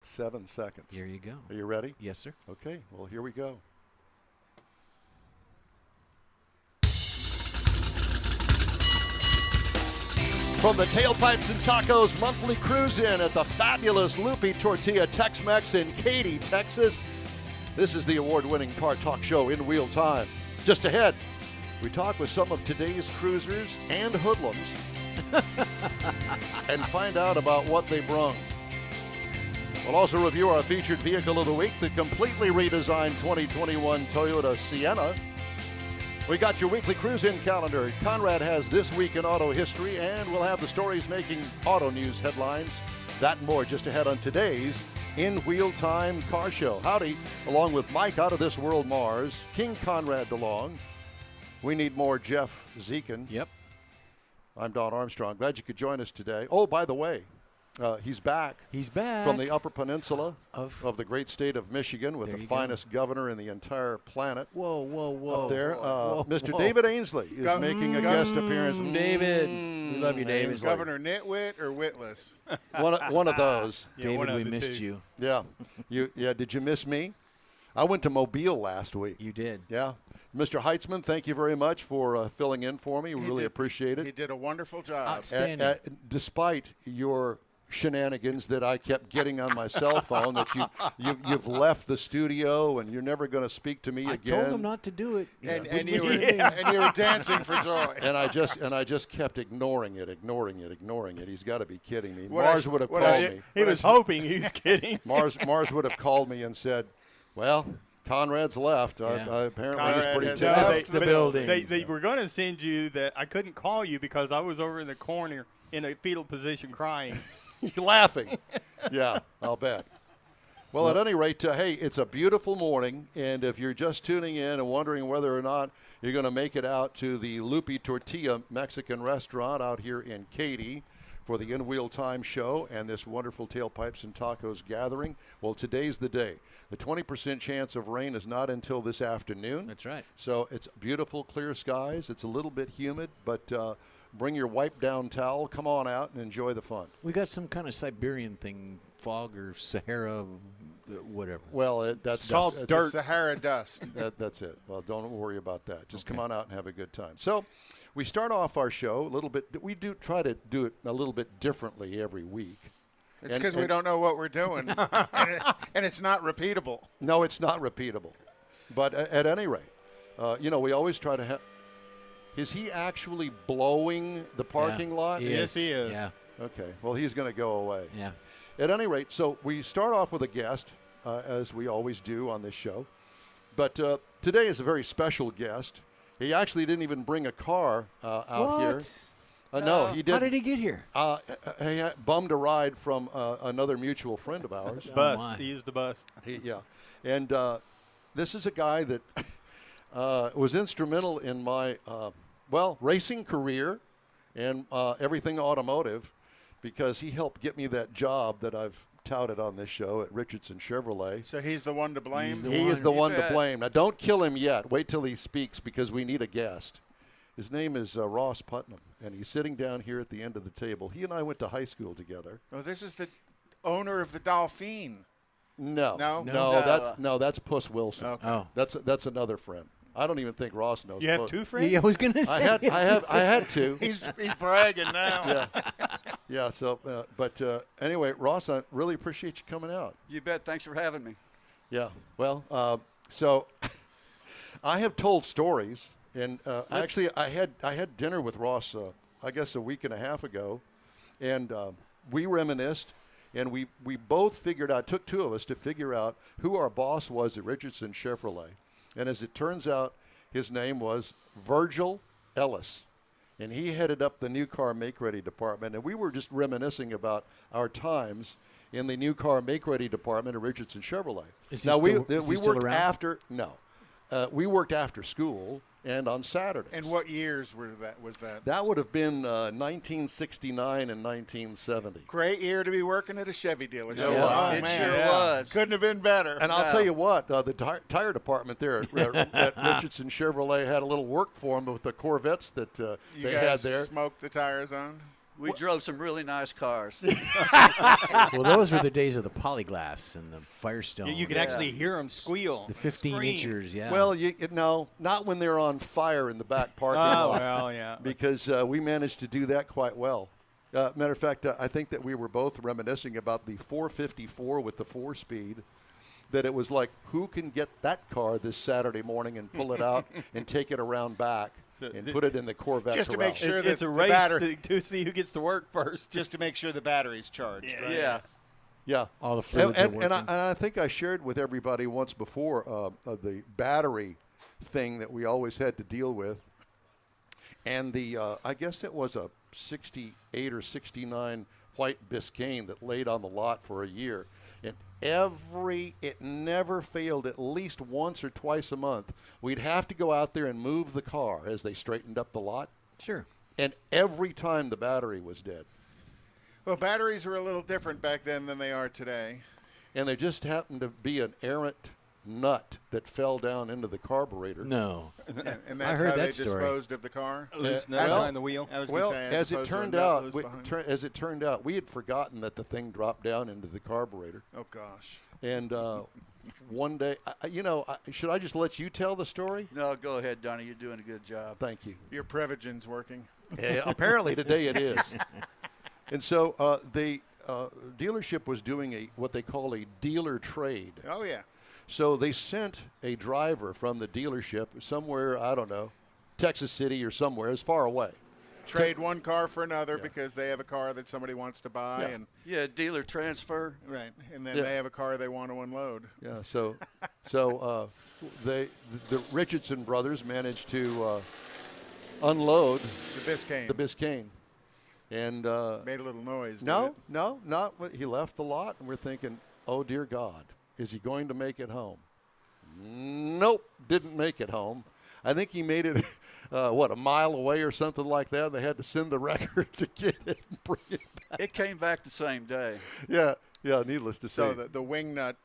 7 seconds. Here you go. Are you ready? Yes, sir. Okay, well, here we go. From the Tailpipes and Tacos monthly cruise-in at the fabulous Lupi Tortilla Tex-Mex in Katy, Texas, this is the award-winning car talk show in real time. Just ahead, we talk with some of today's cruisers and hoodlums and find out about what they brung. We'll also review our featured vehicle of the week, the completely redesigned 2021 Toyota Sienna. We got your weekly cruise-in calendar. Conrad has This Week in Auto History, and we'll have the stories making auto news headlines. That and more just ahead on today's In Wheel Time Car Show. Howdy, along with Mike Out of This World Mars, King Conrad DeLong. We need more Jeff Zekin. Yep. I'm Don Armstrong. Glad you could join us today. Oh, by the way, he's back. He's back. From the Upper Peninsula of the great state of Michigan with the finest governor in the entire planet. Whoa, whoa, whoa. Up there. Whoa, Mr. whoa. David Ainsley is making a guest appearance. David. We love you, David. Ainsley. Governor Nitwit or Witless? One of those. David, we missed you. Yeah. Did you miss me? I went to Mobile last week. You did. Yeah. Mr. Heitzman, thank you very much for filling in for me. We really appreciate it. He did a wonderful job. Outstanding. Despite your shenanigans that I kept getting on my cell phone, that you've left the studio and you're never going to speak to me again. I told him not to do it. And you were dancing for joy. And I just kept ignoring it. He's got to be kidding me. What Mars I- would have what called I- me. He was hoping he was kidding. Mars would have called me and said, "Well, Conrad's left. Apparently Conrad he's pretty has tough." left the building. They were going to send you that. I couldn't call you because I was over in the corner in a fetal position crying. You're laughing. Yeah, I'll bet. Well, at any rate, hey, it's a beautiful morning, and if you're just tuning in and wondering whether or not you're going to make it out to the Lupi Tortilla Mexican restaurant out here in Katy for the In Wheel Time show and this wonderful Tailpipes and Tacos gathering, well, today's the day. The 20% chance of rain is not until this afternoon. That's right. So it's beautiful, clear skies. It's a little bit humid, but bring your wipe-down towel. Come on out and enjoy the fun. We got some kind of Siberian thing, fog or Sahara, whatever. Well, that's called that's- dirt. Sahara dust. That's it. Well, don't worry about that. Just come on out and have a good time. So we start off our show a little bit. We do try to do it a little bit differently every week. It's because we don't know what we're doing, and it's not repeatable. No, it's not repeatable. But at any rate, we always try to have. Is he actually blowing the parking lot? Yes, he is. Yeah. Okay. Well, he's going to go away. Yeah. At any rate, so we start off with a guest, as we always do on this show. But today is a very special guest. He actually didn't even bring a car out here. No, he didn't. How did he get here? He bummed a ride from another mutual friend of ours. Bus. my. He used the bus. And this is a guy that was instrumental in my, racing career and everything automotive, because he helped get me that job that I've touted on this show at Richardson Chevrolet. So he's the one to blame. He is the one to blame. Now, don't kill him yet. Wait till he speaks, because we need a guest. His name is Ross Putnam, and he's sitting down here at the end of the table. He and I went to high school together. Oh, this is the owner of the Dolphin. No, that's Puss Wilson. Okay. Oh. That's another friend. I don't even think Ross knows. You have Puss. two friends? Yeah, I was going to say. I had to. He's bragging now. Yeah. So, anyway, Ross, I really appreciate you coming out. You bet. Thanks for having me. Yeah. Well, so I have told stories, and actually, I had dinner with Ross, I guess a week and a half ago, and we reminisced, and we both figured out. Took two of us to figure out who our boss was at Richardson Chevrolet, and as it turns out, his name was Virgil Ellis. And he headed up the new car make-ready department. And we were just reminiscing about our times in the new car make-ready department at Richardson Chevrolet. Is he now, still- we is he still worked around? after – no. We worked after school and on Saturdays. And what years was that? That would have been 1969 and 1970. Great year to be working at a Chevy dealership. Yeah. Oh, It man. sure was. Couldn't have been better. And I'll tell you what, the tire department there at Richardson Chevrolet had a little work for them with the Corvettes that you they guys had there. smoked the tires on? We drove some really nice cars. Well, those were the days of the polyglass and the Firestone. You could actually hear them squeal. the 15-inchers, yeah. Well, no, not when they're on fire in the back parking Oh, lot. well, yeah. Because we managed to do that quite well. Matter of fact, I think that we were both reminiscing about the 454 with the 4-speed, that it was like, who can get that car this Saturday morning and pull it out and take it around back and put it in the Corvette Just to corral. make sure that It's a the race battery, to see who gets to work first. just to make sure the battery's charged. Right? Yeah. Yeah. All the fluids are and working. I think I shared with everybody once before the battery thing that we always had to deal with. And I guess it was a 68 or 69 white Biscayne that laid on the lot for a year. And it never failed at least once or twice a month. We'd have to go out there and move the car as they straightened up the lot. Sure. And every time the battery was dead. Well, batteries were a little different back then than they are today. And there just happened to be an errant nut that fell down into the carburetor. No. And I that's heard how they that story. disposed of the car. Loose nut well- behind the wheel. I was gonna Well, say, as it opposed to a turned nut out, loose behind. we had forgotten that the thing dropped down into the carburetor. Oh gosh. And one day, should I just let you tell the story? No, go ahead, Donnie. You're doing a good job. Thank you. Your Prevagen's working. Apparently today it is. And so the dealership was doing what they call a dealer trade. Oh yeah. So they sent a driver from the dealership somewhere, I don't know, Texas City or somewhere, as far away. Trade one car for another because they have a car that somebody wants to buy, Yeah. and Yeah, dealer transfer. right, and then Yeah. they have a car they want to unload. Yeah, so the Richardson brothers managed to unload The Biscayne the Biscayne. And made a little noise. no, not he left the lot, and we're thinking, oh dear God, is he going to make it home? Nope, didn't make it home. I think he made it, a mile away or something like that. They had to send the record to get it and bring it back. It came back the same day. Yeah, needless to So say. the wing nut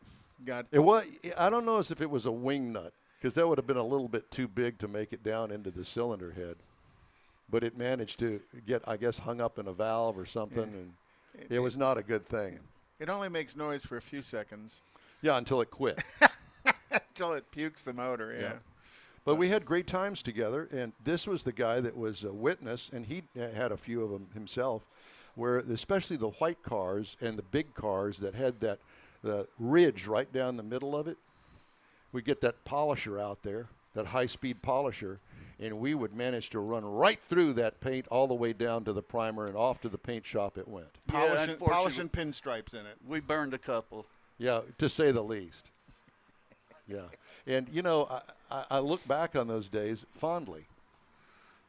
got. It was. I don't know as if it was a wing nut, because that would have been a little bit too big to make it down into the cylinder head. But it managed to get, I guess, hung up in a valve or something, and it was not a good thing. It only makes noise for a few seconds Yeah, until it quit. until it pukes the motor. Yeah. But we had great times together, and this was the guy that was a witness, and he had a few of them himself, where especially the white cars and the big cars that had the ridge right down the middle of it, we get that polisher out there, that high-speed polisher, and we would manage to run right through that paint all the way down to the primer and off to the paint shop it went. Polishing unfortunately- pinstripes in it. We burned a couple. Yeah, to say the least. Yeah. And, I look back on those days fondly.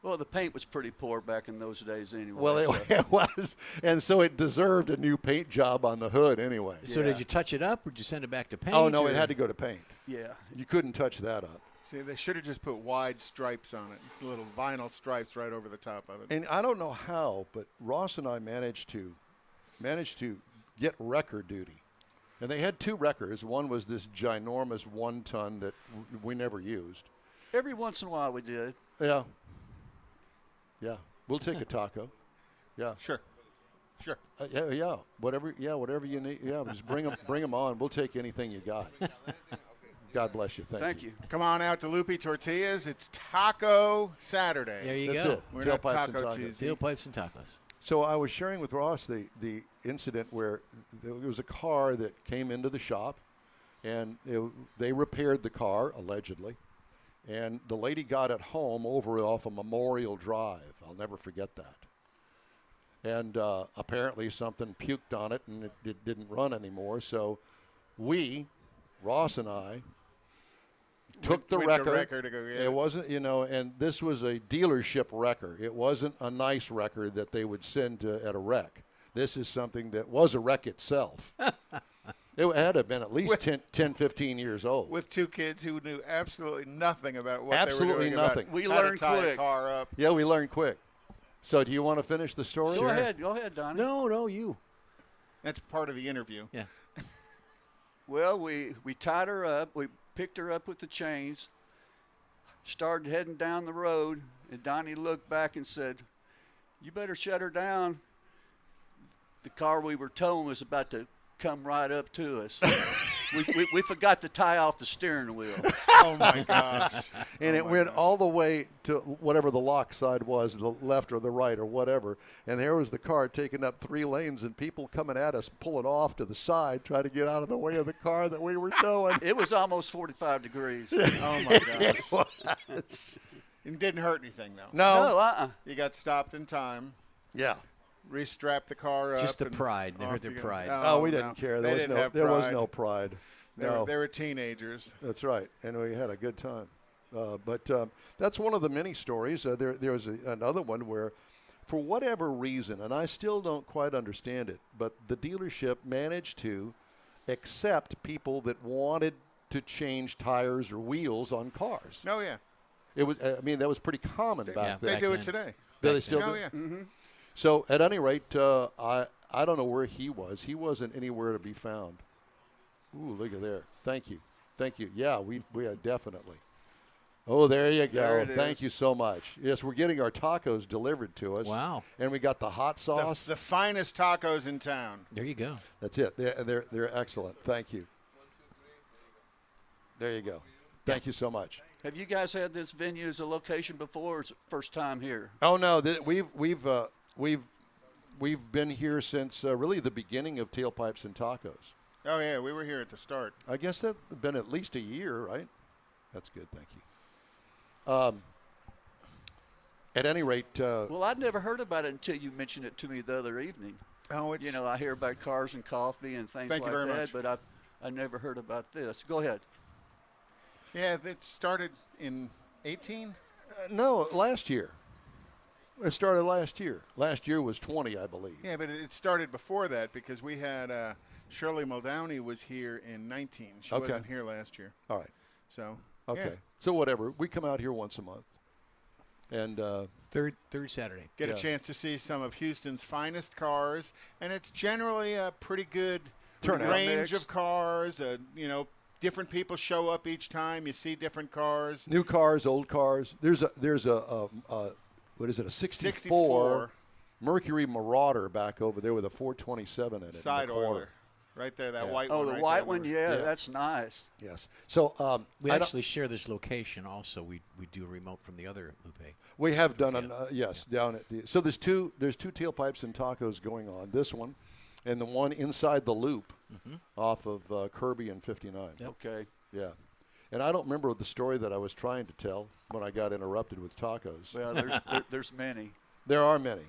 Well, the paint was pretty poor back in those days anyway. Well, so- it was, and so it deserved a new paint job on the hood anyway. So Yeah. did you touch it up or did you send it back to paint? Oh, no, or- it had to go to paint. yeah. You couldn't touch that up. See, they should have just put wide stripes on it, little vinyl stripes right over the top of it. And I don't know how, but Ross and I managed to get wrecker duty. And they had two wreckers. One was this ginormous 1-ton that we never used. Every once in a while we did. Yeah. Yeah. We'll take a taco. Yeah. Sure. Yeah. Whatever you need. Yeah. Just bring them on. We'll take anything you got. God bless you. Thank you. Come on out to Lupi Tortillas. It's Taco Saturday. There you That's go. it. We're not Tailpipes and Taco tacos. Tuesday. Tailpipes and tacos. So I was sharing with Ross the incident where there was a car that came into the shop, and they repaired the car, allegedly, and the lady got it home over off a Memorial Drive. I'll never forget that. And apparently something puked on it, and it didn't run anymore. So Ross and I, took the Went to wrecker. wrecker to go get it. It wasn't, and this was a dealership wrecker. It wasn't a nice wrecker that they would send at a wreck. This is something that was a wreck itself. It had to have been at least 10, 15 years old. With two kids who knew absolutely nothing about what Absolutely they were doing nothing. about We how learned to tie quick. a car up. Yeah, we learned quick. So do you want to finish the story? Go ahead, Donnie. No, you. That's part of the interview. Yeah. Well, we tied her up. We picked her up with the chains, started heading down the road, and Donnie looked back and said, "You better shut her down. the car we were towing was about to come right up to us. we forgot to tie off the steering wheel. Oh my gosh! And it went all the way to whatever the lock side was, the left or the right or whatever. And there was the car taking up 3 lanes and people coming at us, pulling off to the side, trying to get out of the way of the car that we were towing. It was almost 45 degrees. Oh my gosh! It was. It didn't hurt anything though. No. You got stopped in time. Yeah. Restrapped the car up. Just the and pride. They off hurt their you go. pride. Oh, we didn't no. care. They There was didn't no. have There was pride. no pride. They were teenagers. That's right, and we had a good time. But that's one of the many stories. There was another one where, for whatever reason, and I still don't quite understand it, but the dealership managed to accept people that wanted to change tires or wheels on cars. Oh yeah. It was. I mean, that was pretty common back then. They do it then. today. Do they still Oh do? yeah. Mm-hmm. So at any rate, I don't know where he was. He wasn't anywhere to be found. Ooh, look at there. Thank you. Yeah, we definitely. Oh, there you go. There it Thank is. you so much. Yes, we're getting our tacos delivered to us. Wow. And we got the hot sauce. The finest tacos in town. There you go. That's it. They're excellent. Thank you. There you go. Thank you so much. Have you guys had this venue as a location before, or is it first time here? Oh no, we've been here since really the beginning of Tailpipes and Tacos. Oh yeah, we were here at the start. I guess that's been at least a year, right? That's good. Thank you. At any rate, Well, I'd never heard about it until you mentioned it to me the other evening. Oh, it's I hear about cars and coffee and things Thank you like very that, much. but I never heard about this. Go ahead. yeah. It started in 18. no, last year. It started last year. Last year was 20, I believe. Yeah, but it started before that because we had Shirley Muldowney was here in 19. She Okay. wasn't here last year. All right. So Okay. yeah. So whatever. We come out here once a month. And Third Saturday. Get Yeah. a chance to see some of Houston's finest cars, and it's generally a pretty good Turnout. range Mix. of cars. Different people show up each time. You see different cars. new cars, old cars. There's a what is it? A 64 Mercury Marauder back over there with a 427 in it. Side in the corner. oiler, right there. That Yeah. white Oh, one. the right white there. one, Yeah. that's nice. Yes. So We I don't- actually share this location also. We do a remote from the other Lupi. we have done down at the. So there's two Tailpipes and Tacos going on. This one, and the one inside the Loop, off of Kirby and 59. Yep. Okay. Yeah. And I don't remember the story that I was trying to tell when I got interrupted with tacos. Well, there's many. There are many.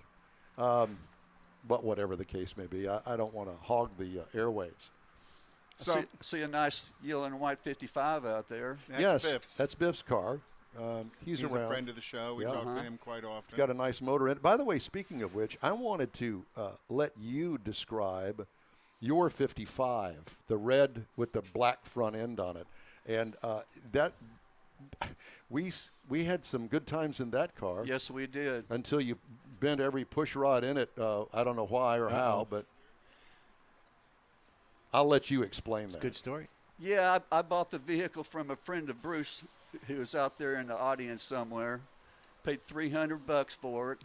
But whatever the case may be, I don't want to hog the airwaves. So See a nice yellow and white 55 out there. that's yes, Biff's. that's Biff's car. He's He's around. a friend of the show. We Yeah. talk to him quite often. Got a nice motor in it. By the way, speaking of which, I wanted to let you describe your 55, the red with the black front end on it. And that we had some good times in that car. Yes, we did. Until you bent every push rod in it. I don't know why or how, but I'll let you explain that. Good story. Yeah, I bought the vehicle from a friend of Bruce who was out there in the audience somewhere. Paid $300 for it.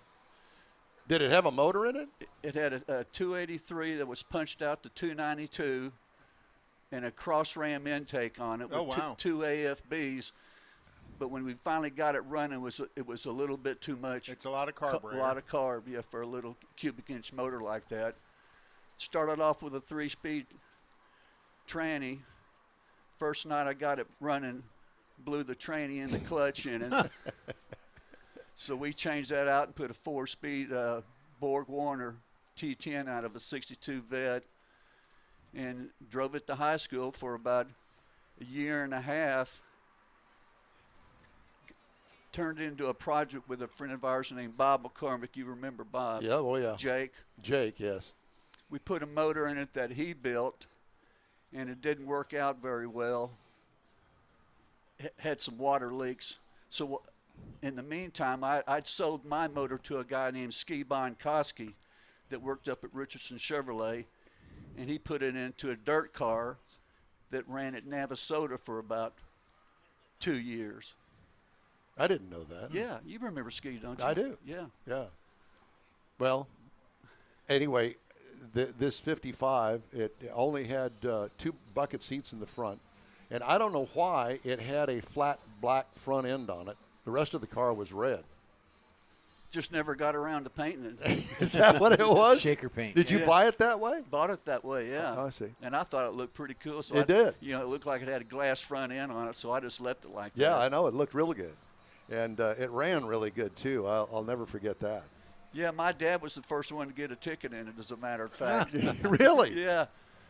Did it have a motor in it? It had a 283 that was punched out to 292 and a cross ram intake on it with Oh, wow. two AFBs. But when we finally got it running, it was a little bit too much. It's a lot of A carburetor. lot of carb, yeah, for a little cubic inch motor like that. Started off with a 3-speed tranny. First night I got it running, blew the tranny and the clutch in it. So we changed that out and put a 4-speed Borg Warner T10 out of a 62 Vet and drove it to high school for about a year and a half. Turned it into a project with a friend of ours named Bob McCormick. You remember Bob? Yeah, oh yeah. Jake. Jake, yes. We put a motor in it that he built, and it didn't work out very well. Had some water leaks. So in the meantime, I'd sold my motor to a guy named Ski Bonkoski that worked up at Richardson Chevrolet, and he put it into a dirt car that ran at Navasota for about 2 years. I didn't know that. Yeah, you remember Ski, don't you? I do. Yeah. Yeah. Well, anyway, this 55, it only had 2 bucket seats in the front. And I don't know why it had a flat black front end on it. The rest of the car was red. Just never got around to painting it. Is that what it was? Shaker paint. Did you buy it that way? Bought it that way, yeah. Oh, I see. And I thought it looked pretty cool. So It did. You know, it looked like it had a glass front end on it, so I just left it like Yeah, that. I know. It looked really good. And it ran really good, too. I'll never forget that. Yeah, my dad was the first one to get a ticket in it, as a matter of fact. Really? Yeah.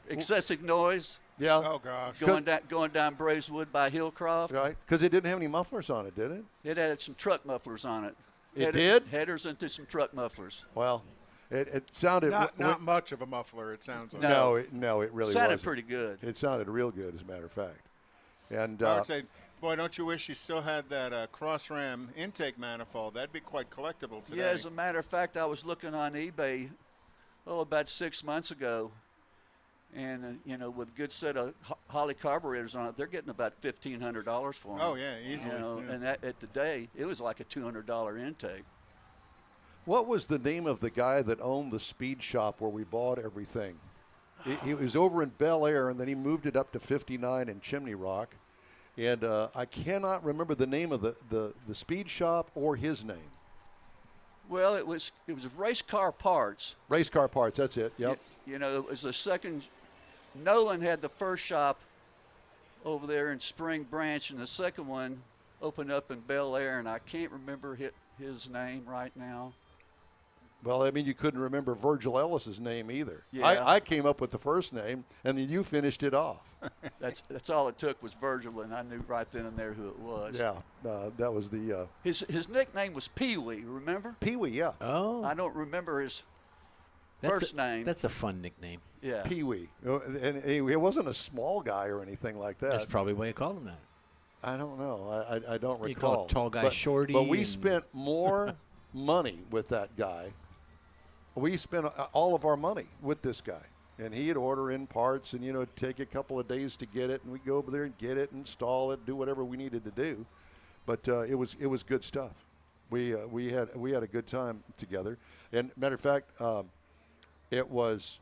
Excessive noise. Yeah. Oh, gosh. Going down Braeswood by Hillcroft. Right? Because it didn't have any mufflers on it, did it? It had some truck mufflers on it. It did? Headers into some truck mufflers. Well, it sounded Not much of a muffler, it sounds like. No, it really Sounded wasn't. pretty good. It sounded real good, as a matter of fact. And I would say, boy, don't you wish you still had that cross-ram intake manifold? That'd be quite collectible today. Yeah, as a matter of fact, I was looking on eBay, about 6 months ago, and with a good set of Holley carburetors on it, they're getting about $1,500 for them. Oh, yeah, easily. Yeah. And that, at the day, it was like a $200 intake. what was the name of the guy that owned the speed shop where we bought everything? He was over in Bel Air, and then he moved it up to 59 in Chimney Rock. And I cannot remember the name of the speed shop or his name. Well, it was race car parts. Race car parts, that's it. Yep. It was the second. Nolan had the first shop over there in Spring Branch, and the second one opened up in Bel Air, and I can't remember his name right now. Well, I mean, you couldn't remember Virgil Ellis's name either. Yeah. I came up with the first name, and then you finished it off. That's all it took was Virgil, and I knew right then and there who it was. Yeah, that was the His nickname was Pee Wee. Remember? Pee Wee. Yeah, Oh, I don't remember his that's first name. That's a fun nickname. Yeah. Pee Wee. And it wasn't a small guy or anything like that. That's probably why you called him that. I don't know. I don't You recall. call a tall guy but, shorty But we and- spent more money with that guy. We spent all of our money with this guy. And he'd order in parts and, it'd take a couple of days to get it. And we'd go over there and get it, install it, do whatever we needed to do. But it was good stuff. We had a good time together. And matter of fact, it was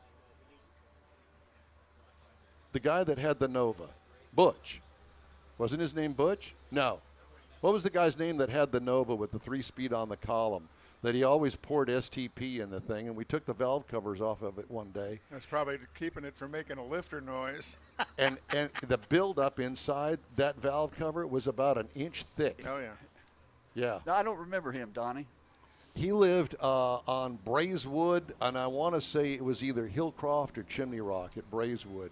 the guy that had the Nova, Butch. Wasn't his name Butch? No. What was the guy's name that had the Nova with the 3-speed on the column? That he always poured STP in the thing, and we took the valve covers off of it one day. That's probably keeping it from making a lifter noise. and the buildup inside that valve cover was about an inch thick. Oh, yeah. Yeah. No, I don't remember him, Donnie. He lived on Braeswood, and I want to say it was either Hillcroft or Chimney Rock at Braeswood.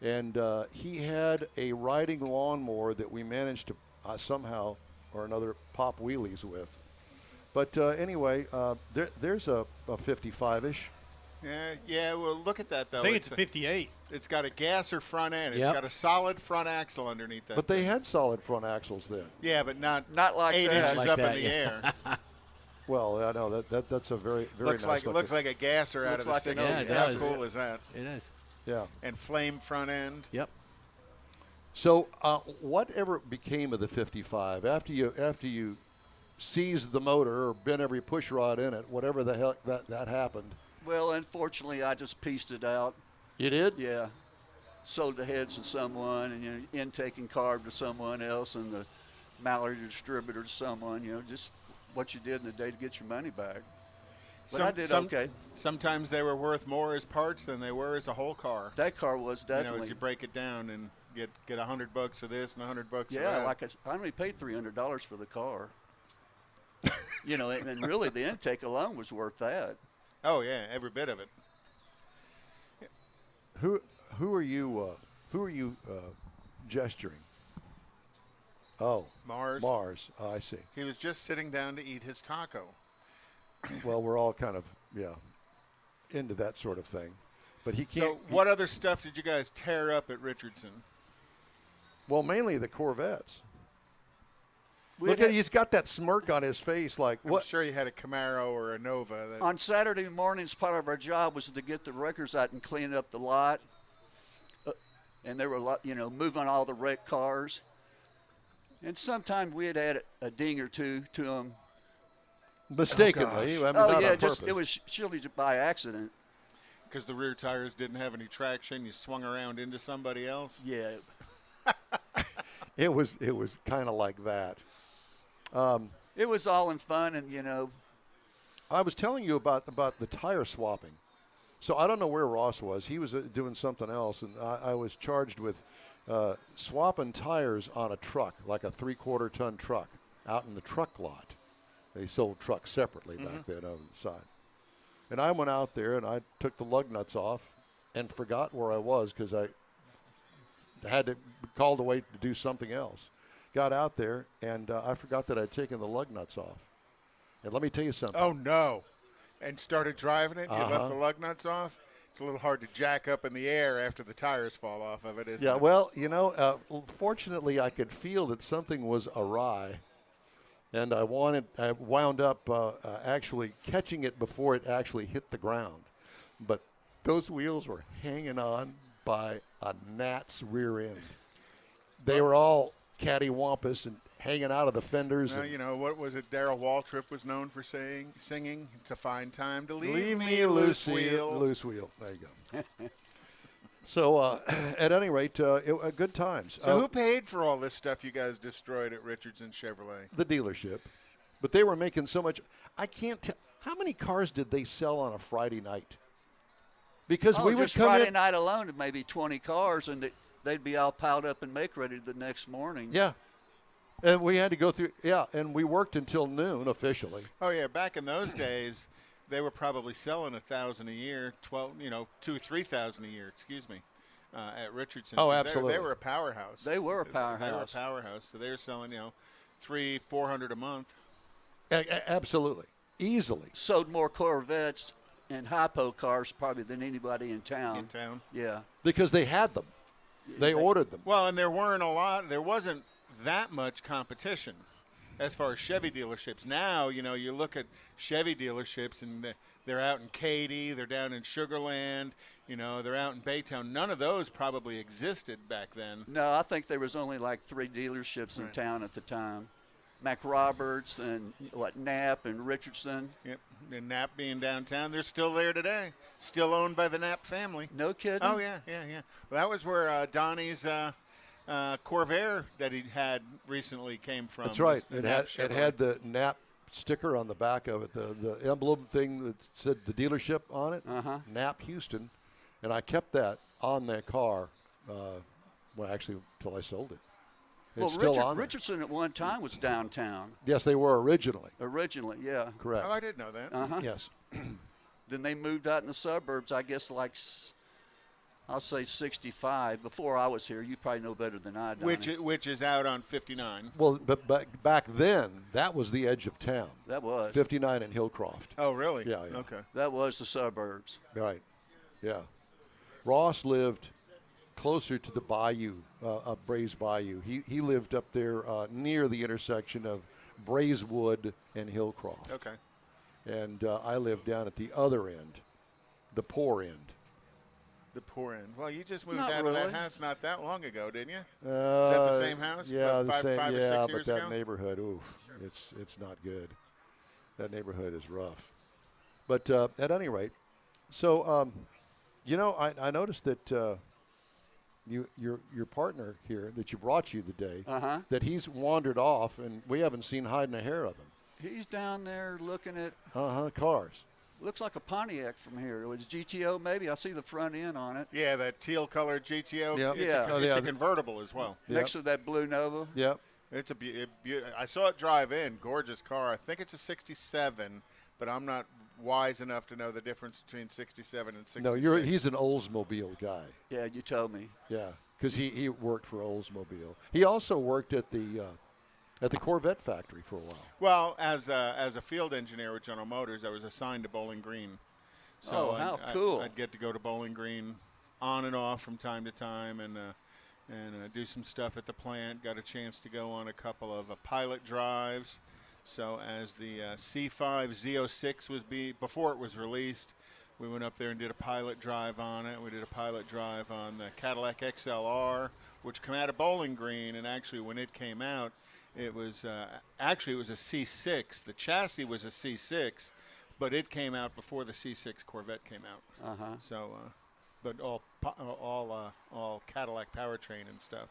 And he had a riding lawnmower that we managed to somehow or another pop wheelies with. But anyway, there's a 55-ish. Yeah, well, look at that, though. I think it's 58. It's got a gasser front end. It's Yep. got a solid front axle underneath that. But they had solid front axles then. Yeah, but not like 8 that. inches Like up that, in the yeah. air. Well, I know that's a very looks nice looks like a gasser out of Looks the like 60s. Yeah, it How does. cool is that? It is. yeah. And flame front end. Yep. So whatever became of the 55 after you seized the motor or bent every push rod in it, whatever the hell that happened? Well, unfortunately, I just pieced it out. You did? Yeah. Sold the heads to someone, and intake and carb to someone else, and the Mallory distributor to someone. Just what you did in the day to get your money back. But I did okay. Sometimes they were worth more as parts than they were as a whole car. That car was definitely. As you break it down and get $100 for this and $100 for yeah, that. like I only paid $300 for the car. And really the intake alone was worth that. Oh yeah, every bit of it. Who are you gesturing? Oh, Mars. Oh, I see. He was just sitting down to eat his taco. Well, we're all kind of into that sort of thing, but he can't. So, what other stuff did you guys tear up at Richardson? Well, mainly the Corvettes. We Look had- at he's got that smirk on his face, like I'm what? sure you had a Camaro or a Nova. That, On Saturday mornings, part of our job was to get the wreckers out and clean up the lot. And there were a lot, moving all the wrecked cars. And sometimes we had a ding or two to them. Mistakenly, I mean, not on yeah, purpose. it was surely by accident. because the rear tires didn't have any traction. You swung around into somebody else. Yeah. It was kind of like that. It was all in fun, and you know. I was telling you about the tire swapping. So I don't know where Ross was. He was doing something else, and I was charged with swapping tires on a truck, like a 3/4 ton truck, out in the truck lot. They sold trucks separately back then on the side. And I went out there, and I took the lug nuts off and forgot where I was because I had to be called away to do something else. Got out there, and I forgot that I'd taken the lug nuts off. And let me tell you something. Oh, no. And started driving it. You left the lug nuts off. It's a little hard to jack up in the air after the tires fall off of it, isn't it? Yeah, well, you know, fortunately I could feel that something was awry. And I wound up actually catching it before it actually hit the ground. But those wheels were hanging on by a gnat's rear end. They were all cattywampus and hanging out of the fenders. Well, you know, what was it Darrell Waltrip was known for singing? It's a fine time to Leave me loose wheel. Loose wheel. There you go. So, at any rate, good times. So who paid for all this stuff you guys destroyed at Richardson Chevrolet? The dealership. But they were making so much. I can't tell. How many cars did they sell on a Friday night? Because we would just come Friday in. night alone, maybe 20 cars, and they'd be all piled up and make ready the next morning. Yeah. And we had to go through. Yeah, and we worked until noon officially. Oh, yeah. Back in those days, they were probably selling 1,000 a year, 2,000 or 3,000 a year, excuse me, at Richardson. Oh, absolutely. They were a powerhouse. They were a powerhouse. They were a powerhouse. So they were selling, 300-400 a month. Absolutely. Easily. Sold more Corvettes and hypo cars probably than anybody in town. In town. Yeah. Because they had them. They ordered them. Well, and there wasn't that much competition as far as Chevy dealerships. Now, you look at Chevy dealerships and they're out in Katy, they're down in Sugar Land, they're out in Baytown. None of those probably existed back then. No, I think there was only like 3 dealerships in town at the time. McRoberts and Knapp and Richardson. Yep, and Knapp being downtown, they're still there today. Still owned by the Knapp family. No kidding? Oh, yeah. Well, that was where Donnie's Corvair that he had recently came from. That's right. It had the Knapp sticker on the back of it, the emblem thing that said the dealership on it, Knapp Houston. And I kept that on that car, actually, until I sold it. It's still on there. Richardson at one time was downtown. Yes, they were originally. Originally, yeah. Correct. Oh, I didn't know that. Yes. Then they moved out in the suburbs, I guess, I'll say 65. Before I was here, you probably know better than I do. Which is out on 59. Well, but back then, that was the edge of town. That was. 59 and Hillcroft. Oh, really? Yeah. Okay. That was the suburbs. Right. Yeah. Ross lived closer to the bayou, Braze Bayou. He lived up there near the intersection of Brazewood and Hillcroft. Okay. And I lived down at the other end, the poor end. The poor end. Well, you just moved Not out of that really. house not that long ago, didn't you? Is that the same house? Yeah, About five or 6 years but that ago? neighborhood, it's not good. That neighborhood is rough. But at any rate, so I noticed that your partner here that you brought you today, that he's wandered off, and we haven't seen hide and a hair of him. He's down there looking at, Cars. looks like a Pontiac from here. It was GTO maybe. I see the front end on it. Yeah, that teal-colored GTO. Yep. It's a convertible as well. Yep. Next to that blue Nova. Yep. It's I saw it drive in. Gorgeous car. I think it's a 67, but I'm not wise enough to know the difference between 67 and 66. No, he's an Oldsmobile guy. Yeah, you told me. Yeah, because he worked for Oldsmobile. He also worked at the Corvette factory for a while. Well, as a field engineer with General Motors, I was assigned to Bowling Green. So how cool. I'd get to go to Bowling Green on and off from time to time and do some stuff at the plant. Got a chance to go on a couple of pilot drives. So as the C5 Z06 was before it was released, we went up there and did a pilot drive on it. We did a pilot drive on the Cadillac XLR, which came out of Bowling Green. And actually, when it came out, it was a C6. The chassis was a C6, but it came out before the C6 Corvette came out. Uh-huh. So, but all Cadillac powertrain and stuff.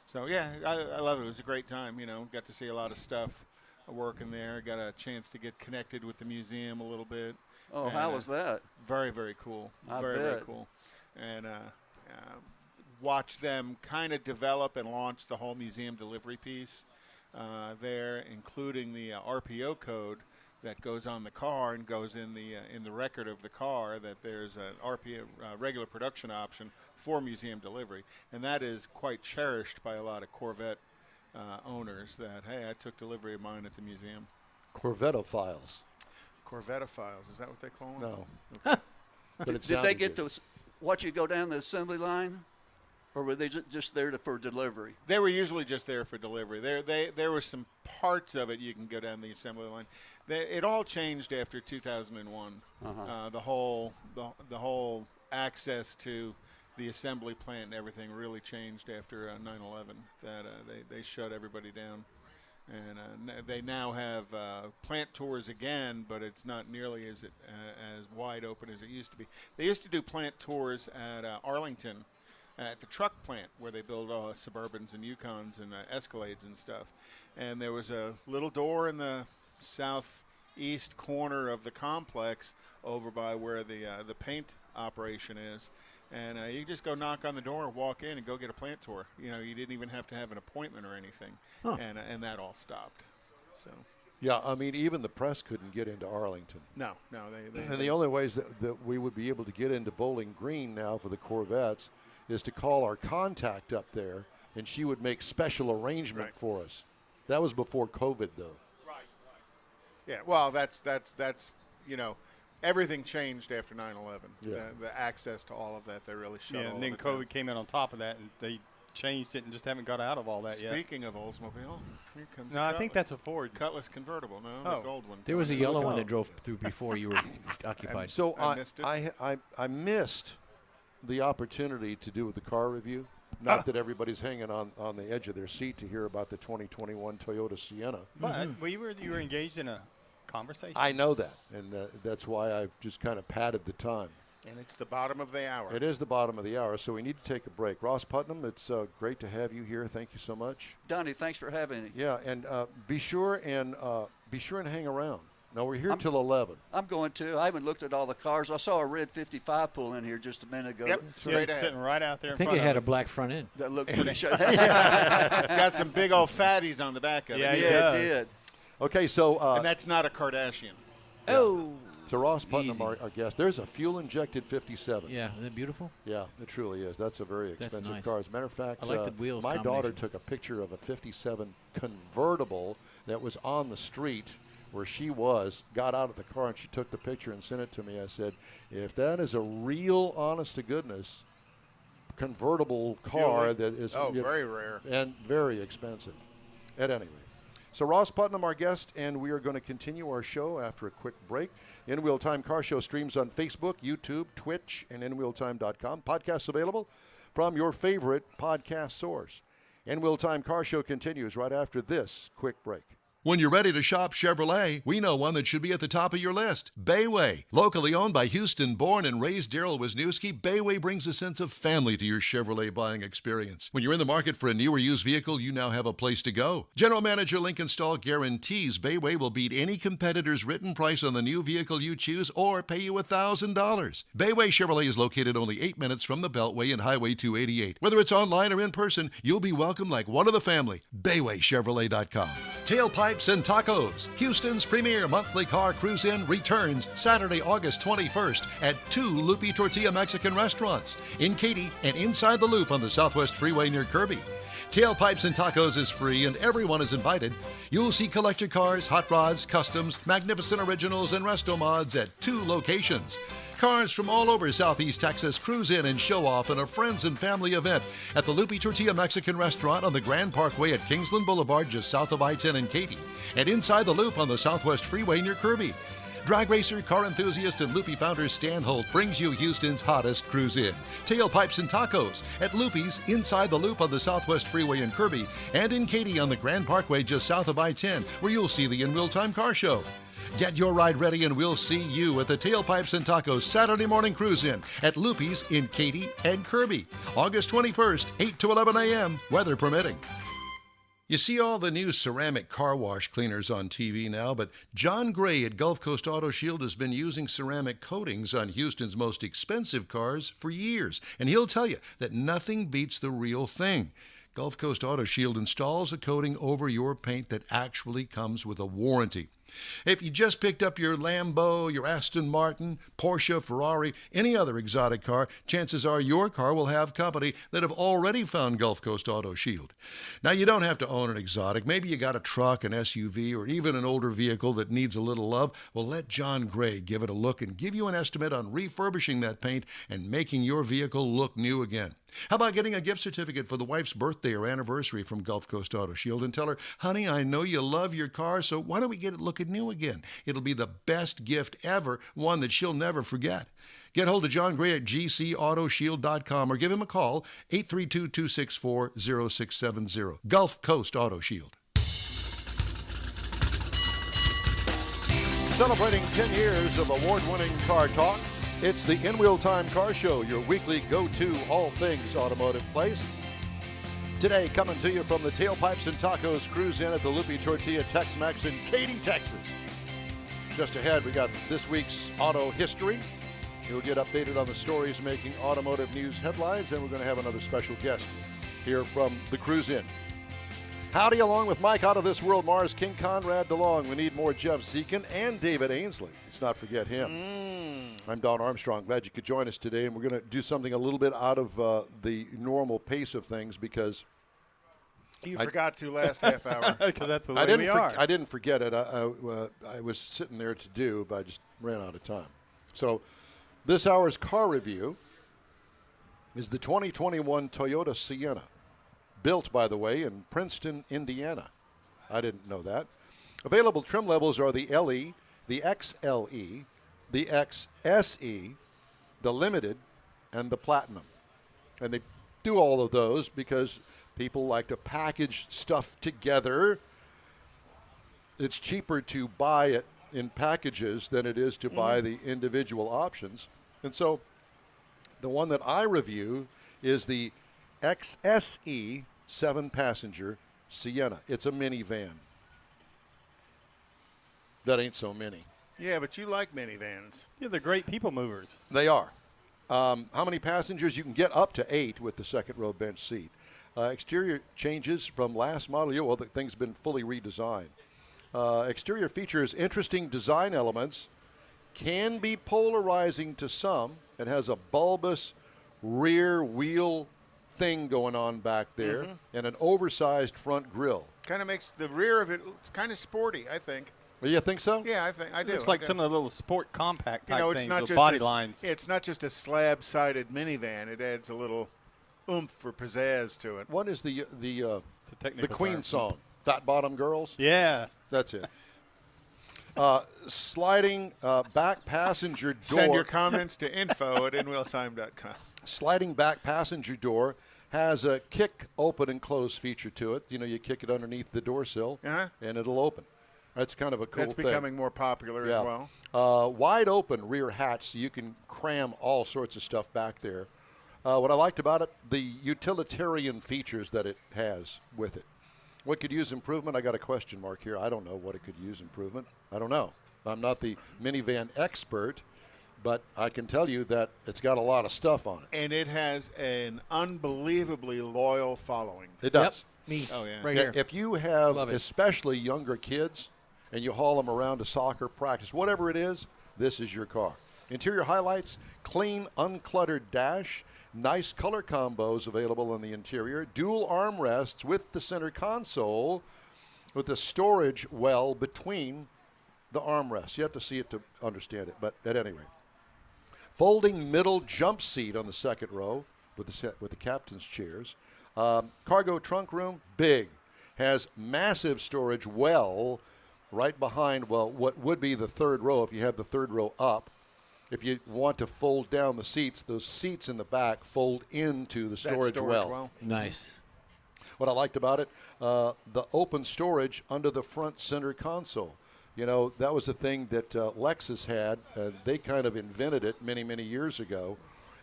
So yeah, I love it. It was a great time. Got to see a lot of stuff working there. Got a chance to get connected with the museum a little bit. Oh, how was that? Very, very cool. I Very bet. cool. And watch them kind of develop and launch the whole museum delivery piece there, including the RPO code that goes on the car and goes in the record of the car, that there's an RPO regular production option for museum delivery, and that is quite cherished by a lot of Corvette owners. That, hey, I took delivery of mine at the museum. Corvetophiles. Corvetophiles, is that what they call them? No. But it's Did they get to watch you go down the assembly line, or were they just there for delivery? They were usually just there for delivery. There were some parts of it you can go down the assembly line. It all changed after 2001. Uh-huh. The whole access to the assembly plant and everything really changed after 9/11. That they shut everybody down, and they now have plant tours again, but it's not nearly as wide open as it used to be. They used to do plant tours at Arlington, at the truck plant where they build Suburbans and Yukons and Escalades and stuff. And there was a little door in the southeast corner of the complex over by where the paint operation is. And you just go knock on the door, walk in, and go get a plant tour. You didn't even have to have an appointment or anything. Huh. And that all stopped. So. Yeah, I mean, even the press couldn't get into Arlington. No, And the only ways that we would be able to get into Bowling Green now for the Corvettes is to call our contact up there, and she would make special arrangement for us. That was before COVID, though. Right. Yeah, well, that's everything changed after 9/11. Yeah. The access to all of that, they really shut all and then of it COVID down. came in on top of that, and they changed it and just haven't got out of all that yet. Speaking of Oldsmobile, here comes No, a I think Cutlass. that's a Ford. Cutlass convertible. No, Oh. the gold one. There was a yellow one Oh. that drove through before you were occupied. So I missed it. I missed the opportunity to do the car review. Not that everybody's hanging on the edge of their seat to hear about the 2021 Toyota Sienna. But you were engaged in a conversation. I know that, and that's why I just kind of padded the time. And it's the bottom of the hour. It is the bottom of the hour, so we need to take a break. Ross Putnam, it's great to have you here. Thank you so much. Donnie, thanks for having me. Yeah, and be sure and hang around. Now we're here till 11. I'm going to. I haven't looked at all the cars. I saw a red 55 pull in here just a minute ago. Yep, straight ahead. sitting right out there. I in think front it had a of us. black front end. That looked pretty shut. Got some big old fatties on the back of it. Yeah, too. he Yeah, does. it did. Okay, so And that's not a Kardashian. Oh. so Ross Putnam, Easy. our guest. There's a fuel-injected 57. Yeah, isn't that beautiful? Yeah, it truly is. That's a very That's expensive nice. car. As a matter of fact, I like the wheel my daughter combination. took a picture of a 57 convertible that was on the street where she was, got out of the car, and she took the picture and sent it to me. I said, if that is a real, honest-to-goodness convertible car that is very rare. and very expensive, at any rate. So Ross Putnam, our guest, and we are going to continue our show after a quick break. In Wheel Time Car Show streams on Facebook, YouTube, Twitch, and InWheelTime.com. Podcasts available from your favorite podcast source. In Wheel Time Car Show continues right after this quick break. When you're ready to shop Chevrolet, we know one that should be at the top of your list. Bayway. Locally owned by Houston-born and raised Daryl Wisniewski, Bayway brings a sense of family to your Chevrolet buying experience. When you're in the market for a new or used vehicle, you now have a place to go. General Manager Lincoln Stahl guarantees Bayway will beat any competitor's written price on the new vehicle you choose or pay you $1,000. Bayway Chevrolet is located only 8 minutes from the Beltway and Highway 288. Whether it's online or in person, you'll be welcome like one of the family. BaywayChevrolet.com. Tailpipes and Tacos. Houston's premier monthly car cruise-in returns Saturday, August 21st at 2 Lupi Tortilla Mexican restaurants in Katy and inside the Loop on the Southwest Freeway near Kirby. Tailpipes and Tacos is free and everyone is invited. You'll see collector cars, hot rods, customs, magnificent originals, and resto mods at 2 locations. Cars from all over Southeast Texas cruise in and show off in a friends and family event at the Lupi Tortilla Mexican Restaurant on the Grand Parkway at Kingsland Boulevard just south of I-10 in Katy, and inside the Loop on the Southwest Freeway near Kirby. Drag racer, car enthusiast, and Lupi founder Stan Holt brings you Houston's hottest cruise-in. Tailpipes and Tacos at Lupi's inside the Loop on the Southwest Freeway in Kirby, and in Katy on the Grand Parkway just south of I-10, where you'll see the In Real Time Car Show. Get your ride ready and we'll see you at the Tailpipes and Tacos Saturday morning cruise-in at Lupi's in Katy and Kirby, August 21st, 8 to 11 a.m., weather permitting. You see all the new ceramic car wash cleaners on TV now, but John Gray at Gulf Coast Auto Shield has been using ceramic coatings on Houston's most expensive cars for years, and he'll tell you that nothing beats the real thing. Gulf Coast Auto Shield installs a coating over your paint that actually comes with a warranty. If you just picked up your Lambo, your Aston Martin, Porsche, Ferrari, any other exotic car, chances are your car will have company that have already found Gulf Coast Auto Shield. Now, you don't have to own an exotic. Maybe you got a truck, an SUV, or even an older vehicle that needs a little love. Well, let John Gray give it a look and give you an estimate on refurbishing that paint and making your vehicle look new again. How about getting a gift certificate for the wife's birthday or anniversary from Gulf Coast Auto Shield and tell her, honey, I know you love your car, so why don't we get it looking new again? It'll be the best gift ever, one that she'll never forget. Get hold of John Gray at gcautoshield.com or give him a call, 832-264-0670. Gulf Coast Auto Shield. Celebrating 10 years of award-winning car talk, it's the In Wheel Time Car Show, your weekly go-to all things automotive place. Today, coming to you from the Tailpipes and Tacos Cruise-In at the Lupi Tortilla Tex-Mex in Katy, Texas. Just ahead, we got this week's auto history. You'll get updated on the stories making automotive news headlines, and we're going to have another special guest here from the Cruise-In. Howdy, along with Mike Out of This World, Mars, King Conrad DeLong. We need more Jeff Zekin and David Ainsley. Let's not forget him. I'm Don Armstrong. Glad you could join us today, and we're going to do something a little bit out of the normal pace of things because You forgot to last half hour. Because that's the way we are. I didn't forget it. I was sitting there to do, but I just ran out of time. So this hour's car review is the 2021 Toyota Sienna. Built, by the way, in Princeton, Indiana. I didn't know that. Available trim levels are the LE, the XLE, the XSE, the Limited, and the Platinum. And they do all of those because people like to package stuff together. It's cheaper to buy it in packages than it is to buy the individual options. And so the one that I review is the XSE 7-passenger Sienna. It's a minivan. That ain't so mini. Yeah, but you like minivans. Yeah, they're great people movers. They are. How many passengers? You can get up to 8 with the second row bench seat. Exterior changes from last model year. Well, the thing's been fully redesigned. Exterior features interesting design elements. Can be polarizing to some. It has a bulbous rear wheel thing going on back there and an oversized front grille. Kind of makes the rear of it kind of sporty, I think. Well, you think so? Yeah, I do. Looks like some of the little sport compact type it's things not with just body lines. It's not just a slab-sided minivan. It adds a little oomph or pizzazz to it. What is the It's a technical Queen term. song? Fat Bottom Girls? Yeah. That's it. Sliding back passenger door. Send your comments to info@inwheeltime.com. Sliding back passenger door has a kick open and close feature to it. You know, you kick it underneath the door sill and it'll open. That's kind of a cool That's thing. becoming more popular as well. Wide open rear hatch, so you can cram all sorts of stuff back there. What I liked about it, the utilitarian features that it has with it. What could use improvement? I got a question mark here. I don't know what it could use improvement. I don't know. I'm not the minivan expert, but I can tell you that it's got a lot of stuff on it. And it has an unbelievably loyal following. It does. Me. Oh, yeah. Right here. If you have Love it. especially younger kids and you haul them around to soccer practice, whatever it is, this is your car. Interior highlights, clean, uncluttered dash, nice color combos available in the interior, dual armrests with the center console with the storage well between the armrests. You have to see it to understand it, but at any rate. Folding middle jump seat on the second row with the captain's chairs. Cargo trunk room, big. Has massive storage well right behind, well, what would be the third row if you have the third row up. If you want to fold down the seats, those seats in the back fold into the storage well. Nice. What I liked about it, the open storage under the front center console. You know, that was a thing that Lexus had. They kind of invented it many, many years ago.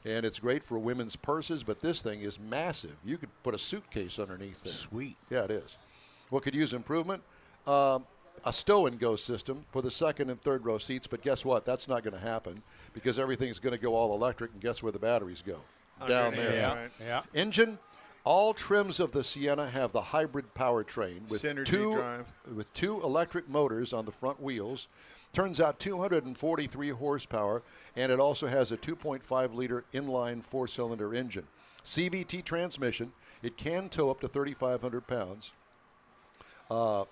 And it's great for women's purses, but this thing is massive. You could put a suitcase underneath it. Sweet. Yeah, it is. What could use improvement? A stow-and-go system for the second and third row seats, but guess what? That's not going to happen because everything's going to go all electric, and guess where the batteries go? Down there. Yeah. Right. Yeah. Engine, all trims of the Sienna have the hybrid powertrain with Synergy drive. with two electric motors on the front wheels. Turns out 243 horsepower, and it also has a 2.5-liter inline four-cylinder engine. CVT transmission. It can tow up to 3,500 pounds.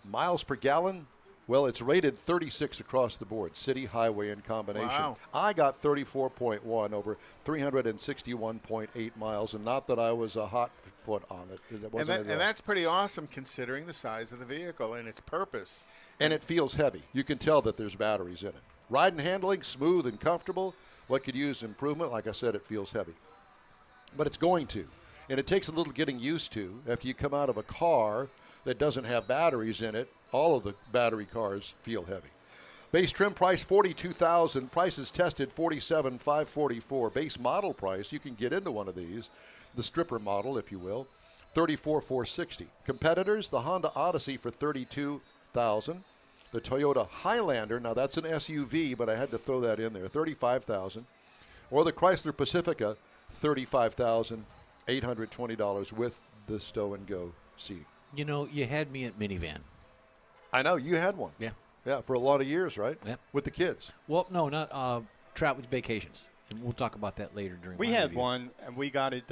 Miles per gallon, well, it's rated 36 across the board, city, highway, and combination. Wow. I got 34.1 over 361.8 miles, and not that I was a hot foot on it. It wasn't And that's pretty awesome considering the size of the vehicle and its purpose. and it feels heavy. You can tell that there's batteries in it. Ride and handling, smooth and comfortable. What could use improvement? Like I said, it feels heavy. But it's going to. And it takes a little getting used to. After you come out of a car that doesn't have batteries in it, all of the battery cars feel heavy. Base trim price $42,000. Prices tested $47,544. Base model price, you can get into one of these, the stripper model, if you will, $34,460. Competitors, the Honda Odyssey for $32,000. The Toyota Highlander, now that's an SUV, but I had to throw that in there, $35,000. Or the Chrysler Pacifica, $35,820 with the stow-and-go seating. You know, you had me at minivan. I know, you had one. Yeah. Yeah, for a lot of years, right? Yeah. With the kids. Well, no, not travel vacations. And we'll talk about that later during We my had review. one, and we got it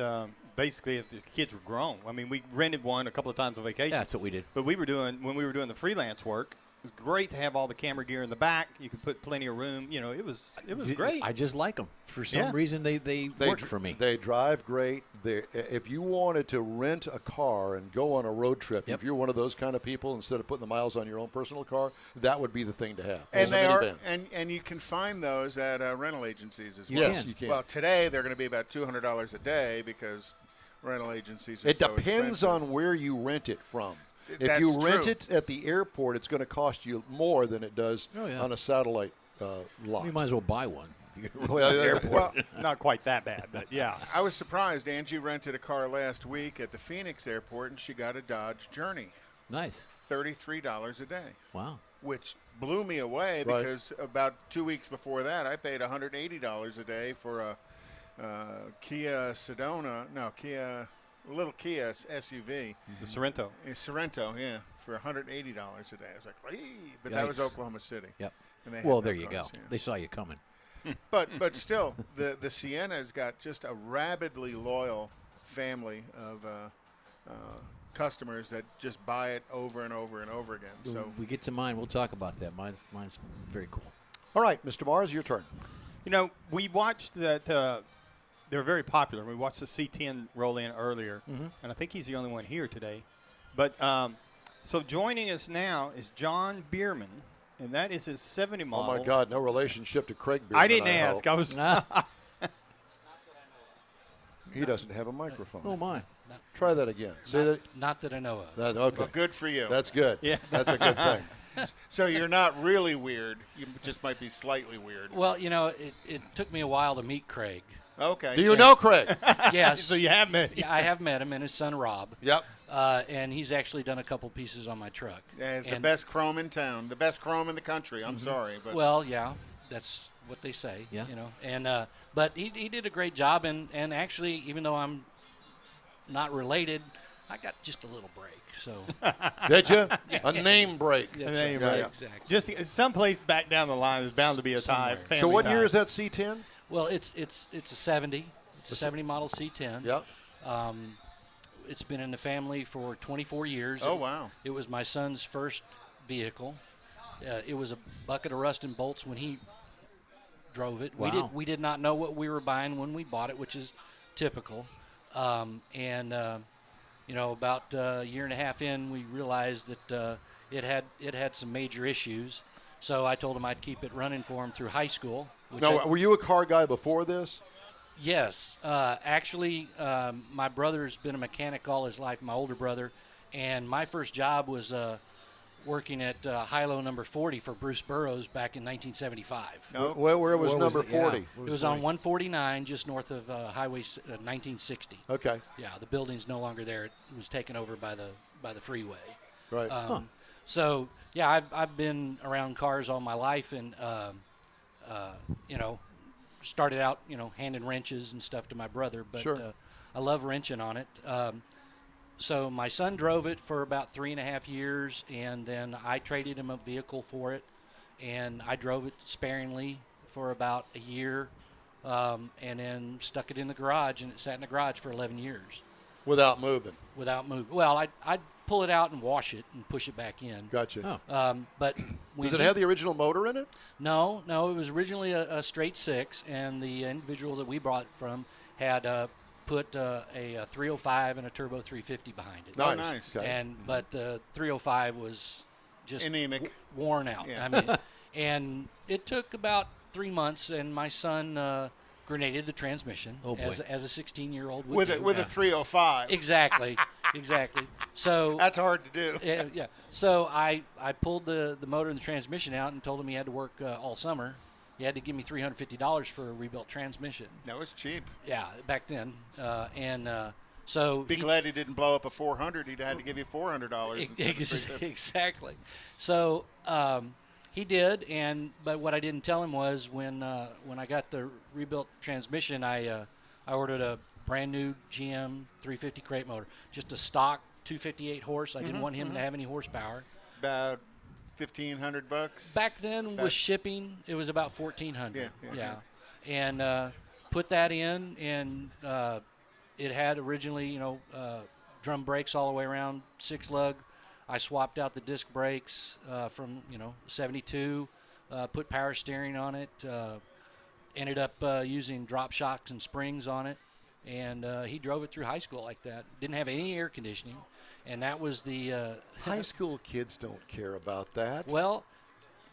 basically if the kids were grown. I mean, we rented one a couple of times on vacation. Yeah, that's what we did. But when we were doing the freelance work, it was great to have all the camera gear in the back. You could put plenty of room. You know, it was great. I just like them. For some Yeah. reason, they work for me. They drive great. If you wanted to rent a car and go on a road trip, Yep. if you're one of those kind of people, instead of putting the miles on your own personal car, that would be the thing to have. And As a they are, minivan. and you can find those at rental agencies as well. Yes, you can. Well, today they're going to be about $200 a day because rental agencies are It so depends expensive. on where you rent it from. If That's you rent true. it at the airport, it's going to cost you more than it does Oh, yeah. on a satellite lot. You might as well buy one. Well, yeah, Well, Not quite that bad, but yeah. I was surprised. Angie rented a car last week at the Phoenix airport, and she got a Dodge Journey, Nice. $33 a day, Wow. which blew me away Right. because about 2 weeks before that, I paid $180 a day for a Kia Sedona, no, little Kia SUV. The Sorrento. A Sorrento, yeah, for $180 a day. I was like, "Hey," but that was Yikes. Oklahoma City. Yep. And they had Well, no there you go. cars, yeah. They saw you coming. But still, the Sienna's got just a rabidly loyal family of customers that just buy it over and over and over again. So When we get to mine, we'll talk about that. Mine's very cool. All right, Mr. Mars, your turn. You know, we watched that. They're very popular. We watched the C10 roll in earlier, and I think he's the only one here today. But so joining us now is John Bierman, and that is his 70 Oh, model. my God, no relationship to Craig Bierman, I didn't ask. hope. I was. He doesn't have a microphone. Oh, my. Try that again. Say that. Not that I know of. Okay. well, good for you. That's good. Yeah. That's a good thing. So you're not really weird. You just might be slightly weird. Well, you know, it took me a while to meet Craig. Okay. Do you know Craig? Yes. So you have met. Yeah, I have met him and his son Rob. Yep. And he's actually done a couple pieces on my truck. The And- best chrome in town. The best chrome in the country. I'm sorry, but Well, yeah, that's what they say. Yeah. You know, and but he did a great job, and actually, even though I'm not related, I got just a little break. So Did you? A name break. That's name right. break. Exactly. Just someplace back down the line, there's bound to be a tie. Somewhere. Family So what tie. year is that C10? Well, it's a 70. It's a 70 model C10. Yep. It's been in the family for 24 years. Oh, wow. It was my son's first vehicle. It was a bucket of rust and bolts when he drove it. Wow. We did not know what we were buying when we bought it, which is typical. You know, about a year and a half in, we realized that it had some major issues. So I told him I'd keep it running for him through high school. Which Now, were you a car guy before this? Yes. Actually, my brother's been a mechanic all his life, my older brother, and my first job was working at Hilo number 40 for Bruce Burroughs back in 1975. Where was Where was number it? Yeah. 40? It was on 149, just north of Highway 1960. Okay. Yeah, the building's no longer there. It was taken over by the freeway. Right. So yeah, I've been around cars all my life, and started out handing wrenches and stuff to my brother, but Sure. I love wrenching on it. So my son drove it for about 3.5 years, and then I traded him a vehicle for it, and I drove it sparingly for about a year, and then stuck it in the garage, and it sat in the garage for 11 years Without moving. without moving. Well, I'd pull it out and wash it and push it back in. Gotcha. But when Does it have the original motor in it? No, it was originally a straight 6, and the individual that we brought it from had put a 305 and a turbo 350 behind it. Oh, nice. Okay. But the 305 was just Anemic. worn out. Yeah. I mean, and it took about 3 months, and my son grenaded the transmission Oh, boy. as a 16-year-old would With do. a 305. Exactly. So That's hard to do. yeah. So I pulled the motor and the transmission out and told him he had to work all summer. He had to give me $350 for a rebuilt transmission. That was cheap. Yeah, back then. So Be glad he didn't blow up a 400. He'd had to give you $400. instead of $350. Exactly. So he did, but what I didn't tell him was when I got the rebuilt transmission, I ordered a brand new GM 350 crate motor, just a stock 258 horse. I didn't want him to have any horsepower. About $1,500. Back then, with shipping, it was about $1,400. Yeah. And put that in, and it had originally, drum brakes all the way around, 6-lug. I swapped out the disc brakes from 72, put power steering on it, ended up using drop shocks and springs on it, and he drove it through high school like that. Didn't have any air conditioning, and that was the High school kids don't care about that. well,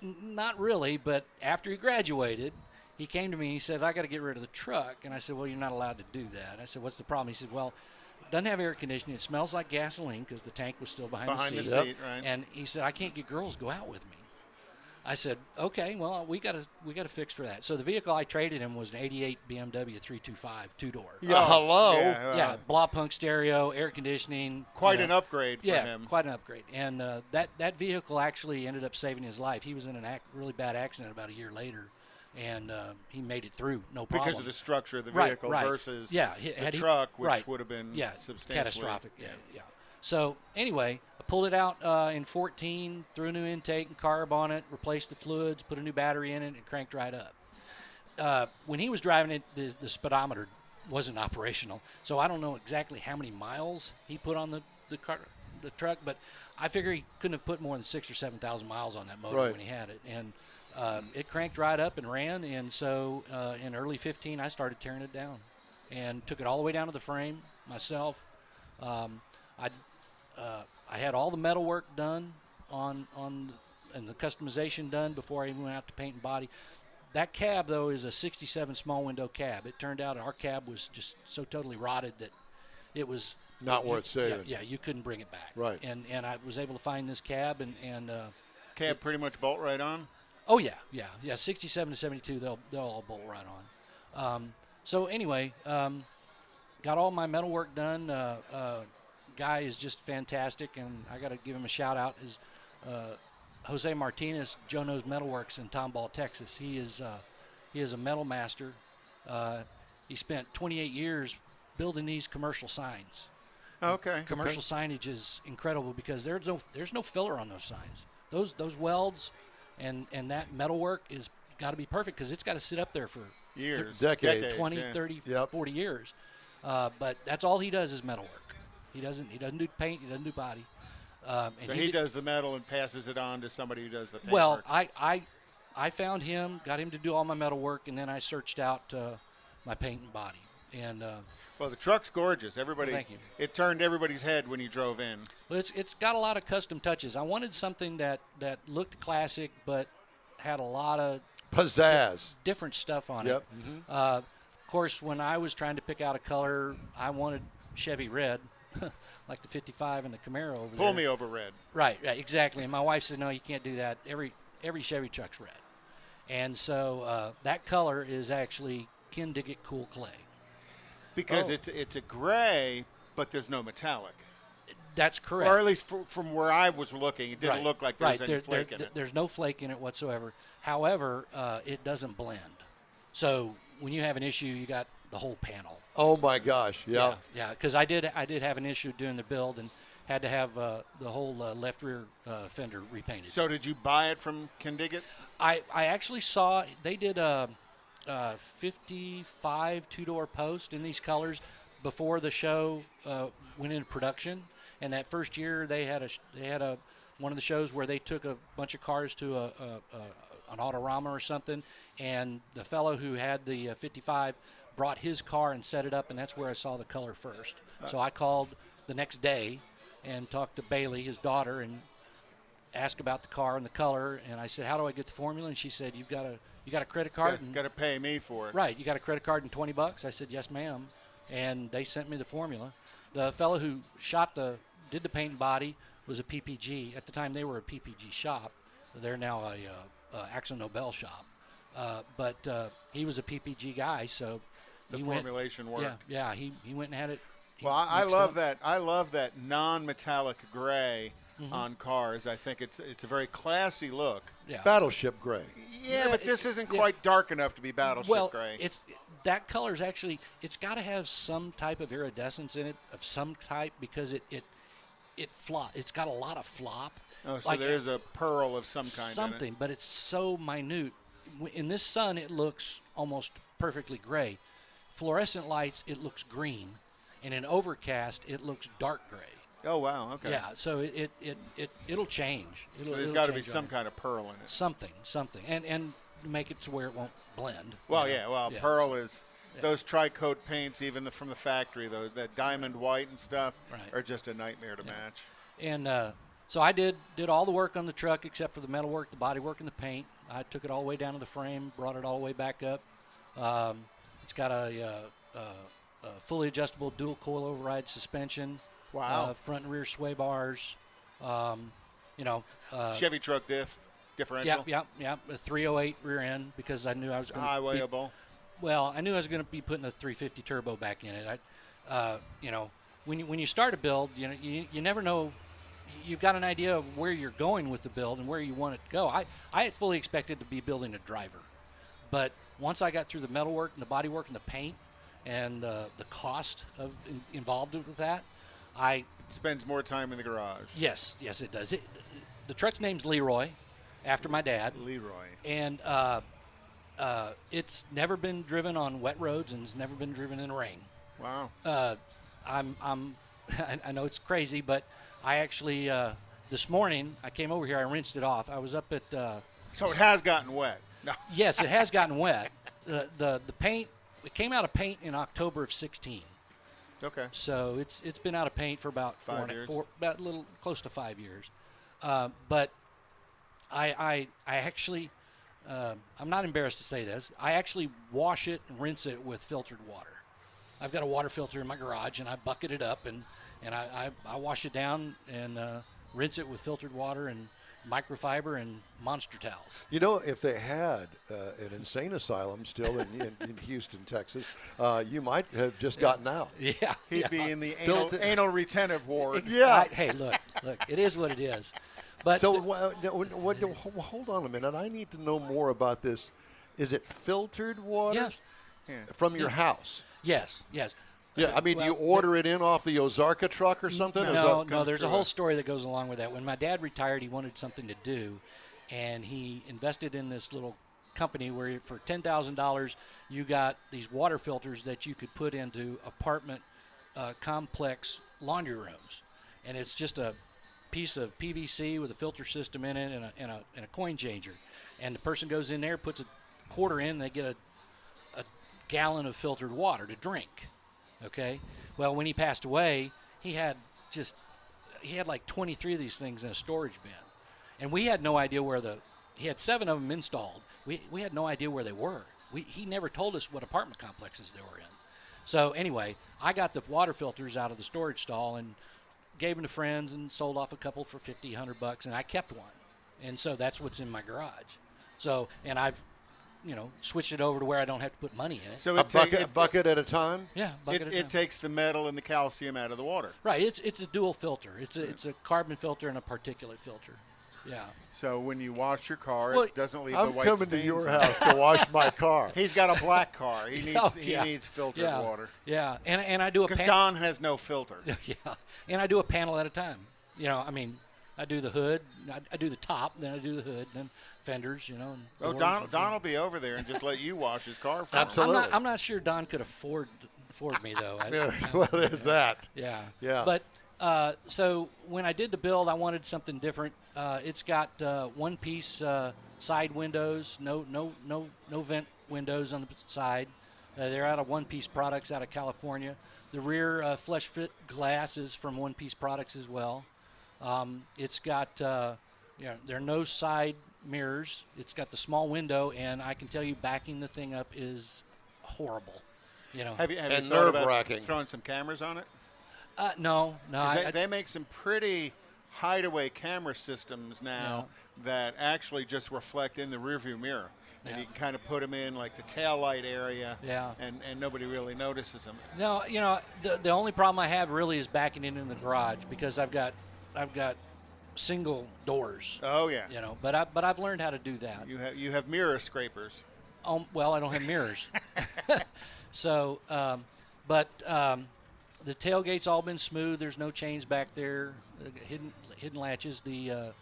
not really, but after he graduated, he came to me and he said, I got to get rid of the truck. And I said, well, you're not allowed to do that. I said, what's the problem? He said, well, it doesn't have air conditioning. It smells like gasoline because the tank was still behind the seat. Right. And he said, I can't get girls to go out with me. I said, okay, well, we got to fix for that. So the vehicle I traded him was an 88 BMW 325 two-door. Yeah, hello. Yeah, Blaupunkt stereo, air conditioning. Quite an upgrade for Yeah, him. quite an upgrade. And that vehicle actually ended up saving his life. He was in a really bad accident about a year later, and he made it through, no problem. Because of the structure of the Right, vehicle right. versus Yeah, the truck, which right. would have been Yeah, substantially catastrophic. Yeah. So anyway, I pulled it out in 14, threw a new intake and carb on it, replaced the fluids, put a new battery in it, and it cranked right up. When he was driving it, the speedometer wasn't operational, so I don't know exactly how many miles he put on the truck, but I figure he couldn't have put more than 6,000 or 7,000 miles on that motor Right. when he had it, and it cranked right up and ran. And so in early 15, I started tearing it down and took it all the way down to the frame myself. I had all the metal work done and the customization done before I even went out to paint and body. That cab, though, is a 67 small window cab. It turned out our cab was just so totally rotted that it was Not worth saving. Yeah, you couldn't bring it back. Right. And I was able to find this cab and Cab pretty much bolt right on. oh yeah, 67 to 72, they'll all bolt right on. So anyway, got all my metal work done. Guy is just fantastic, and I got to give him a shout out. Is Jose Martinez, Joe Knows Metalworks in Tomball, Texas. He is a metal master. He spent 28 years building these commercial signs. Okay. Commercial signage is incredible because there's no filler on those signs. Those welds and that metalwork is got to be perfect because it's got to sit up there for Years. Decades. 20, yeah. 30, Yep. 40 years. But that's all he does is metalwork. He doesn't do paint. He doesn't do body. And So he does the metal and passes it on to somebody who does the paint Well, work. I found him, got him to do all my metal work, and then I searched out my paint and body. And Well, the truck's gorgeous. Everybody, Thank you. It turned everybody's head when you drove in. well, it's got a lot of custom touches. I wanted something that looked classic but had a lot of Pizzazz. different stuff on Yep. it. Of course, when I was trying to pick out a color, I wanted Chevy red, like the 55 and the Camaro over there. Pull me over red. Right, exactly. And my wife said, no, you can't do that. Every Chevy truck's red. And so that color is actually Kindigit Cool Clay. Because it's a gray, but there's no metallic. That's correct. Or at least from where I was looking, it didn't look like there was any flake in it. There's no flake in it whatsoever. However, it doesn't blend. So when you have an issue, you got the whole panel. Oh my gosh! Yeah. Yeah. Because I did have an issue doing the build and had to have the whole left rear fender repainted. So did you buy it from Kindigit? I actually saw they did a 55 two-door post in these colors before the show went into production. And that first year they had one of the shows where they took a bunch of cars to an Autorama or something, and the fellow who had the 55 brought his car and set it up, and that's where I saw the color first. So I called the next day and talked to Bailey, his daughter, and asked about the car and the color. And I said, "How do I get the formula?" And she said, "You got a credit card? Got to pay me for it." Right. You got a credit card and $20? I said, "Yes, ma'am." And they sent me the formula. The fellow who did the paint and body was a PPG. At the time, they were a PPG shop. They're now a Axel Nobel shop. But he was a PPG guy, so the formulation worked. Yeah. He went and had it. Well, I love that. I love that non-metallic gray on cars. I think it's a very classy look. Yeah. Battleship gray. Yeah, but this isn't quite dark enough to be battleship gray. That color's actually, it's got to have some type of iridescence in it of some type because it's got a lot of flop. Oh, so there's a pearl of some kind. Something, in it. But it's so minute. In this sun, it looks almost perfectly gray. Fluorescent lights, it looks green, and in overcast, it looks dark gray. Oh wow, okay. Yeah, so it'll change. So there's got to be some kind of pearl in it. Something, and make it to where it won't blend. Well, pearl is those tri-coat paints, even from the factory, though that diamond white and stuff, are just a nightmare to match. And so I did all the work on the truck except for the metal work, the body work, and the paint. I took it all the way down to the frame, brought it all the way back up. It's got a fully adjustable dual coil override suspension. Wow. Front and rear sway bars. Chevy truck differential. Yeah. A 308 rear end because I knew I was going to highwayable. Well, I knew I was going to be putting a 350 turbo back in it. When you start a build, you never know. You've got an idea of where you're going with the build and where you want it to go. I had fully expected to be building a driver, but once I got through the metal work and the body work and the paint and the cost involved with that, it spends more time in the garage. Yes, it does. The truck's name's Leroy, after my dad. Leroy. And it's never been driven on wet roads and it's never been driven in rain. Wow. I know it's crazy, but I actually this morning I came over here. I rinsed it off. I was up at. So it has gotten wet. No. Yes, it has gotten wet. The paint. It came out of paint in October of 16. Okay. So it's been out of paint for about 5 years. About a little close to 5 years. But I actually. I'm not embarrassed to say this. I actually wash it and rinse it with filtered water. I've got a water filter in my garage, and I bucket it up, and I wash it down and rinse it with filtered water and microfiber and monster towels. If they had an insane asylum still in Houston, Texas, you might have just gotten out. Yeah. He'd be in the anal retentive ward. Yeah. Hey, look, it is what it is. But so hold on a minute. I need to know more about this. Is it filtered water from your house? Yes. Yeah, I mean, you order it in off the Ozarka truck or something? No, there's a whole story that goes along with that. When my dad retired, he wanted something to do, and he invested in this little company where for $10,000 you got these water filters that you could put into apartment complex laundry rooms. And it's just a piece of PVC with a filter system in it and a coin changer. And the person goes in there, puts a quarter in, and they get a gallon of filtered water to drink. Okay. Well, when he passed away, he had like 23 of these things in a storage bin, and we had no idea he had 7 of them installed. We had no idea where they were. He never told us what apartment complexes they were in. So anyway, I got the water filters out of the storage stall and gave them to friends and sold off a couple for $50, $100, and I kept one. And so that's what's in my garage. So, and I've, switched it over to where I don't have to put money in it. So A bucket at a time? Yeah, bucket at a it time. takes the metal and the calcium out of the water. Right, it's a dual filter. It's a carbon filter and a particulate filter. Yeah. So when you wash your car, Well, it doesn't leave the I'm white coming stains. to your in it. house to wash my car. He's got a black car. He needs Oh, yeah. he needs filtered Yeah. water. Yeah, and I do a Because Don has no filter. Yeah, and I do a panel at a time. I do the hood, I do the top, then I do the hood, then fenders, and Oh, doors. Don will be over there and just let you wash his car for him. Absolutely. I'm not sure Don could afford me though. Well, there's that. Yeah. Yeah. But so when I did the build, I wanted something different. It's got one-piece side windows, no vent windows on the side. They're out of one-piece products out of California. The rear flush fit glass is from one-piece products as well. It's got there are no side mirrors. It's got the small window, and I can tell you, backing the thing up is horrible. Have you And thought about nerve-wracking. throwing some cameras on it? No. 'Cause they make some pretty hideaway camera systems now that actually just reflect in the rearview mirror. And you can kind of put them in like the tail light area, and nobody really notices them. No, the only problem I have really is backing it in the garage because I've got single doors. Oh yeah. But I've learned how to do that. You have mirror scrapers. Well, I don't have mirrors. So, but the tailgate's all been smooth. There's no chains back there. Hidden latches. The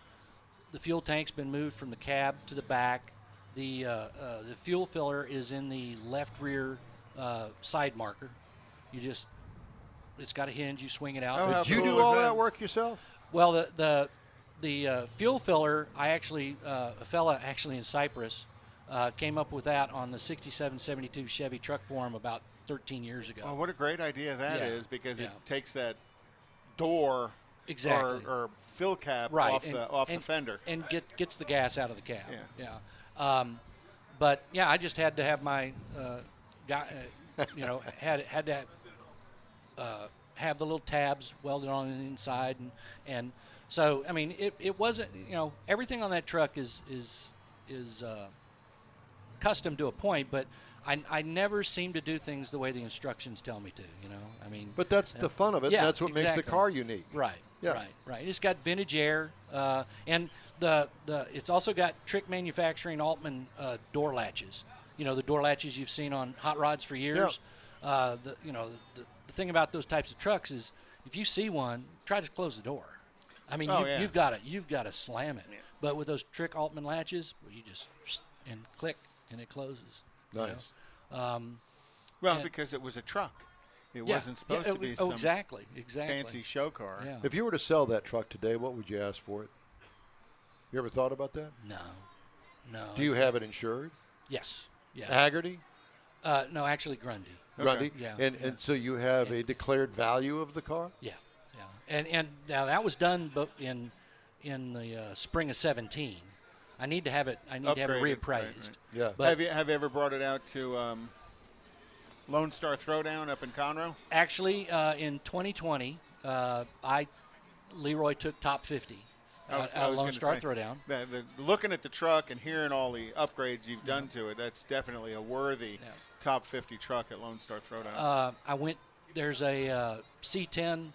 fuel tank's been moved from the cab to the back. The fuel filler is in the left rear side marker. It's got a hinge. You swing it out. Oh, how Did you cool do is all that? that work yourself? Well, the fuel filler, I actually a fella actually in Cyprus came up with that on the 67-72 Chevy truck forum about 13 years ago. Oh, what a great idea that is! Yeah. Because Yeah. it takes that door Exactly. or fill cap Right, off the fender. and gets the gas out of the cab. Yeah. But yeah, I just had to have my guy, had to have the little tabs welded on the inside, and so I mean it wasn't everything on that truck is custom to a point, but I never seem to do things the way the instructions tell me to. I mean. But that's the fun of it. Yeah, That's what makes the exactly. car unique. Right. Yeah. Right. It's got vintage air, and it's also got Trick Manufacturing Altman door latches. The door latches you've seen on hot rods for years. The thing about those types of trucks is if you see one, try to close the door. I mean, you've got to slam it. Yeah. But with those Trick Altman latches, you just and click and it closes. Nice. Because it was a truck. It wasn't supposed to be some exactly. fancy show car. Yeah. If you were to sell that truck today, what would you ask for it? You ever thought about that? No. Do you have it insured? Yes. Yeah. Haggerty? No, actually Grundy. Grundy? Yeah. And so you have a declared value of the car? Yeah. And now that was done in the spring of 17. I need to have it. I need to have it Upgraded, reappraised. right. Yeah. But Have you ever brought it out to Lone Star Throwdown up in Conroe? actually, in 2020, Leroy took top 50 I was out of Lone gonna Star say, Throwdown. Looking at the truck and hearing all the upgrades you've done to it, that's definitely a worthy top 50 truck at Lone Star Throwdown. I went. There's a C10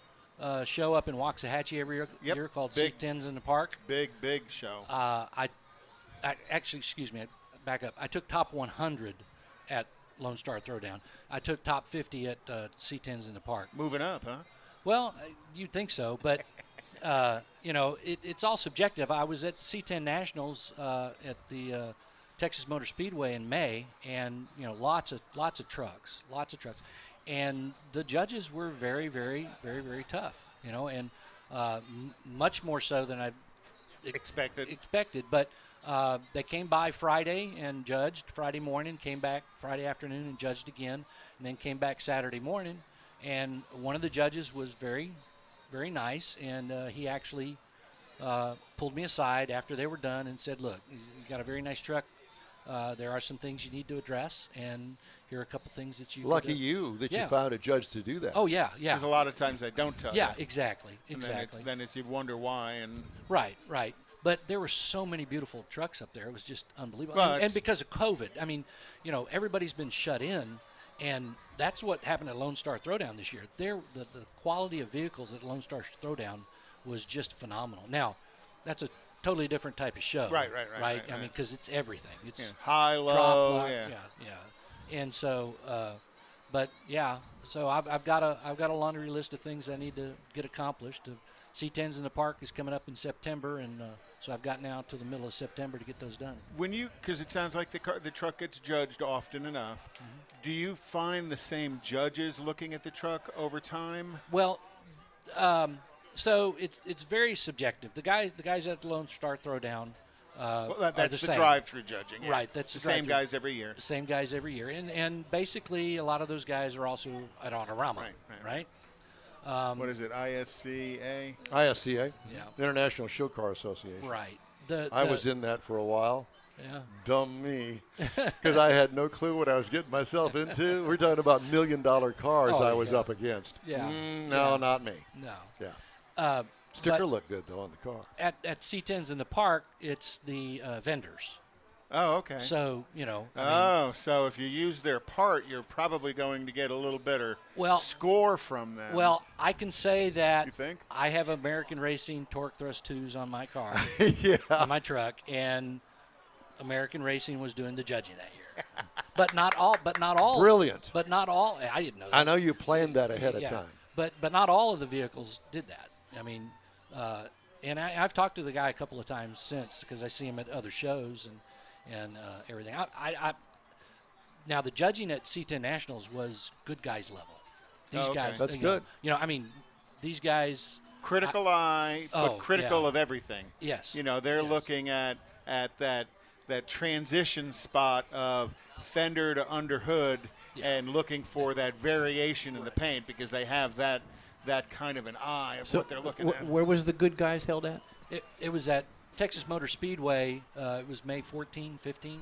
show up in Waxahachie every year called Big. C10s in the Park. Big show. I actually, excuse me, back up. I took top 100 at Lone Star Throwdown. I took top 50 at C10s in the Park. Moving up, huh? Well, you'd think so, but it's all subjective. I was at C10 Nationals at the Texas Motor Speedway in May, and lots of trucks, and the judges were very, very, very, very tough. And much more so than I Expected. But they came by Friday and judged Friday morning, came back Friday afternoon and judged again, and then came back Saturday morning. And one of the judges was very, very nice, and he actually pulled me aside after they were done and said, "Look, you got a very nice truck. There are some things you need to address, and here are a couple things that you Lucky could, you that yeah. you found a judge to do that. Oh yeah, yeah. Because a lot of times they don't tell Yeah, you. exactly, And exactly. then it's you wonder why. And Right, right. But there were so many beautiful trucks up there. It was just unbelievable. Well, And because of COVID, I mean, everybody's been shut in, and that's what happened at Lone Star Throwdown this year. The quality of vehicles at Lone Star Throwdown was just phenomenal. Now, that's a totally different type of show. Right. I mean, because it's everything. It's high, drop, low, lock, yeah. And so, but yeah, so I've got a laundry list of things I need to get accomplished. C10s in the park is coming up in September, and so I've got now to the middle of September to get those done. because it sounds like the truck gets judged often enough, do you find the same judges looking at the truck over time? Well, so it's very subjective. The guys at the Lone Star Throwdown. Well, are that's the the same. drive-through judging. Yeah. Right, that's the the same drive-through. guys every year. Same guys every year, and basically a lot of those guys are also at Autorama, right? What is it, ISCA? ISCA, Yeah. International Show Car Association. Right. I was in that for a while. Yeah. Dumb me, because I had no clue what I was getting myself into. We're talking about $1 million cars Oh, I was yeah. up against. Yeah. No, Yeah. not me. No. Yeah. Sticker but looked good, though, on the car. At C10s in the park, it's the vendors. Oh, okay. So I mean, So if you use their part, you're probably going to get a little better Well- score from them. well, I can say that You think? I have American Racing Torque Thrust 2s on my car, Yeah. on my truck, and American Racing was doing the judging that year. But not all. Brilliant. But not all. I didn't know that. I know you planned that ahead of Yeah. time. But not all of the vehicles did that. I mean, and I've talked to the guy a couple of times since, because I see him at other shows and everything. Now the judging at C10 Nationals was good guys level. These Okay. guys, That's you good. know, I mean, these guys. Critical eye, but Oh, critical yeah. of everything. Yes. They're Yes. looking at that transition spot of fender to under hood and looking for that variation in the paint, because they have that kind of an eye of So what they're looking at. where was the good guys held at? It was at Texas Motor Speedway. It was May 14, 15.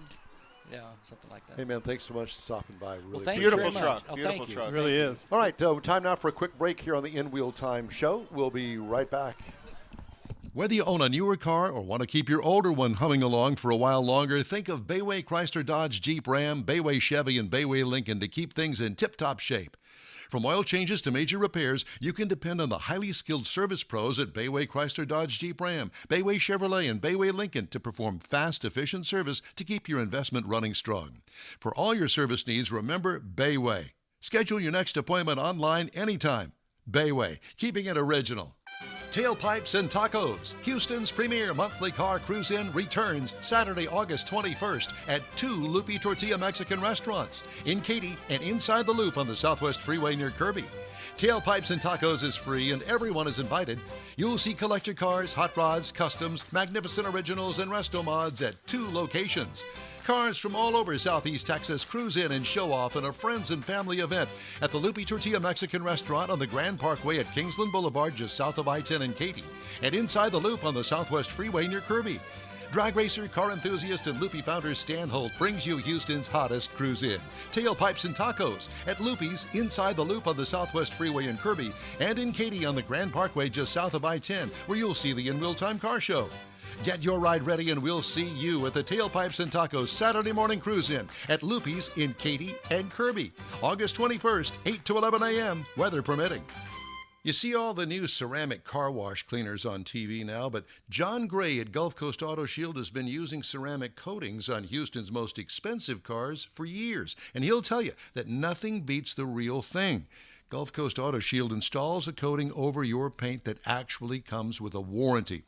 Yeah, something like that. Hey, man, thanks so much for stopping by. Really thank appreciate you Beautiful very much. truck. Oh, Beautiful thank you. truck. It really is. All right, time now for a quick break here on the In Wheel Time Show. We'll be right back. Whether you own a newer car or want to keep your older one humming along for a while longer, think of Bayway Chrysler Dodge Jeep Ram, Bayway Chevy, and Bayway Lincoln to keep things in tip-top shape. From oil changes to major repairs, you can depend on the highly skilled service pros at Bayway Chrysler Dodge Jeep Ram, Bayway Chevrolet, and Bayway Lincoln to perform fast, efficient service to keep your investment running strong. For all your service needs, remember Bayway. Schedule your next appointment online anytime. Bayway, keeping it original. Tailpipes and Tacos, Houston's premier monthly car cruise-in, returns Saturday, August 21st at 2 Lupi Tortilla Mexican restaurants in Katy and inside the Loop on the Southwest Freeway near Kirby. Tailpipes and Tacos is free and everyone is invited. You'll see collector cars, hot rods, customs, magnificent originals, and resto mods at 2 locations. Cars from all over Southeast Texas cruise in and show off in a friends and family event at the Lupi Tortilla Mexican Restaurant on the Grand Parkway at Kingsland Boulevard just south of I-10 in Katy, and inside the Loop on the Southwest Freeway near Kirby. Drag racer, car enthusiast, and Lupi founder Stan Holt brings you Houston's hottest cruise in. Tailpipes and Tacos at Lupi's inside the Loop on the Southwest Freeway in Kirby, and in Katy on the Grand Parkway just south of I-10, where you'll see the In Wheel Time Car Show. Get your ride ready and we'll see you at the Tailpipes and Tacos Saturday morning cruise-in at Lupi's in Katy and Kirby, August 21st, 8 to 11 a.m., weather permitting. You see all the new ceramic car wash cleaners on TV now, but John Gray at Gulf Coast Auto Shield has been using ceramic coatings on Houston's most expensive cars for years, and he'll tell you that nothing beats the real thing. Gulf Coast Auto Shield installs a coating over your paint that actually comes with a warranty.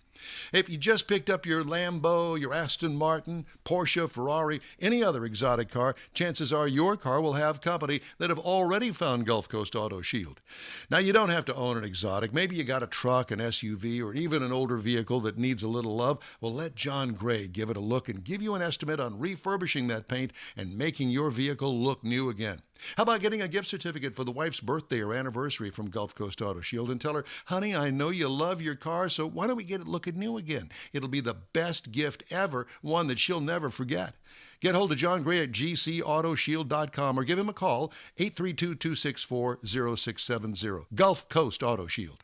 If you just picked up your Lambo, your Aston Martin, Porsche, Ferrari, any other exotic car, chances are your car will have company that have already found Gulf Coast Auto Shield. Now, you don't have to own an exotic. Maybe you got a truck, an SUV, or even an older vehicle that needs a little love. Well, let John Gray give it a look and give you an estimate on refurbishing that paint and making your vehicle look new again. How about getting a gift certificate for the wife's birthday or anniversary from Gulf Coast Auto Shield and tell her, honey, I know you love your car, so why don't we get it looking new again? It'll be the best gift ever, one that she'll never forget. Get hold of John Gray at gcautoshield.com or give him a call, 832-264-0670. Gulf Coast Auto Shield.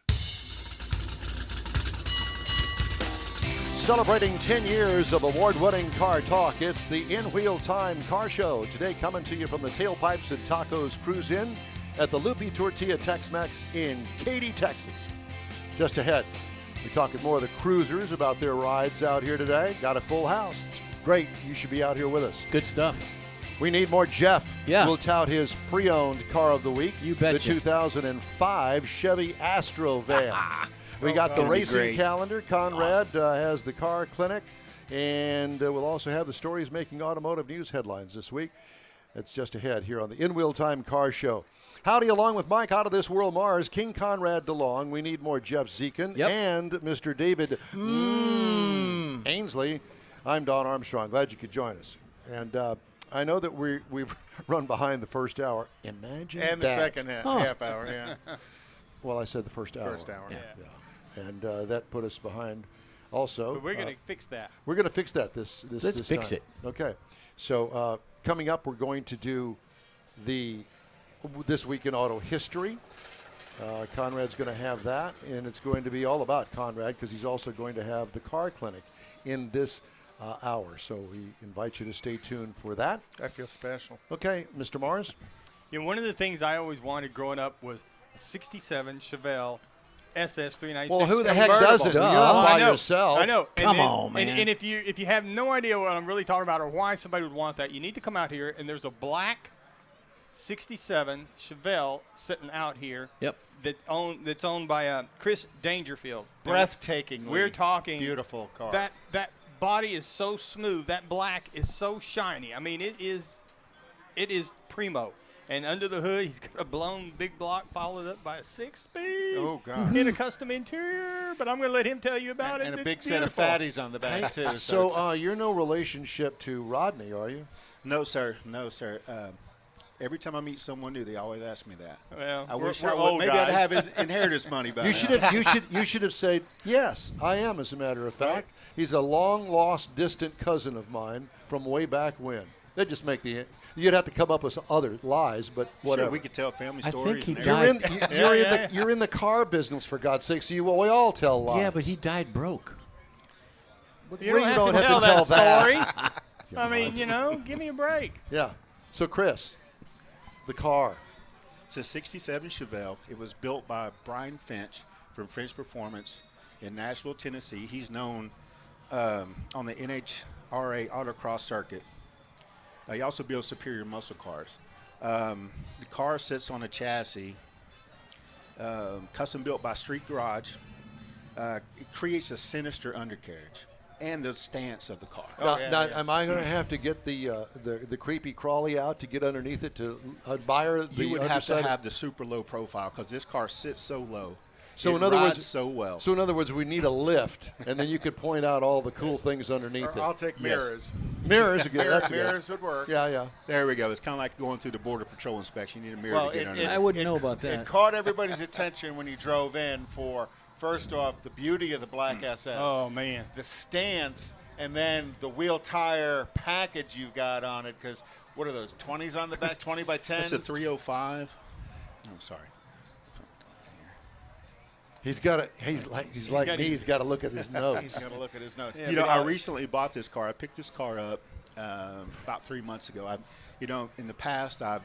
Celebrating 10 years of award-winning car talk, it's the In-Wheel Time Car Show. Today coming to you from the Tailpipes and Tacos Cruise In at the Lupi Tortilla Tex-Mex in Katy, Texas. Just ahead, we're talking more of the cruisers about their rides out here today. Got a full house. It's great. You should be out here with us. Good stuff. We need more Jeff. Yeah. We'll tout his pre-owned car of the week. You betcha. The 2005 Chevy Astro van. We got the racing calendar. Conrad has the car clinic. And we'll also have the stories making automotive news headlines this week. That's just ahead here on the In-Wheel Time Car Show. Howdy, along with Mike out of this world Mars, King Conrad DeLong. We need more Jeff Zekin and Mr. David Ainsley. I'm Don Armstrong. Glad you could join us. And I know that we've run behind the first hour. Imagine And the second half hour, yeah. Well, I said the first hour. First hour, yeah. And that put us behind also. But we're going to fix that. We're going to fix that this Let's fix time. it. Okay. So coming up, we're going to do This Week in Auto History. Conrad's going to have that, and it's going to be all about Conrad because he's also going to have the car clinic in this hour. So we invite you to stay tuned for that. I feel special. Okay, Mr. Mars. You know, one of the things I always wanted growing up was a 67 Chevelle SS 396. Well, who the heck convertible. doesn't? You're not by I know, yourself. I know. Come on, man. And if you have no idea what I'm really talking about or why somebody would want that, you need to come out here, and there's a black 67 Chevelle sitting out here. Yep. That's owned by Chris Dangerfield. Breathtakingly We're talking beautiful car. That body is so smooth. That black is so shiny. I mean, it is primo. And under the hood, he's got a blown big block followed up by a 6-speed. Oh, God. In a custom interior. But I'm going to let him tell you about it. And a It's big beautiful. set of fatties on the back, too. So you're no relationship to Rodney, are you? No, sir. No, sir. Every time I meet someone new, they always ask me that. Well, I we're wish I would. old Maybe guys. I'd have his inheritance money by You now. should have said yes. I am, as a matter of fact. He's a long lost, distant cousin of mine from way back when. They just make you'd have to come up with some other lies, but whatever. Sure, we could tell family I stories. think he and died. everything. You're in the car business, for God's sake. So we all tell lies. Yeah, but he died broke. You Well, don't have to tell that story. Yeah, I mean, give me a break. Yeah. So Chris, the car. It's a 67 Chevelle. It was built by Brian Finch from Finch Performance in Nashville, Tennessee. He's known on the NHRA autocross circuit. He also builds superior muscle cars. The car sits on a chassis, custom built by Street Garage. It creates a sinister undercarriage and the stance of the car. Now, am I going to have to get the creepy crawly out to get underneath it to admire the You would have to underside? have the super low profile because this car sits so low. So it in other rides words, so well. So in other words, we need a lift, and then you could point out all the cool things underneath it. I'll take mirrors. Mirrors, again. That's good. Mirrors would work. Yeah. There we go. It's kind of like going through the Border Patrol inspection. You need a mirror Well, to get under. I wouldn't know about that. It caught everybody's attention when you drove in for, first off, the beauty of the black SS. Oh, man. The stance, and then the wheel tire package you've got on it, because what are those, 20s on the back, 20 by 10? It's a 305. I'm sorry. He's like me. He's got to look at his notes. He's going to look at his notes. Yeah, You know, but, I recently bought this car. I picked this car up about 3 months ago. In the past, I've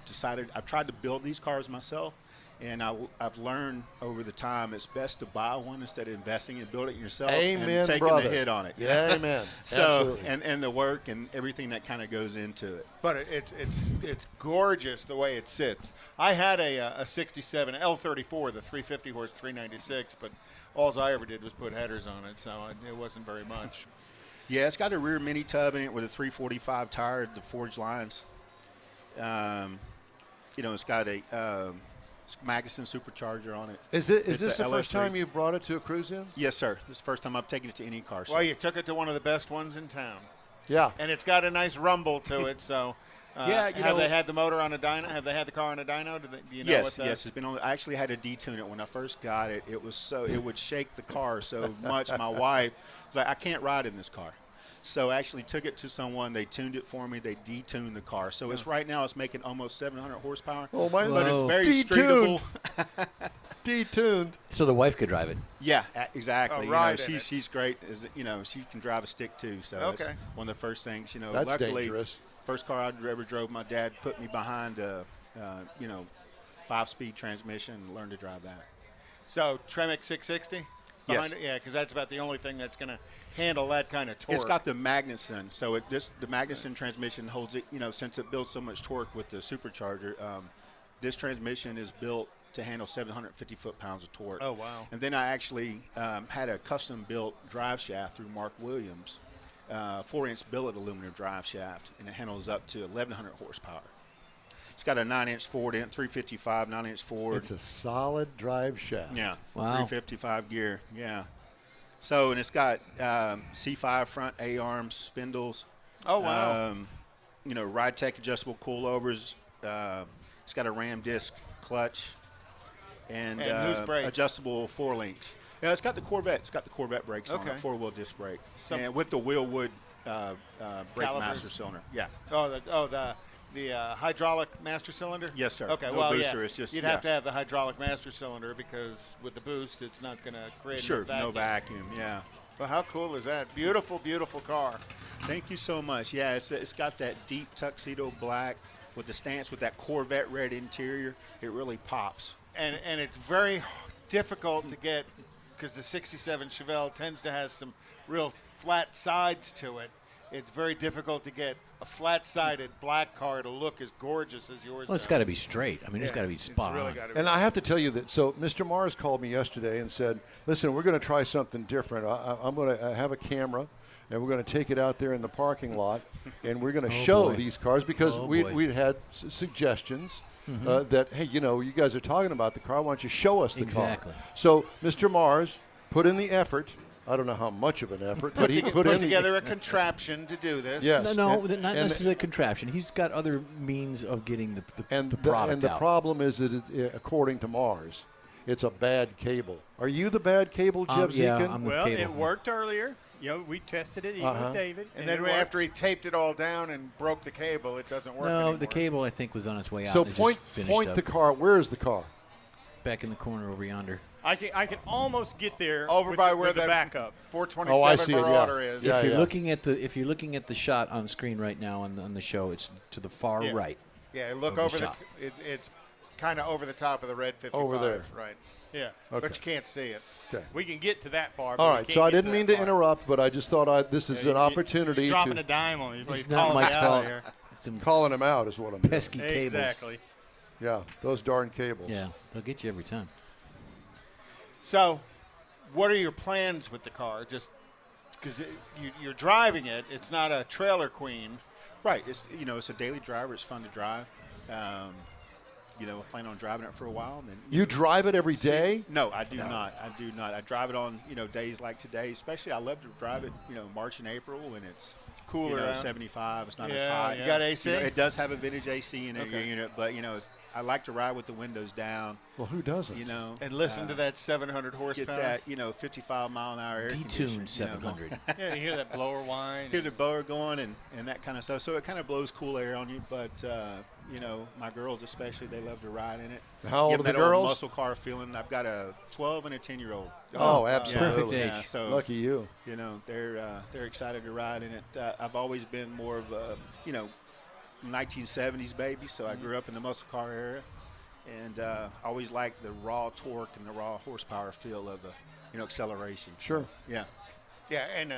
tried to build these cars myself, and I've learned over the time it's best to buy one instead of investing and build it yourself Amen, and taking brother. the hit on it. Yeah, amen. So Absolutely. and the work and everything that kind of goes into it. But it's gorgeous the way it sits. I had a 67 L34, the 350 horse 396, but all I ever did was put headers on it, so it wasn't very much. Yeah, it's got a rear mini tub in it with a 345 tire, the forged lines. It's got a Magnuson supercharger on it. Is It's this a the first LS3. time you've brought it to a cruise in? Yes, sir. This is the first time I've taken it to any car show. Well, you took it to one of the best ones in town. Yeah. And it's got a nice rumble to it, so Yeah, have they had the motor on a dyno? Have they had the car on a dyno? Do you know what Yes, it's been on. I actually had to detune it when I first got it. It would shake the car so much. My wife was like, "I can't ride in this car." So I actually took it to someone. They tuned it for me. They detuned the car. So it's right now it's making almost 700 horsepower. Oh, my! But it's Whoa. very Detuned. streetable. Detuned. So the wife could drive it. Yeah, exactly. Oh, ride in She's great. She can drive a stick too. So Okay. that's one of the first things. That's luckily, dangerous. first car I ever drove, my dad put me behind a 5-speed transmission and learned to drive that. So Tremec 660 behind it? Yeah, because that's about the only thing that's going to handle that kind of torque. It's got the Magnuson, so the Magnuson transmission holds it. Since it builds so much torque with the supercharger, this transmission is built to handle 750 foot-pounds of torque. Oh, wow. And then I actually had a custom-built drive shaft through Mark Williams, 4-inch billet aluminum drive shaft, and it handles up to 1,100 horsepower. It's got a 9-inch Ford in 355, 9-inch Ford. It's a solid drive shaft. Yeah. Wow. 355 gear. Yeah. So, and it's got C5 front A-arms, spindles. Oh, wow. Ride Tech adjustable coilovers. It's got a ram disc clutch. And whose brakes? adjustable 4-links. Yeah, it's got the Corvette. It's got the Corvette brakes on Okay. it, 4-wheel disc brake. And with the Wheelwood brake Calipers. master cylinder. Yeah. The hydraulic master cylinder? Yes, sir. Okay, No well, booster, yeah. it's just- You'd have to have the hydraulic master cylinder because with the boost, it's not going to create Sure, enough vacuum. no vacuum, yeah. Well, how cool is that? Beautiful, beautiful car. Thank you so much. Yeah, it's got that deep tuxedo black with the stance with that Corvette red interior. It really pops. And it's very difficult to get because the 67 Chevelle tends to have some real flat sides to it. It's very difficult to get a flat-sided black car to look as gorgeous as yours Well, it's does. got to be straight. I mean, it's got to be It's spot really on. gotta be. And I have to tell you that, so Mr. Mars called me yesterday and said, listen, we're going to try something different. I'm going to have a camera, and we're going to take it out there in the parking lot, and we're going to show boy. these cars because Oh, we'd boy. had suggestions that, hey, you guys are talking about the car. Why don't you show us the Exactly. car? So Mr. Mars put in the effort. I don't know how much of an effort, but he put in together a contraption to do this. Yes. No, And- not and- necessarily a contraption. He's got other means of getting the product and the out. problem is that, according to Mars, it's a bad cable. Are you the bad cable, Jeff yeah, Zekin? I'm the Well, cable. it worked earlier. We tested it even with David. And then it worked. after he taped it all down and broke the cable, it doesn't work anymore. No, the cable I think was on its way out. So and it point just finished up. the car. Where is the car? Back in the corner over yonder. I can almost get there Over with by the, where with the that backup. 427 Oh, I see it, yeah. Marauder is. Yeah, if you're yeah. looking at the shot on screen right now on the show, it's to the far Yeah. right. Yeah, look Of the over the. shop. It's kind of over the top of the red 55. Over there. Right. Yeah. Okay. But you can't see it. Okay. We can get to that far. But All we right. can't So I get didn't mean that to far. interrupt, but I just thought this is Yeah, an opportunity you're dropping to a dime on me. It's He's not calling Mike's me out fault. here. Some calling him out is what I'm doing. pesky cables. Exactly. Yeah, those darn cables. Yeah, they'll get you every time. So, what are your plans with the car? Just because you're driving it, it's not a trailer queen. Right. It's a daily driver. It's fun to drive. I plan on driving it for a while. And then, You drive it every day? No, I do not. I do not. I drive it on, days like today. Especially, I love to drive it, March and April when it's Cooler out. 75. It's not as Yeah, hot. yeah. You got AC? It does have a vintage AC in it, Okay. unit, but I like to ride with the windows down. Well, who doesn't? And listen to that 700 Get horsepower. that 55 mile an hour air conditioning, Detuned 700. Yeah, you hear that blower whine. Hear the blower going and that kind of stuff. So it kind of blows cool air on you. But my girls especially, they love to ride in it. How old Give are them the that old girls? muscle car feeling. I've got a 12 and a 10-year-old. Oh, absolutely. Perfect Yeah, age. so Lucky you. they're excited to ride in it. I've always been more of a 1970s baby, so I grew up in the muscle car era, and always liked the raw torque and the raw horsepower feel of the acceleration. Sure. Yeah. Yeah, and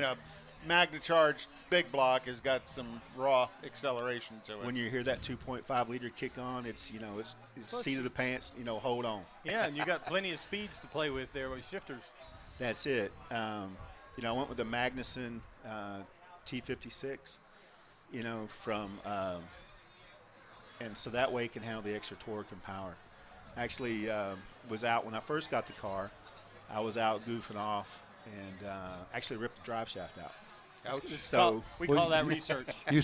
a Magna charged big block has got some raw acceleration to it. When you hear that 2.5 liter kick on, it's seat of the pants. Hold on. Yeah, and you got plenty of speeds to play with there with shifters. That's it. I went with the Magnuson T56. And so that way it can handle the extra torque and power. Actually, was out when I first got the car. I was out goofing off and actually ripped the drive shaft out. So we call that research. You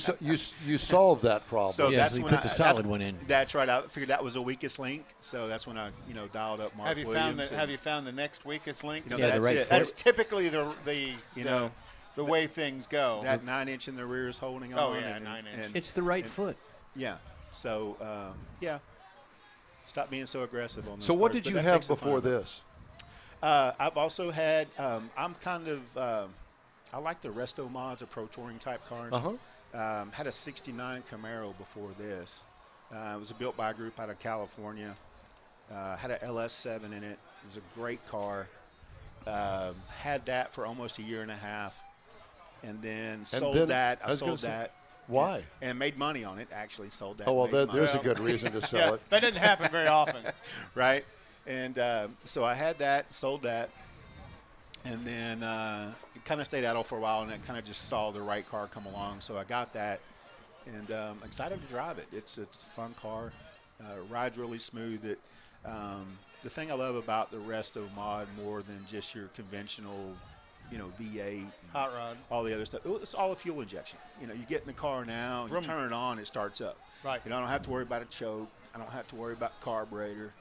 solved that problem. So Yeah, that's so you when put the solid one in. That's right. I figured that was the weakest link. So that's when I dialed up Mark have you Williams. found the next weakest link? You know, Yeah, the that's right it. foot. That's typically the the way things go. That 9-inch in the rear is holding Oh, on. yeah, 9-inch. It's the right foot. Yeah. So, yeah. Stop being so aggressive on this. So what did you have before this? I've also had, I'm kind of, I like the resto mods or pro touring type cars. Had a 69 Camaro before this. It was built by a group out of California. Had a LS7 in it. It was a great car. Had that for almost a year and a half. And then sold that. I sold that. Why? And made money on it, actually. Sold that. Oh, well, made money. there's a good reason to sell it. That doesn't happen very often. Right? And so I had that, sold that, and then it kind of stayed idle for a while, and I kind of just saw the right car come along. So I got that, and I'm excited to drive it. It's a fun car. Rides really smooth. The thing I love about the Resto mod more than just your conventional, V8, Hot rod, all the other stuff. It's all a fuel injection. You get in the car now, you turn it on, it starts up. Right. I don't have to worry about a choke. I don't have to worry about carburetor.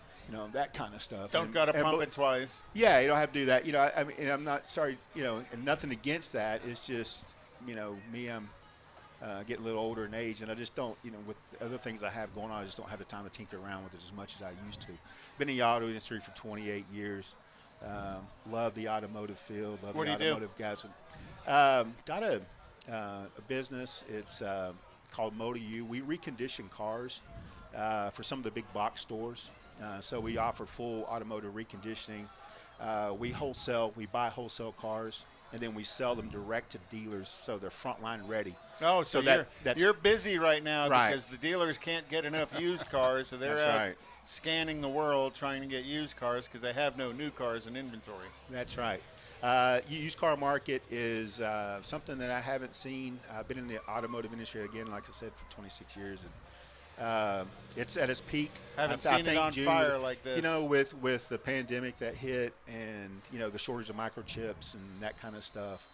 That kind of stuff. Don't got to pump it twice. Yeah, you don't have to do that. I mean, and I'm not sorry, and nothing against that. It's just, me, I'm getting a little older in age, and I just don't, with other things I have going on, I just don't have the time to tinker around with it as much as I used to. Been in the auto industry for 28 years. Love the automotive field. Love What the do you automotive guys. Got a business. It's called Motor U. We recondition cars for some of the big box stores. So we offer full automotive reconditioning. We buy wholesale cars, and then we sell them direct to dealers, so they're frontline ready. Oh, so you're busy right now because the dealers can't get enough used cars, so they're out scanning the world trying to get used cars because they have no new cars in inventory. That's right. Used car market is something that I haven't seen. I've been in the automotive industry, again, like I said, for 26 years. And it's at its peak. Haven't seen it on fire like this. With the pandemic that hit and, the shortage of microchips and that kind of stuff,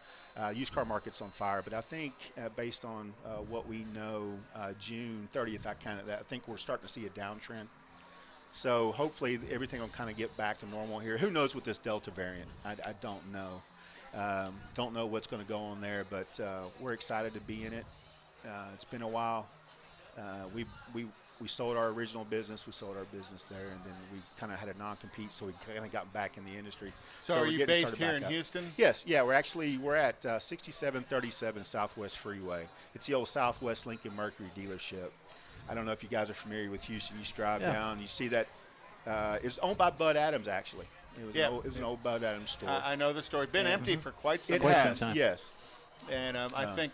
used car market's on fire. But I think based on what we know, June 30th, I think we're starting to see a downtrend. So hopefully everything will kind of get back to normal here. Who knows with this Delta variant? I don't know. Don't know what's going to go on there, but we're excited to be in it. It's been a while. We sold our original business. We sold our business there, and then we kind of had a non-compete, so we kind of got back in the industry. So are you based here in Houston? Yes. Yeah, we're at 6737 Southwest Freeway. It's the old Southwest Lincoln Mercury dealership. I don't know if you guys are familiar with Houston. You just drive down, you see that. It's owned by Bud Adams, actually. It was an old Bud Adams store. I know the story. Been empty for quite some time. Yes. And I think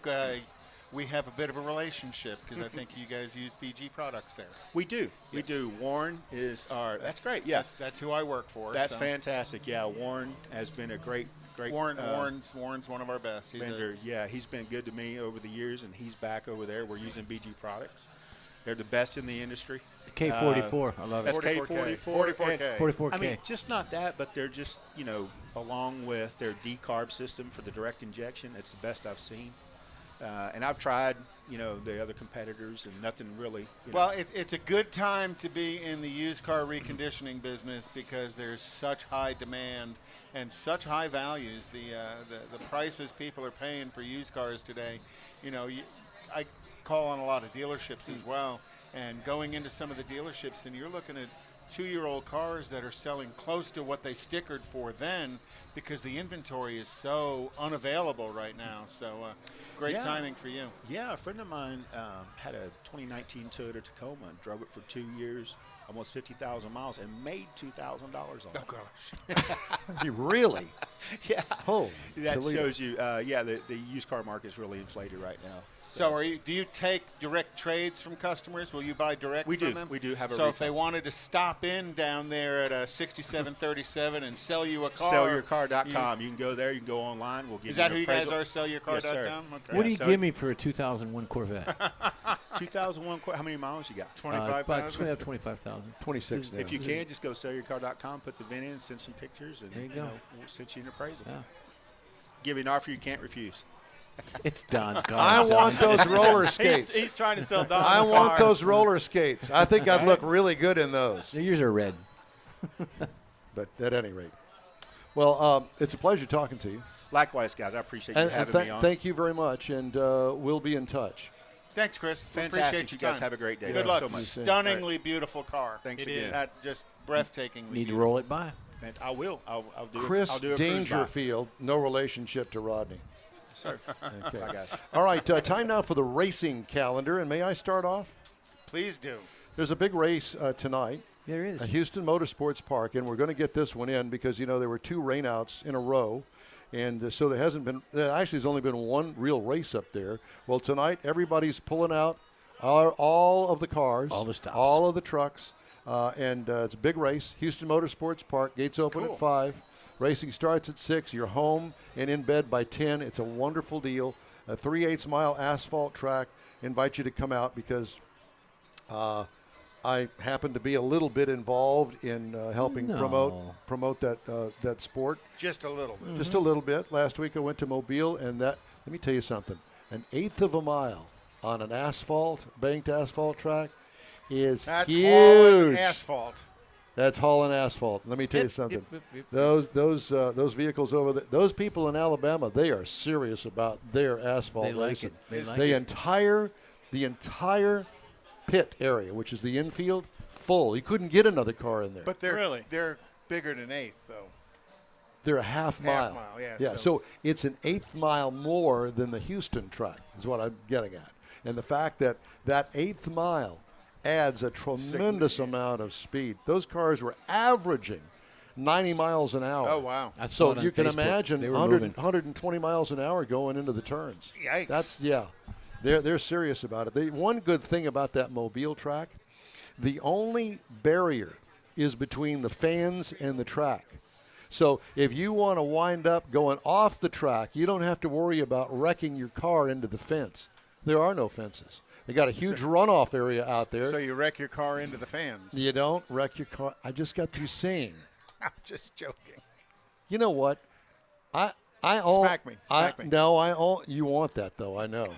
we have a bit of a relationship because I think you guys use BG products there. We do. We do. Warren is our – that's great. Yeah. That's who I work for. That's fantastic. Yeah, Warren has been a great Warren's one of our best. Vendor. He's been good to me over the years, and he's back over there. We're using BG products. They're the best in the industry. K44, I love it. That's K44. 44K. I mean, just not that, but they're just, along with their decarb system for the direct injection, it's the best I've seen. And I've tried, the other competitors, and nothing really. Well, it's a good time to be in the used car reconditioning business because there's such high demand and such high values. The prices people are paying for used cars today, I call on a lot of dealerships as well, and going into some of the dealerships, and you're looking at 2-year-old cars that are selling close to what they stickered for then because the inventory is so unavailable right now. So great timing for you. Yeah, a friend of mine had a 2019 Toyota Tacoma and drove it for 2 years, almost 50,000 miles, and made $2,000 on it. Oh, gosh. You really? Yeah. Oh, that shows you, the used car market is really inflated right now. So do you take direct trades from customers? Will you buy direct from them? We do have a So if they wanted to stop in down there at a 6737 and sell you a car. Sellyourcar.com. You can go there. You can go online. We'll give Is you that an who you guys appraisal. are, sellyourcar.com? Yes, sir. Okay. What do you give me for a 2001 Corvette? 2001. How many miles you got? 25,000? 25,000. 26 now. If you can, just go sellyourcar.com, put the VIN in, and send some pictures, and there you go. We'll send you an appraisal. Yeah. Give you an offer you can't refuse. It's Don's car. I want those roller skates. He's trying to sell Don's I car. want those roller skates. I think I'd look really good in those. Yours are red. But at any rate. Well, it's a pleasure talking to you. Likewise, guys. I appreciate you having me on. Thank you very much, and we'll be in touch. Thanks, Chris. Fantastic. Appreciate You your guys time. have a great day. Good Thank luck. you so much. Stunningly beautiful car. Thanks It again. is. That just breathtakingly Need to beautiful. roll it by. And I will. I'll do Chris it. I'll do a cruise by. Dangerfield, no relationship to Rodney. Sir. Okay. Bye, guys. All right, time now for the racing calendar, and may I start off? Please do. There's a big race tonight. There is. Houston Motorsports Park, and we're going to get this one in because, there were 2 rainouts in a row. And so there has only been one real race up there. Well, tonight, everybody's pulling out all of the cars. All the stops. All of the trucks. And it's a big race. Houston Motorsports Park. Gates open at 5. Racing starts at 6. You're home and in bed by 10. It's a wonderful deal. A 3/8 mile asphalt track. Invite you to come out because I happen to be a little bit involved in helping promote that sport. Just a little bit. Just a little bit. Last week I went to Mobile, and let me tell you something. 1/8 of a mile on an banked asphalt track is That's huge. hauling asphalt. That's hauling asphalt. Let me tell you something. Those vehicles over there, those people in Alabama, they are serious about their asphalt They like racing. it. They like The it. entire pit area, which is the infield, full. You couldn't get another car in there. But they're bigger than 1/8, though. They're a half mile. Half mile, yeah. Yeah, so it's an 1/8 mile more than the Houston track is what I'm getting at. And the fact that 1/8 mile adds a tremendous amount of speed. Those cars were averaging 90 miles an hour. Oh, wow. I saw So it on you can Facebook. imagine They were 100, moving. 120 miles an hour going into the turns. Yikes. They're serious about it. One good thing about that Mobile track, the only barrier is between the fans and the track. So if you want to wind up going off the track, you don't have to worry about wrecking your car into the fence. There are no fences. They got a huge runoff area out there. So you wreck your car into the fans. You don't wreck your car. I just got through saying. I'm just joking. You know what? Smack me. No, you want that though. I know.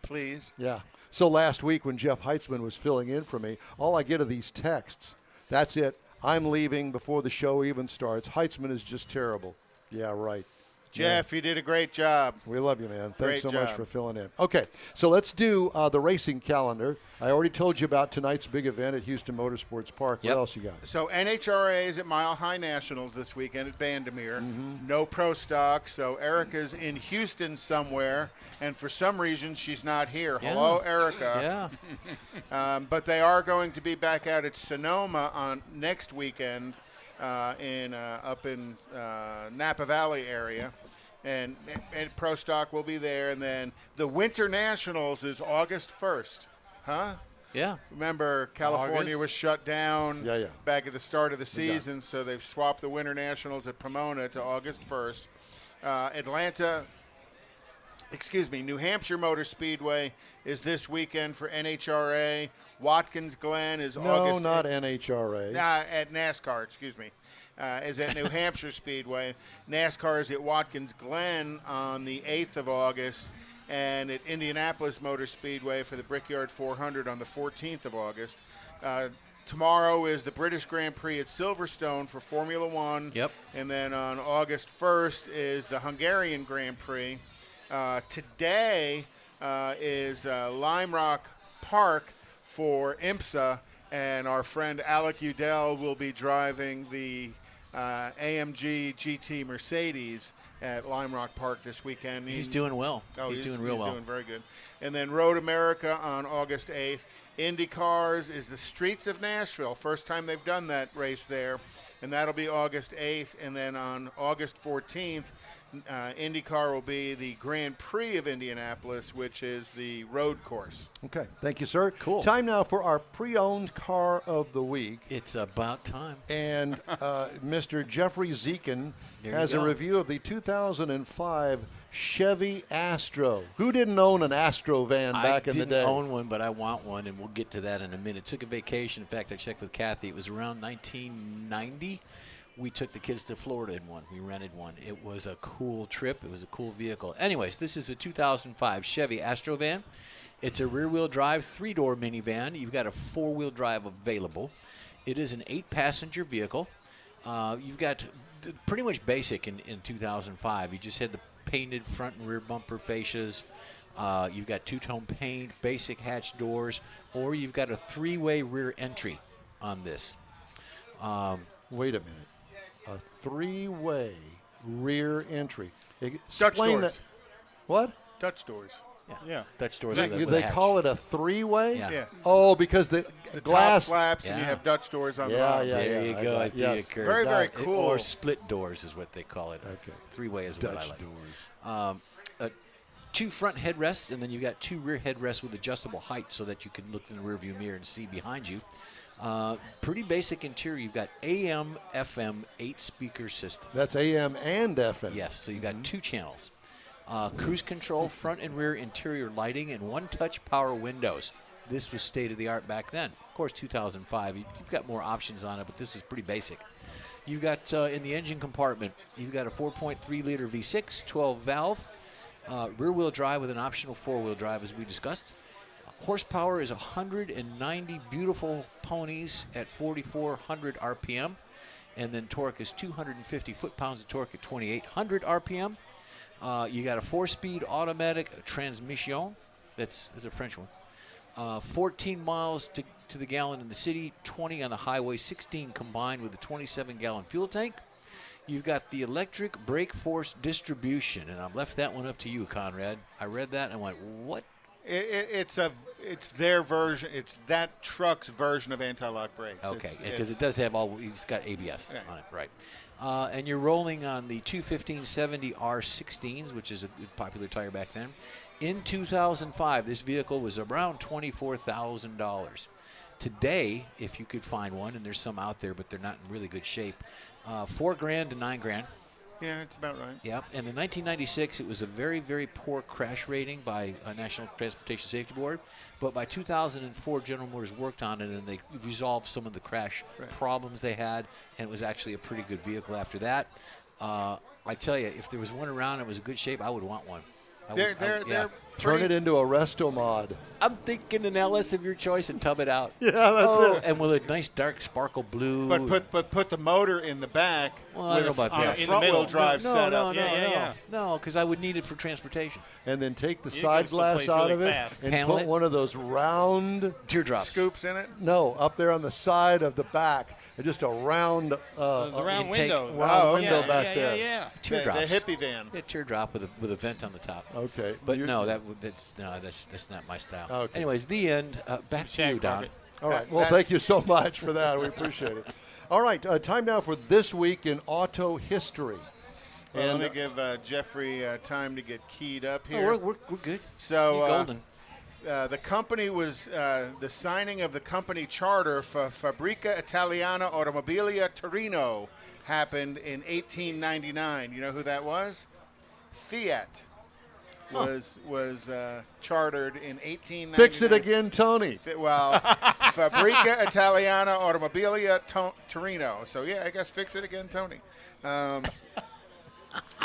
Please. Yeah. So last week when Jeff Heitzman was filling in for me, all I get are these texts. That's it. I'm leaving before the show even starts. Heitzman is just terrible. Yeah, right. Jeff, you did a great job. We love you, man. Thanks Great so much job. for filling in. Okay, so let's do the racing calendar. I already told you about tonight's big event at Houston Motorsports Park. Yep. What else you got? So NHRA is at Mile High Nationals this weekend at Bandimere. No pro stock, so Erica's in Houston somewhere, and for some reason she's not here. Yeah. Hello, Erica. Yeah. But they are going to be back out at Sonoma on next weekend up in Napa Valley area. And Pro Stock will be there. And then the Winter Nationals is August 1st. Huh? Yeah. Remember, California August? was shut down Yeah. back at the start of the season, so they've swapped the Winter Nationals at Pomona to August 1st. New Hampshire Motor Speedway is this weekend for NHRA. Watkins Glen is August. No, not NHRA. At NASCAR, is at New Hampshire Speedway. NASCAR is at Watkins Glen on the 8th of August, and at Indianapolis Motor Speedway for the Brickyard 400 on the 14th of August. Tomorrow is the British Grand Prix at Silverstone for Formula One. Yep. And then on August 1st is the Hungarian Grand Prix. Today is Lime Rock Park for IMSA, and our friend Alec Udell will be driving the AMG GT Mercedes at Lime Rock Park this weekend. He's doing well. He's doing real well. He's doing very good. And then Road America on August 8th. Indy Cars is the Streets of Nashville. First time they've done that race there. And that'll be August 8th. And then on August 14th, IndyCar will be the Grand Prix of Indianapolis, which is the road course. Okay, thank you, sir. Cool. Time now for our pre-owned car of the week. It's about time. And Mr. Jeffrey Zekin There you has a go. review of the 2005 Chevy Astro. Who didn't own an Astro van back in the day? I didn't own one, but I want one, and we'll get to that in a minute. Took a vacation. In fact, I checked with Kathy. It was around 1990. We took the kids to Florida in one. We rented one. It was a cool trip. It was a cool vehicle. Anyways, this is a 2005 Chevy Astro van. It's a rear-wheel drive, 3-door minivan. You've got a 4-wheel drive available. It is an 8-passenger vehicle. You've got pretty much basic in 2005. You just had the painted front and rear bumper fascias. You've got two-tone paint, basic hatch doors, or you've got a three-way rear entry on this. Wait a minute. A three-way rear entry. Dutch Explain doors. that. What? Dutch doors. Yeah. Dutch doors. They call it a three-way? Yeah. Yeah. Oh, because the glass. Top flaps, and you Yeah. have Dutch doors on the Yeah, bottom. yeah. There you go. I see yes. it, Kurt. Very, very cool. Or split doors is what they call it. Okay. Three-way is Dutch what I like. doors. Two front headrests, and then you've got two rear headrests with adjustable height so that you can look in the rearview mirror and see behind you. Pretty basic interior. You've got AM, FM, 8-speaker system. That's AM and FM. Yes, so you've got two channels. Cruise control, front and rear interior lighting, and one-touch power windows. This was state-of-the-art back then. Of course, 2005, you've got more options on it, but this is pretty basic. You've got, in the engine compartment, you've got a 4.3-liter V6, 12-valve, rear-wheel drive with an optional four-wheel drive, as we discussed. Horsepower is 190 beautiful ponies at 4,400 RPM, and then torque is 250 foot-pounds of torque at 2,800 RPM. You got a 4-speed automatic transmission. That's a French one. 14 miles to the gallon in the city, 20 on the highway, 16 combined with a 27-gallon fuel tank. You've got the electric brake force distribution, and I've left that one up to you, Conrad. I read that and I went, what? It's their version. It's that truck's version of anti-lock brakes. Okay, because it does have it's got ABS on it, right. And you're rolling on the 215/70 R16s, which is a popular tire back then. In 2005, this vehicle was around $24,000. Today, if you could find one, and there's some out there, but they're not in really good shape, $4,000 to $9,000. Yeah, it's about right. Yep. And in 1996, it was a very, very poor crash rating by National Transportation Safety Board. But by 2004, General Motors worked on it, and they resolved some of the crash problems they had, and it was actually a pretty good vehicle after that. I tell you, if there was one around that was in good shape, I would want one. They're Turn it into a resto mod. I'm thinking an LS of your choice and tub it out. Yeah, that's it. And with a nice dark sparkle blue. But put the motor in the back Well, I don't know about that. a front-wheel drive setup. No, because I would need it for transportation. And then take the You side go glass someplace out really of it fast. and Panel put it. one of those round, Teardrops. Scoops in it. no, up there on the side of the back. Just a round, The round intake. window. round window back yeah, there. Yeah. Teardrops. The hippie van. Yeah, teardrop with a vent on the top. Okay. But You're- no, that's not my style. Okay. Anyways, the end. Back to Shack you, Don. market. All right. Well, thank you so much for that. We appreciate it. All right. Time now for This Week in Auto History. Well, let me give Jeffrey time to get keyed up Oh, here. we're good. So, You're golden. The company was the signing of the company charter for Fabbrica Italiana Automobilia Torino happened in 1899. You know who that was? Fiat was chartered in 1899. Fix it again, Tony. Well, Fabbrica Italiana Automobilia Torino. So yeah, I guess fix it again, Tony.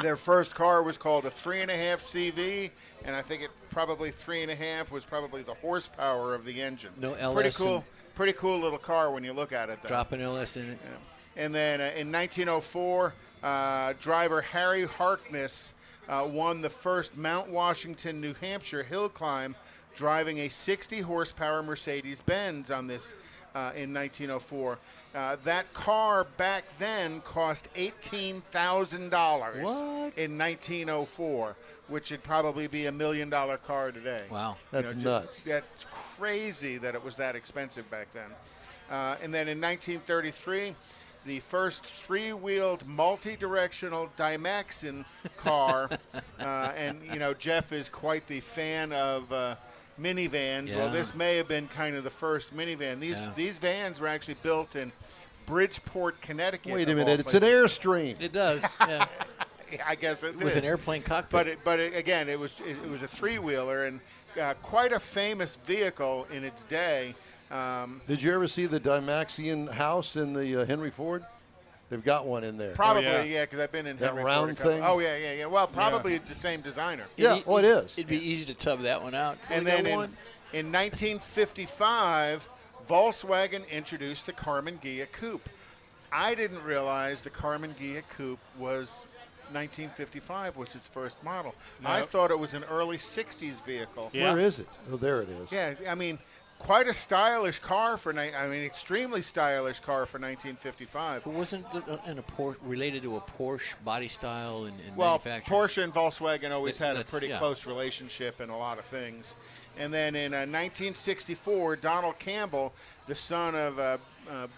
Their first car was called a 3.5 CV, and I think it probably 3.5 was probably the horsepower of the engine. No LS Pretty cool little car when you look at it. Though. Drop an LS in it. Yeah. And then in 1904, driver Harry Harkness won the first Mount Washington, New Hampshire hill climb, driving a 60 horsepower Mercedes-Benz on this in 1904. That car back then cost $18,000 in 1904, which would probably be $1 million car today. Wow. That's nuts. That's crazy that it was that expensive back then. And then in 1933, the first three-wheeled multi-directional Dymaxon car, and Jeff is quite the fan of minivans. Yeah. Well, this may have been kind of the first minivan. These vans were actually built in Bridgeport, Connecticut. Wait a of all minute. It's an places. Airstream. It does. Yeah. I guess it With did. an airplane cockpit. But again, it was a three-wheeler and quite a famous vehicle in its day. Did you ever see the Dymaxion house in the Henry Ford? They've got one in there. Probably, yeah. yeah, because I've been in That Henry round Ford a couple- thing? Oh, yeah. Well, probably the same designer. Yeah, it is. It'd be easy to tub that one out. So And we got then one. in 1955, Volkswagen introduced the Karmann Ghia Coupe. I didn't realize the Carmen Ghia Coupe was 1955 was its first model. I thought it was an early 60s vehicle. Yeah. Where is it? Oh, there it is. Yeah, I mean, quite a stylish car for extremely stylish car for 1955. But wasn't it related to a Porsche body style and Well, manufacturing? Porsche and Volkswagen always had a That's- pretty yeah. close relationship in a lot of things. And then in 1964, Donald Campbell, the son of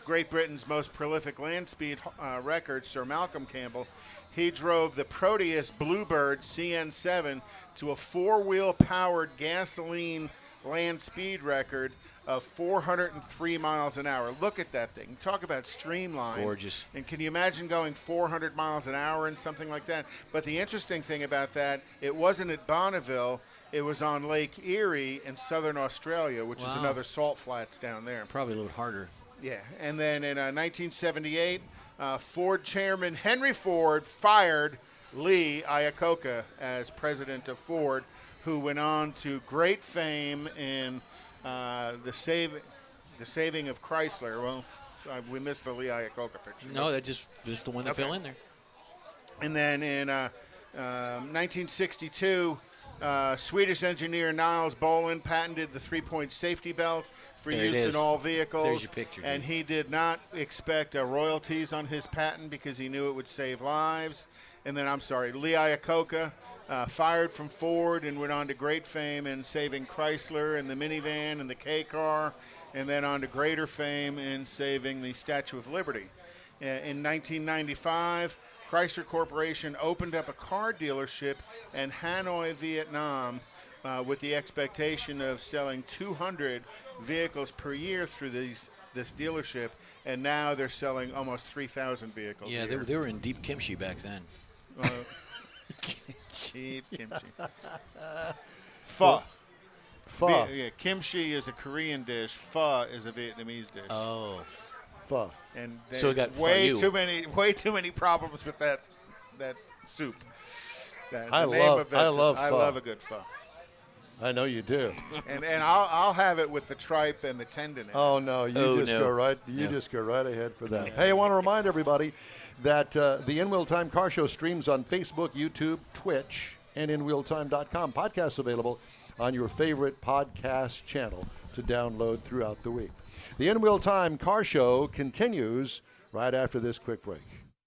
Great Britain's most prolific land speed record, Sir Malcolm Campbell, he drove the Proteus Bluebird CN7 to a four-wheel powered gasoline land speed record of 403 miles an hour. Look at that thing. Talk about streamlined. Gorgeous. And can you imagine going 400 miles an hour and something like that? But the interesting thing about that, it wasn't at Bonneville. It was on Lake Erie in southern Australia, which is Wow. another salt flats down there. Probably a little harder. Yeah. And then in 1978, Ford chairman Henry Ford fired Lee Iacocca as president of Ford, who went on to great fame in the saving of Chrysler. Well, we missed the Lee Iacocca picture. No, that just the one that Okay. fell in there. And then in 1962, Swedish engineer Niels Bohlin patented the three-point safety belt for There it use in is. all vehicles. There's your picture, And dude. he did not expect royalties on his patent because he knew it would save lives. And then, Lee Iacocca fired from Ford and went on to great fame in saving Chrysler and the minivan and the K-car, and then on to greater fame in saving the Statue of Liberty. In 1995, Chrysler Corporation opened up a car dealership in Hanoi, Vietnam, with the expectation of selling 200 vehicles per year through this dealership, and now they're selling almost 3,000 vehicles Yeah, a year. they were in deep kimchi back then. Cheap kimchi. Pho. Pho. Yeah, kimchi is a Korean dish. Pho is a Vietnamese dish. Oh, Pho. And So it there's got way pho. way too many problems with that soup. I love I pho. love a good pho. I know you do. And I'll have it with the tripe and the tendon in it. Oh no, you go right. You just go right ahead for that. Hey, I want to remind everybody that the In Wheel Time Car Show streams on Facebook, YouTube, Twitch, and InWheelTime.com. Podcasts available on your favorite podcast channel to download throughout the week. The In Wheel Time Car Show continues right after this quick break.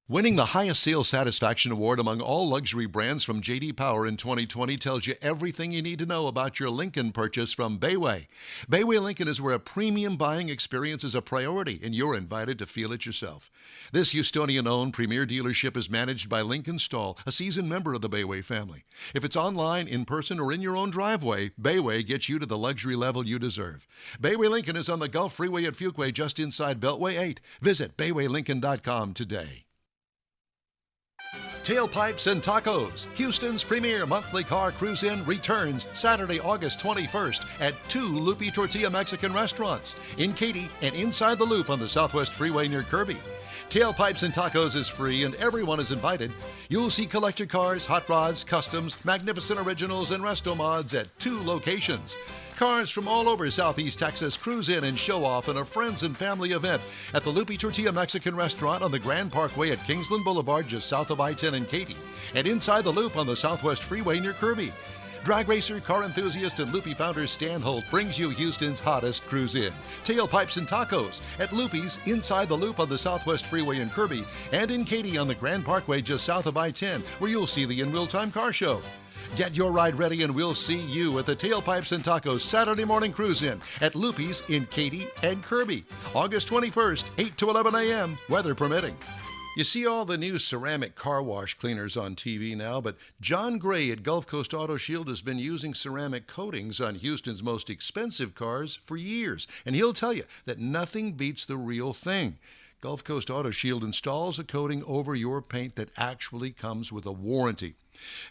Winning the highest sales satisfaction award among all luxury brands from J.D. Power in 2020 tells you everything you need to know about your Lincoln purchase from Bayway. Bayway Lincoln is where a premium buying experience is a priority, and you're invited to feel it yourself. This Houstonian-owned premier dealership is managed by Lincoln Stahl, a seasoned member of the Bayway family. If it's online, in person, or in your own driveway, Bayway gets you to the luxury level you deserve. Bayway Lincoln is on the Gulf Freeway at Fuquay, just inside Beltway 8. Visit BaywayLincoln.com today. Tailpipes and Tacos, Houston's premier monthly car cruise-in, returns Saturday, August 21st at 2 Lupi Tortilla Mexican restaurants in Katy and inside the Loop on the Southwest Freeway near Kirby. Tailpipes and Tacos is free and everyone is invited. You'll see collector cars, hot rods, customs, magnificent originals, and resto mods at 2 locations. Cars from all over Southeast Texas cruise in and show off in a friends and family event at the Lupi Tortilla Mexican Restaurant on the Grand Parkway at Kingsland Boulevard just south of I-10 in Katy, and inside the Loop on the Southwest Freeway near Kirby. Drag racer, car enthusiast, and Lupi founder Stan Holt brings you Houston's hottest cruise in. Tailpipes and Tacos at Lupi's inside the Loop on the Southwest Freeway in Kirby, and in Katy on the Grand Parkway just south of I-10, where you'll see the In Wheel Time Car Show. Get your ride ready and we'll see you at the Tailpipes and Tacos Saturday morning cruise-in at Lupi's in Katy and Kirby, August 21st, 8 to 11 a.m., weather permitting. You see all the new ceramic car wash cleaners on TV now, but John Gray at Gulf Coast Auto Shield has been using ceramic coatings on Houston's most expensive cars for years, and he'll tell you that nothing beats the real thing. Gulf Coast Auto Shield installs a coating over your paint that actually comes with a warranty.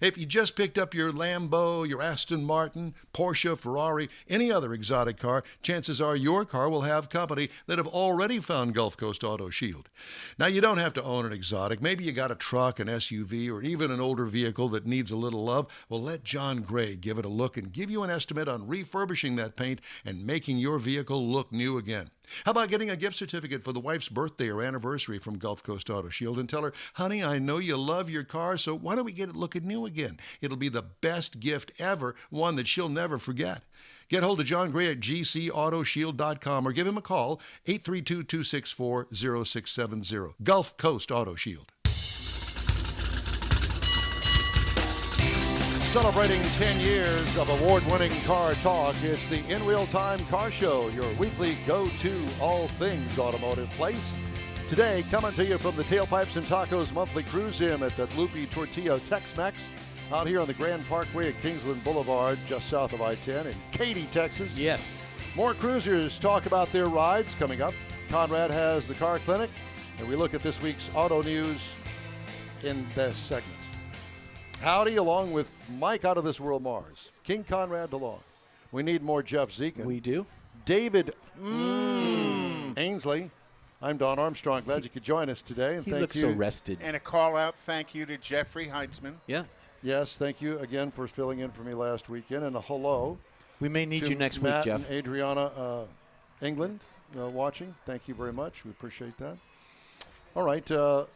If you just picked up your Lambo, your Aston Martin, Porsche, Ferrari, any other exotic car, chances are your car will have company that have already found Gulf Coast Auto Shield. Now, you don't have to own an exotic. Maybe you got a truck, an SUV, or even an older vehicle that needs a little love. Well, let John Gray give it a look and give you an estimate on refurbishing that paint and making your vehicle look new again. How about getting a gift certificate for the wife's birthday or anniversary from Gulf Coast Auto Shield and tell her, honey, I know you love your car, so why don't we get it looking new again? It'll be the best gift ever, one that she'll never forget. Get hold of John Gray at gcautoshield.com or give him a call, 832-264-0670. Gulf Coast Auto Shield. Celebrating 10 years of award-winning car talk, it's the In Real Time Car Show, your weekly go-to all things automotive place. Today, coming to you from the Tailpipes and Tacos monthly cruise in at the Lupi Tortilla Tex-Mex out here on the Grand Parkway at Kingsland Boulevard, just south of I-10 in Katy, Texas. Yes. More cruisers talk about their rides coming up. Conrad has the car clinic, and we look at this week's auto news in this segment. Howdy, along with Mike out of this world Mars, King Conrad DeLong. We need more Jeff Zekin. We do. David Ainsley. I'm Don Armstrong. Glad you could join us today. And He thank looks you. so rested. And a call-out thank you to Jeffrey Heitzman. Yeah. Yes, thank you again for filling in for me last weekend. And a hello. We may need to you next Matt week, Jeff. and Adriana England watching. Thank you very much. We appreciate that. All right. So,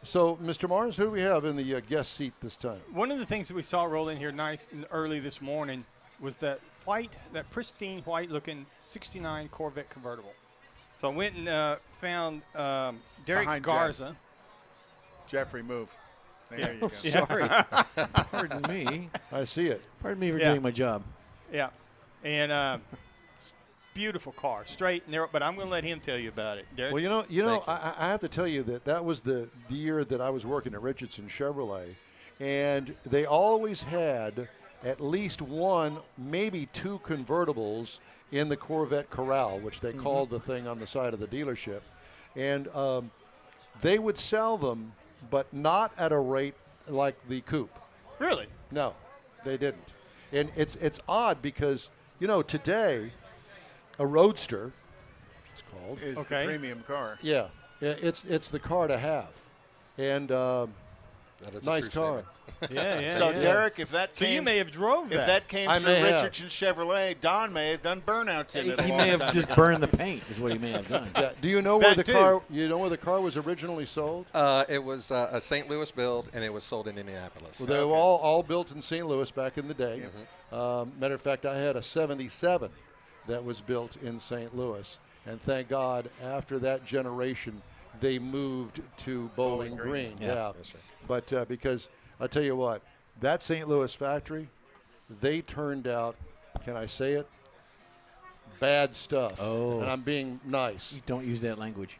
Mr. Mars, who do we have in the guest seat this time? One of the things that we saw roll in here nice and early this morning was that pristine white-looking 69 Corvette convertible. So I went and found Derek Behind Garza. Jeffrey, move. There you go. Sorry. Pardon me. I see it. Pardon me for Yeah. doing my job. Yeah. And beautiful car, straight and narrow, but I'm going to let him tell you about it. Derek? Well, you know, I have to tell you that was the year that I was working at Richardson Chevrolet, and they always had at least one, maybe two convertibles in the Corvette Corral, which they called the thing on the side of the dealership, and they would sell them, but not at a rate like the coupe. Really? No, they didn't. And it's odd because, you know, today a Roadster, it's called, Is Okay. the premium car. yeah, it's the car to have, and nice car. Yeah. So, Derek, if that So came, you may have drove if that came I through may have. Richardson Chevrolet, Don may have done burnouts in it. He may have just burned the paint, is what he may have done. Yeah. Do you know where That the too. car? You know where the car was originally sold? It was a St. Louis build, and it was sold in Indianapolis. Well, they were all built in St. Louis back in the day. Matter of fact, I had a '77 that was built in St. Louis, and thank God, after that generation, they moved to Bowling Green. Yeah, That's right. but because I tell you what, that St. Louis factory, they turned out. Can I say it? Bad stuff. Oh. And I'm being nice You don't use that language.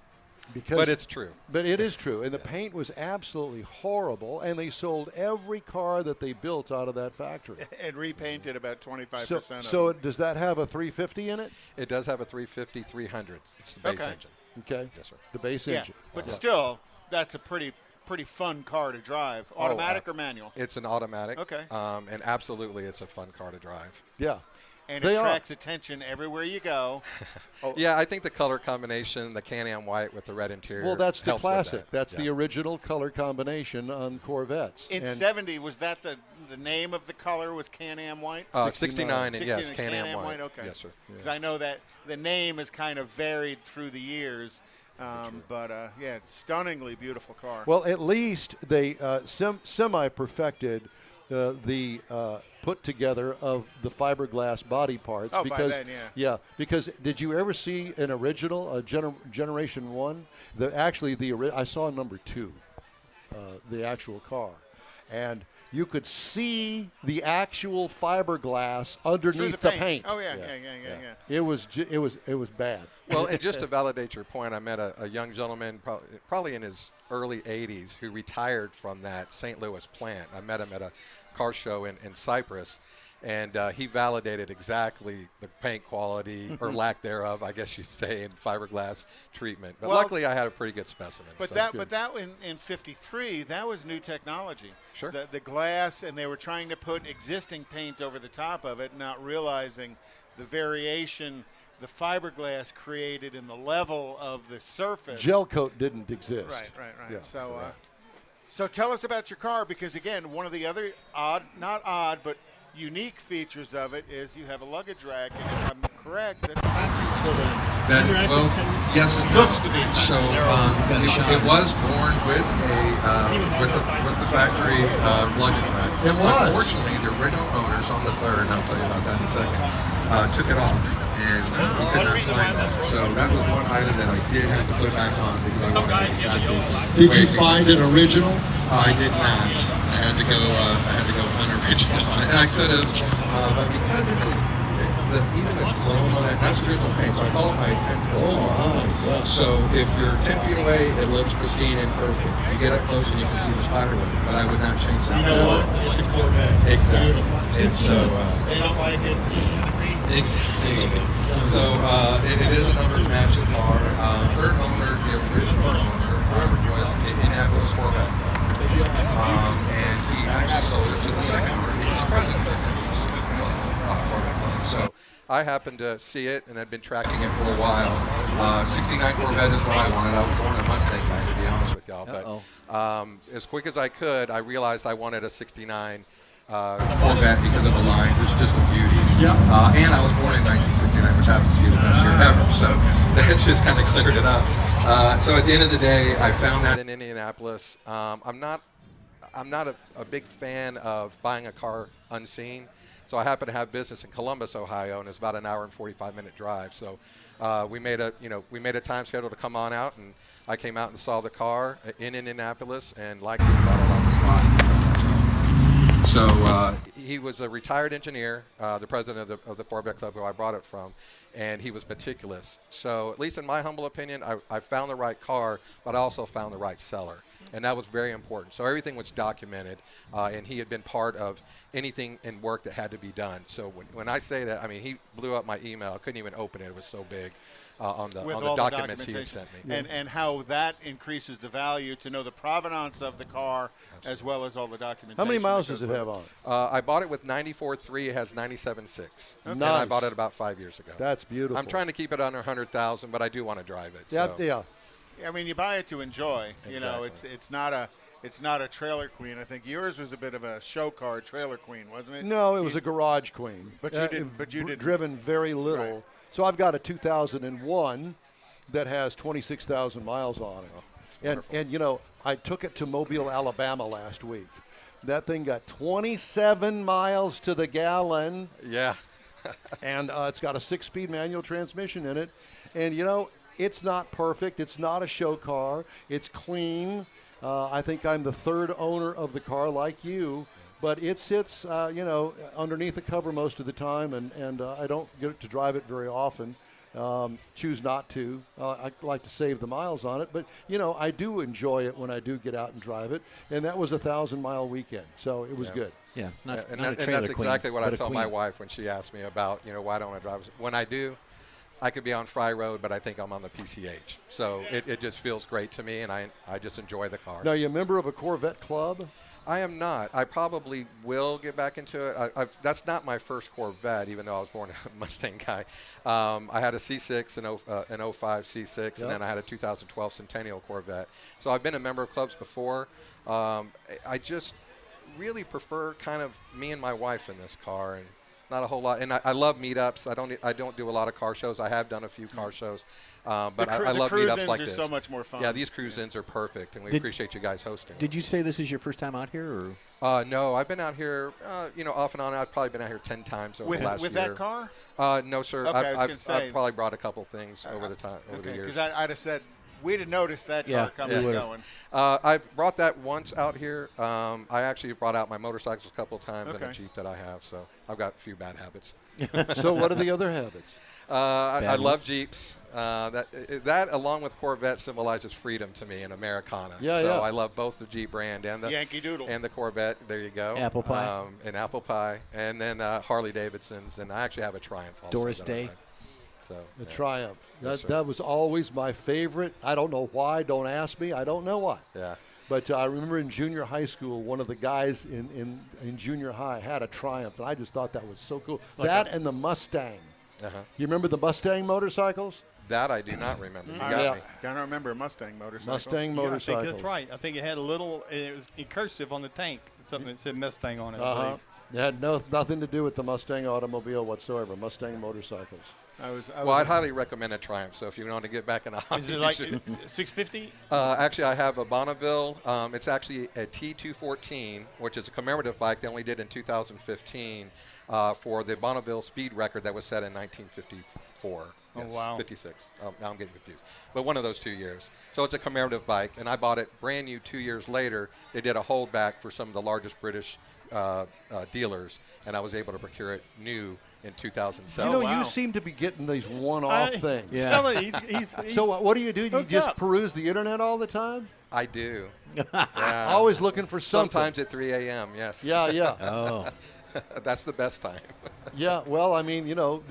because. But it's true. But it is true, and the paint was absolutely horrible, and they sold every car that they built out of that factory. And repainted about 25% So of it. does that have a 350 in it? It does have a 350 300. It's the base Okay. engine. Okay. Yes, sir. The base Yeah, engine. but Yeah. still, that's a pretty fun car to drive. Automatic or manual? It's an automatic. Okay. And absolutely, it's a fun car to drive. Yeah. And They it are. attracts attention everywhere you go. Yeah, I think the color combination, the Can-Am white with the red interior. Well, that's the helps with classic. that. That's Yeah. the original color combination on Corvettes. In And 70, was that the name of the color was Can-Am white? 69, and yes, 69 Can-Am white. Okay. Yes, sir. Because I know that the name has kind of varied through the years. But, yeah, stunningly beautiful car. Well, at least they semi-perfected the put together of the fiberglass body parts. Oh, by because, then, yeah. Yeah, because did you ever see an original, Generation 1? I saw number 2, the actual car. And you could see the actual fiberglass underneath Through the paint. Oh, yeah. It was bad. Well, and just to validate your point, I met a young gentleman, probably in his early 80s, who retired from that St. Louis plant. I met him at a car show in Cyprus, and he validated exactly the paint quality, or lack thereof, I guess you'd say, in fiberglass treatment. But Well, luckily, I had a pretty good specimen. But so. that in '53, that was new technology. Sure. The glass, and they were trying to put existing paint over the top of it, not realizing the variation the fiberglass created in the level of the surface. Gel coat didn't exist. Right. Yeah, So, correct. so tell us about your car, because again, one of the other not odd, but unique features of it is you have a luggage rack, and if I'm correct, that's factory for the Well, yes and no. looks to be So it was born with the factory luggage rack. It was. Unfortunately, the original owners on the third, and I'll tell you about that in a second, took it off, and we could not find that. So that was one item that I did have to put back on because I wanted it exactly. Did you find an original? I did not. I had to go unoriginal on it, and I could have, but because it's even the chrome on it, that's original paint, so I call it my 10-foot car. So if you're 10 feet away, it looks pristine and perfect. You get up close and you can see the spider web, but I would not change that. You know what? It's a Corvette. Exactly. And so, they don't like it. exactly. So it is a numbers matching car. Third owner, the original owner, was an Indianapolis Corvette Club. And he actually sold it to the second owner. He was the president of the Corvette Club. So I happened to see it and had been tracking it for a while. 69 Corvette is what I wanted. I was born a Mustang guy, to be honest with y'all. But as quick as I could, I realized I wanted a 69 Corvette because of the lines. It's just a beauty. And I was born in 1969, which happens to be the best year ever. So that just kind of cleared it up. So at the end of the day, I found that in Indianapolis. I'm not a big fan of buying a car unseen. So I happen to have business in Columbus, Ohio, and it's about an hour and 45-minute drive. So we made a time schedule to come on out, and I came out and saw the car in Indianapolis and liked it, bought it on the spot. So he was a retired engineer, the president of the Corvette Club who I brought it from, and he was meticulous. So at least in my humble opinion, I found the right car, but I also found the right seller. And that was very important. So everything was documented, and he had been part of anything in work that had to be done. So when I say that, I mean, he blew up my email. I couldn't even open it. It was so big on the documents he had sent me. And how that increases the value to know the provenance of the car as well as all the documentation. How many miles does it have on it? I bought it with 94.3. It has 97.6. Nice. And I bought it about 5 years ago. That's beautiful. I'm trying to keep it under 100,000, but I do want to drive it. Yeah, so. yeah. I mean, you buy it to enjoy. You know, Exactly. it's not a trailer queen. I think yours was a bit of a show car trailer queen, wasn't it? No, it was a garage queen. But you did driven very little. Right. So I've got a 2001 that has 26,000 miles on it. And you know, I took it to Mobile, Alabama last week. That thing got 27 miles to the gallon. Yeah. And it's got a 6-speed manual transmission in it. And you know, it's not perfect. It's not a show car. It's clean. I think I'm the third owner of the car, like you. But it sits, you know, underneath the cover most of the time, and I don't get to drive it very often. Choose not to. I like to save the miles on it, but you know, I do enjoy it when I do get out and drive it. And that was a 1,000-mile weekend, so it was good. Yeah, not and a trailer that's queen, exactly what I but a tell my queen. wife when she asks me about, you know, why don't I drive? When I do, I could be on Fry Road, but I think I'm on the PCH. So it just feels great to me, and I just enjoy the car. Now, you a member of a Corvette club? I am not. I probably will get back into it. That's not my first Corvette, even though I was born a Mustang guy. I had a C6, an 05 C6, and then I had a 2012 Centennial Corvette. So I've been a member of clubs before. I just really prefer kind of me and my wife in this car, and not a whole lot. And I love meetups. I don't do a lot of car shows. I have done a few car shows, but I love meetups like this. So much more fun. Yeah, these cruise-ins are perfect, and we appreciate you guys hosting. Did you say this is your first time out here, or? No, I've been out here, you know, off and on. I've probably been out here 10 times over the last year. With that car? No, sir. Okay, I've probably brought a couple things over the years. Because I'd have said, we'd have noticed that car coming and going. I've brought that once out here. I actually brought out my motorcycles a couple of times and a Jeep that I have, so I've got a few bad habits. So what are the other habits? I love Jeeps. That, along with Corvette, symbolizes freedom to me in Americana. Yeah, so yeah. I love both the Jeep brand and the Yankee Doodle and the Corvette. There you go. Apple pie. And apple pie, and then Harley Davidsons, and I actually have a Triumph. Also Doris that I Day. ride. So The Triumph. Yes, That was always my favorite. I don't know why. Don't ask me. I don't know why. Yeah. But I remember in junior high school, one of the guys in junior high had a Triumph, and I just thought that was so cool. That and the Mustang. You remember the Mustang motorcycles? That I do not remember. You got me. I don't remember a Mustang motorcycle. Mustang I motorcycles. think that's right. I think it had a little, it was in cursive on the tank, something that said Mustang on it. I believe. It had nothing to do with the Mustang automobile whatsoever. Mustang motorcycles. Well, I'd highly recommend a Triumph. So if you want to get back in a hobby, Is it like 650? Actually, I have a Bonneville. It's actually a T214, which is a commemorative bike they only did in 2015 for the Bonneville speed record that was set in 1954. Oh, wow. 56. Now I'm getting confused. But one of those 2 years. So it's a commemorative bike, and I bought it brand new 2 years later. They did a holdback for some of the largest British dealers, and I was able to procure it new in 2007. You know, you seem to be getting these one-off things. Yeah. Tell it, he's So what do? You hooked just up. peruse the internet all the time? I do. Yeah. Always looking for something. Sometimes at 3 a.m., yes. Yeah, yeah. Oh. That's the best time. Yeah, well, I mean, you know,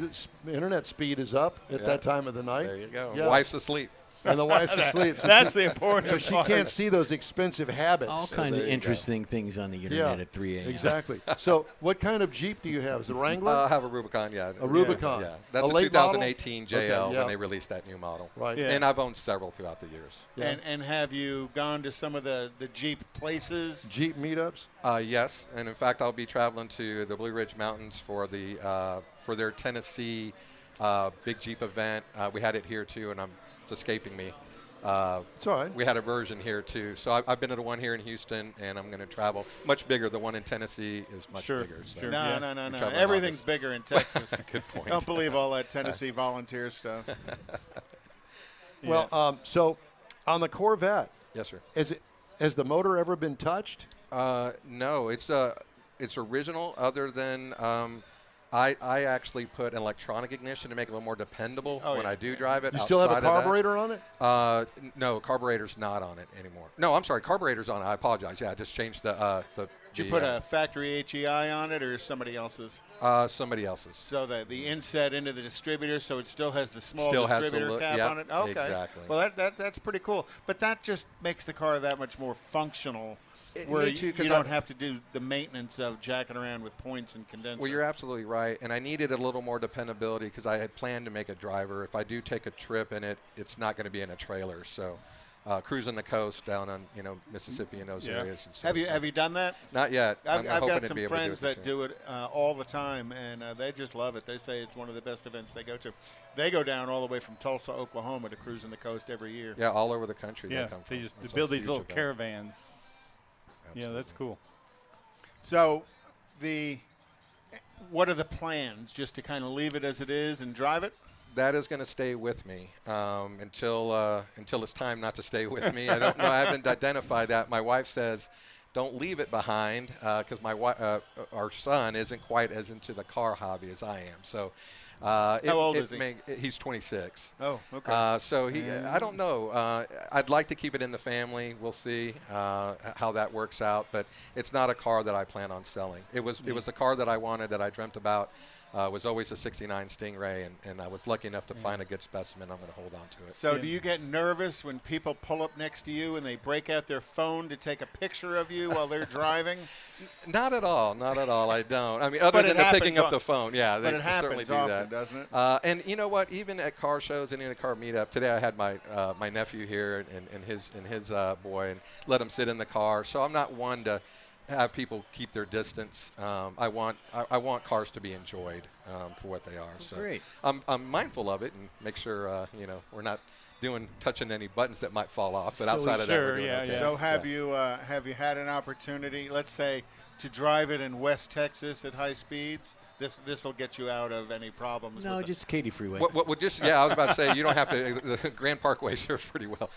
internet speed is up at that time of the night. There you go. Yeah. Wife's asleep. And the wife's asleep. That's the important So she part. can't see those expensive habits. All kinds of there you go. interesting things on the internet at 3 a.m. Exactly. So what kind of Jeep do you have? Is it a Wrangler? I have a Rubicon, yeah. A Rubicon. Yeah. That's a late model? 2018 JL Okay, yeah. when they released that new model. Right. Yeah. And I've owned several throughout the years. Yeah. And have you gone to some of the Jeep places? Jeep meetups? Yes, and in fact, I'll be traveling to the Blue Ridge Mountains for their Tennessee big Jeep event. We had it here too, and it's escaping me. It's all right. We had a version here too, so I've been to the one here in Houston, and I'm going to travel much bigger. The one in Tennessee is much bigger. So. Sure. No, Yeah. no. traveling Everything's August. bigger in Texas. Good point. Don't believe all that Tennessee volunteer stuff. Well, so on the Corvette, Yes, sir. has the motor ever been touched? No, it's original. Other than I actually put an electronic ignition to make it a little more dependable when I do drive it. You still have a outside of that. carburetor on it? No, carburetor's not on it anymore. No, I'm sorry, carburetor's on it. I apologize. Yeah, I just changed the. Did you put a factory HEI on it or somebody else's? Somebody else's. So the inset into the distributor, so it still has the small Still has the distributor look- cap yep, on it? Okay. exactly. Well, that's pretty cool. But that just makes the car that much more functional where me too, you 'cause don't have to do the maintenance of jacking around with points and condenser. Well, you're absolutely right, and I needed a little more dependability because I had planned to make a driver. If I do take a trip in it, it's not going to be in a trailer. So, cruising the coast down on Mississippi and those areas. And so Have you done that? Not yet. I've I'm hoping got to some be able friends to do it that this year. do it all the time, and they just love it. They say it's one of the best events they go to. They go down all the way from Tulsa, Oklahoma, to cruising the coast every year. Yeah, all over the country. Yeah, they come they from. just It's a build these huge little event. caravans. Yeah, Absolutely. that's cool. So, what are the plans? Just to kind of leave it as it is and drive it? That is going to stay with me until it's time not to stay with me. I don't know. I haven't identified that. My wife says, "Don't leave it behind," because our son isn't quite as into the car hobby as I am. So, how old is he? He's 26. Oh, okay. So I don't know. I'd like to keep it in the family. We'll see how that works out. But it's not a car that I plan on selling. It was a car that I wanted, that I dreamt about. Was always a '69 Stingray, and I was lucky enough to find a good specimen. I'm going to hold on to it. So do you get nervous when people pull up next to you and they break out their phone to take a picture of you while they're driving? Not at all. Not at all. I don't. I mean, other But it than the picking happens up on- the phone. Yeah, but they it certainly happens do often, that. doesn't it? And you know what? Even at car shows and in a car meetup today, I had my my nephew here and his boy, and let him sit in the car. So I'm not one to have people keep their distance. I want cars to be enjoyed for what they are. So Great. I'm mindful of it and make sure we're not touching any buttons that might fall off. But So outside of that, sure, we're doing yeah, okay. yeah. So have you had an opportunity, let's say, to drive it in West Texas at high speeds? This will get you out of any problems. No, with just Katy Freeway. What just I was about to say, you don't have to. The Grand Parkway serves pretty well.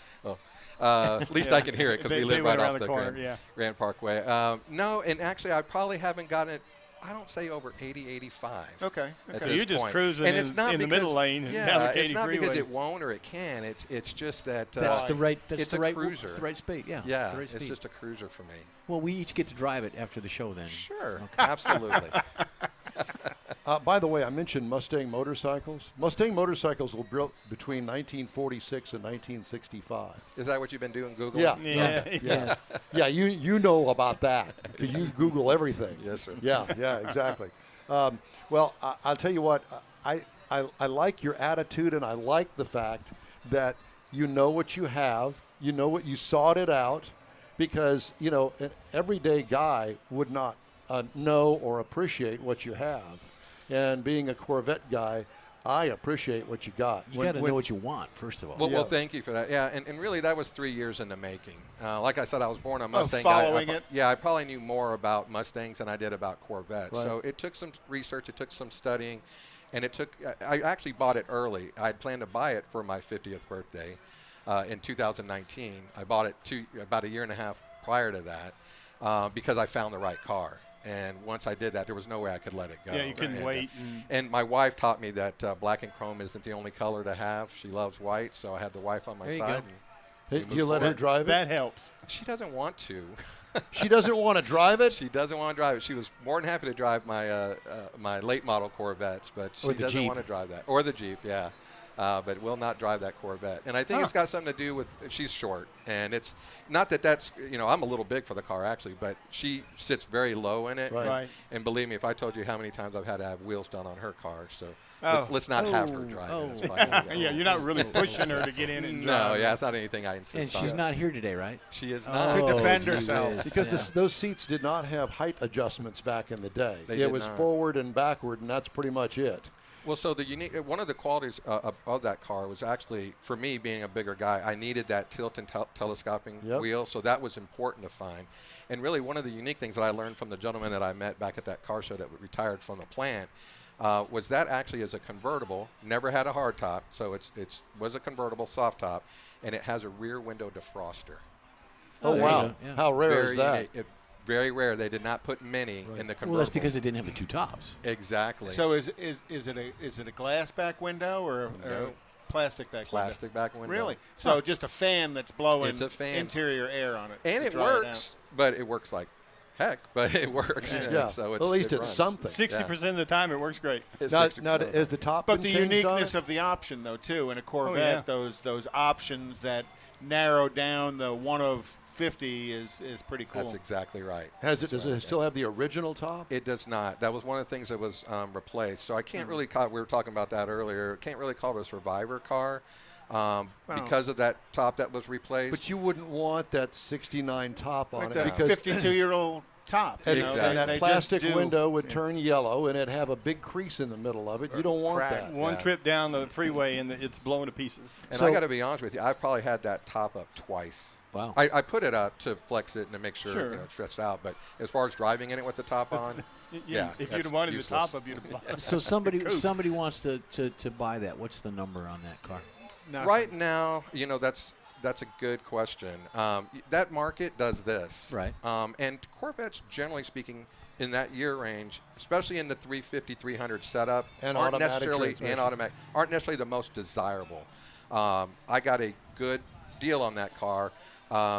At least I can hear it because They we live went right around off the the corner, Grand, yeah. Grand Parkway. No, and actually, I probably haven't gotten it. I don't say over 80, 85. Okay. at So this you're just point. cruising and in- it's not in the because- middle lane and Yeah, down the Katy it's not because Freeway. it won't or it can. It's just that That's the right. That's it's the a right cruiser. That's the right speed. Yeah. Yeah, the right it's speed. just a cruiser for me. Well, we each get to drive it after the show then. Sure, absolutely. By the way, I mentioned Mustang motorcycles. Mustang motorcycles were built between 1946 and 1965. Is that what you've been doing, Google? Yeah. Yeah. Yeah. Yeah, you know about that. 'Cause you Google everything. Yes, sir. Yeah, exactly. Well, I'll tell you what, I like your attitude, and I like the fact that you know what you have, you know what you sought it out, because, an everyday guy would not know or appreciate what you have. And being a Corvette guy, I appreciate what you got. You got to know what you want, first of all. Well, thank you for that. Yeah, and really that was 3 years in the making. Like I said, I was born a Mustang. Following it? Yeah, I probably knew more about Mustangs than I did about Corvettes. Right. So it took some research, it took some studying, and I actually bought it early. I had planned to buy it for my 50th birthday in 2019. I bought it about a year and a half prior to that because I found the right car. And once I did that, there was no way I could let it go. Yeah, you couldn't wait. And my wife taught me that black and chrome isn't the only color to have. She loves white, so I had the wife on my side. Hey, you let her drive it? That helps. She doesn't want to. She doesn't want to drive it? She doesn't want to drive it. She was more than happy to drive my my late model Corvettes, but she doesn't want to drive that. Or the Jeep, yeah. But will not drive that Corvette. And I think it's got something to do with she's short. And it's not that's, I'm a little big for the car, actually, but she sits very low in it. Right. And believe me, if I told you how many times I've had to have wheels done on her car. So let's not have her drive it. Yeah, you're not really pushing her to get in and drive. No, yeah, it's not anything I insist And on. she's not here today, right? She is not. To defend gee herself. whiz. Because those seats did not have height adjustments back in the day. They It did was not. forward and backward, and that's pretty much it. Well, so one of the qualities of that car was actually, for me being a bigger guy, I needed that tilt and telescoping wheel, so that was important to find. And really, one of the unique things that I learned from the gentleman that I met back at that car show that retired from the plant was that actually is a convertible, never had a hard top, so it was a convertible soft top, and it has a rear window defroster. Oh, there wow. you go, yeah. How rare is that? Very rare. They did not put many in the convertible. Well, that's because it didn't have the two tops. Exactly. So is it a glass back window or plastic back Plastic back window. Really? So just a fan that's blowing It's a fan. interior air on it. And to it dry works, but it works like heck, but it works. Yeah. So Well, at least it it's runs. something. 60% of the time, it works great. It's Now, 60%. is the top But been the changed on uniqueness it? of the option, though, too, in a Corvette, those options that narrow down the 1 of 50 is pretty cool. That's exactly right. Does it still have the original top? It does not. That was one of the things that was replaced. So I can't really call. We were talking about that earlier. Can't really call it a survivor car because of that top that was replaced. But you wouldn't want that 69 top on It's it a because 52-year-old top. and, You know, Exactly. and that they plastic just do. window would turn yellow and it'd have a big crease in the middle of it. You don't want cracked. that. One Yeah. trip down the freeway and it's blowing to pieces. And So- I got to be honest with you, I've probably had that top up twice. Wow. I put it up to flex it and to make sure, Sure. it's stretched out. But as far as driving in it with the top on, yeah, If that's you'd have wanted useless. the top up, you'd have bought it. So somebody wants to buy that. What's the number on that car? Nothing. Right now, that's a good question. That market does this. Right. And Corvettes, generally speaking, in that year range, especially in the 350, 300 setup, And aren't automatic necessarily transmission. aren't necessarily the most desirable. I got a good deal on that car,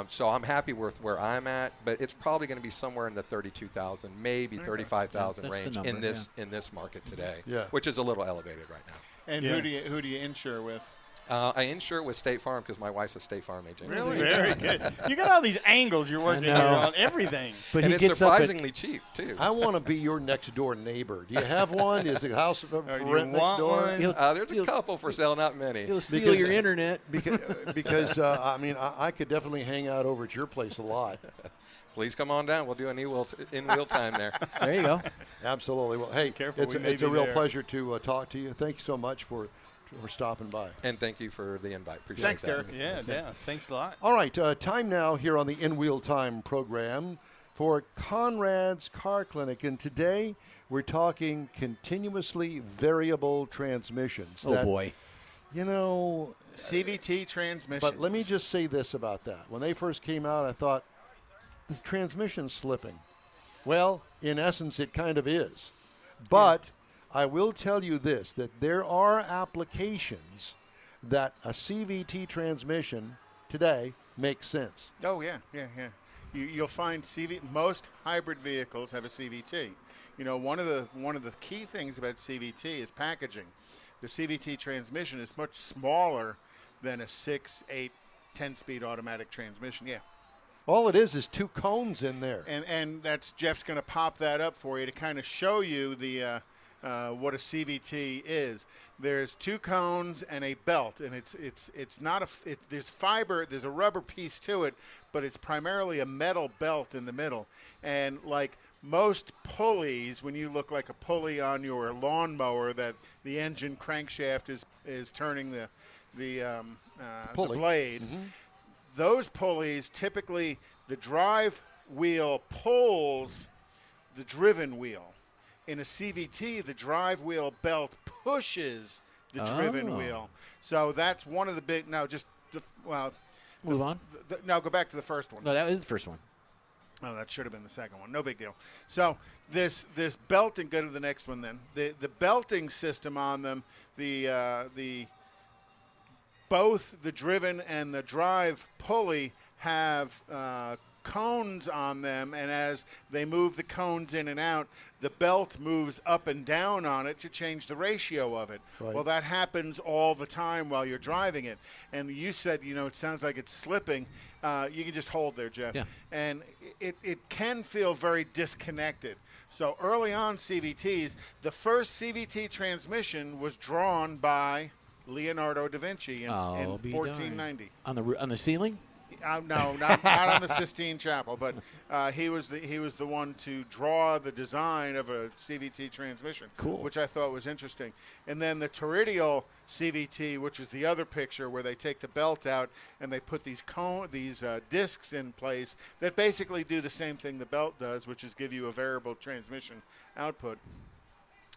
so I'm happy with where I'm at. But it's probably going to be somewhere in the 32,000, maybe 35,000 That's the range number, in this market today, Yeah. which is a little elevated right now. And Yeah. who do you insure with? I insure with State Farm because my wife's a State Farm agent. Really? Very good. You got all these angles you're working here know. on everything. But And he it's gets up at, surprisingly cheap too. I want to be your next door neighbor. Do you have one? Is the house for you rent next want door? one? There's a couple for sale, not many. he'll steal Because- your internet. Because I mean, I could definitely hang out over at your place a lot. Please come on down. We'll do an in-wheel time there. There you go. Absolutely. Well, hey, Careful, it's we may a be real there. pleasure to talk to you. Thank you so much for stopping by. And thank you for the invite. Appreciate Thanks, that. Derek. Yeah. Thanks a lot. All right, time now here on the In Wheel Time program for Conrad's Car Clinic. And today we're talking continuously variable transmissions. Oh, boy. You know, CVT transmission. but let me just say this about that. When they first came out, I thought, the transmission's slipping. Well, in essence, it kind of is. But I will tell you this, that there are applications that a CVT transmission today makes sense. Oh yeah. You'll find most hybrid vehicles have a CVT. You know, one of the key things about CVT is packaging. The CVT transmission is much smaller than a 6, 8, 10-speed automatic transmission. Yeah. All it is two cones in there. And that's Jeff's going to pop that up for you to kind of show you the what a CVT is. There's 2 cones and a belt, and it's not there's fiber, there's a rubber piece to it, but it's primarily a metal belt in the middle. And like most pulleys, when you look like a pulley on your lawnmower, that the engine crankshaft is turning the blade. Those pulleys, typically the drive wheel pulls the driven wheel. In a CVT, the drive wheel belt pushes the driven wheel. So that's one of the big. Now, Move on. Now go back to the first one. No, that was the first one. Oh, that should have been the second one. No big deal. So this belting. Go to the next one then. The belting system on them. Both the driven and the drive pulley have cones on them, and as they move the cones in and out, the belt moves up and down on it to change the ratio of it. Right. Well, that happens all the time while you're driving it. And you said, it sounds like it's slipping. You can just hold there, Jeff. Yeah. And it can feel very disconnected. So early on CVTs, the first CVT transmission was drawn by Leonardo da Vinci in 1490. On the ceiling? No, not on the Sistine Chapel, but he was the one to draw the design of a CVT transmission, which I thought was interesting. And then the Tortialla CVT, which is the other picture where they take the belt out and they put these discs in place that basically do the same thing the belt does, which is give you a variable transmission output.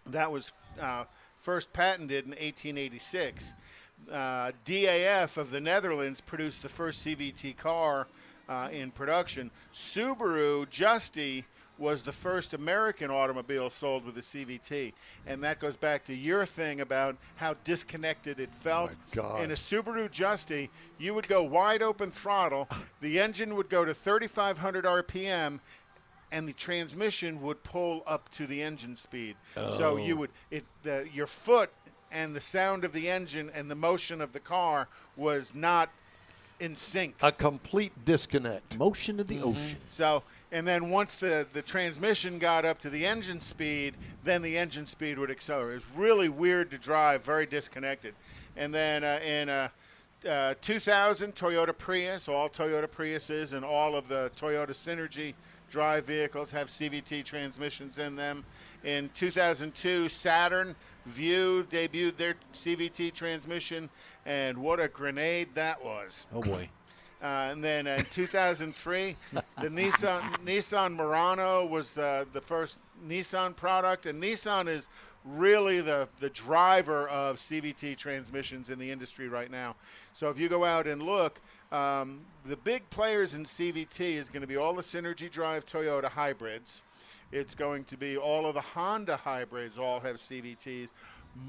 That was first patented in 1886. DAF of the Netherlands produced the first CVT car in production. Subaru Justy was the first American automobile sold with a CVT. And that goes back to your thing about how disconnected it felt. Oh, my God. In a Subaru Justy, you would go wide open throttle, the engine would go to 3,500 RPM, and the transmission would pull up to the engine speed. So you would your foot and the sound of the engine and the motion of the car was not in sync. A complete disconnect. Motion of the ocean. So, and then once the transmission got up to the engine speed, then the engine speed would accelerate. It was really weird to drive, very disconnected. And then in 2000, Toyota Prius, all Toyota Priuses and all of the Toyota Synergy drive vehicles have CVT transmissions in them. In 2002, Saturn View debuted their CVT transmission, and what a grenade that was. Oh, boy. And then in 2003, the Nissan Murano was the first Nissan product, and Nissan is really the driver of CVT transmissions in the industry right now. So if you go out and look, the big players in CVT is going to be all the Synergy Drive Toyota hybrids. It's going to be all of the Honda hybrids all have CVTs.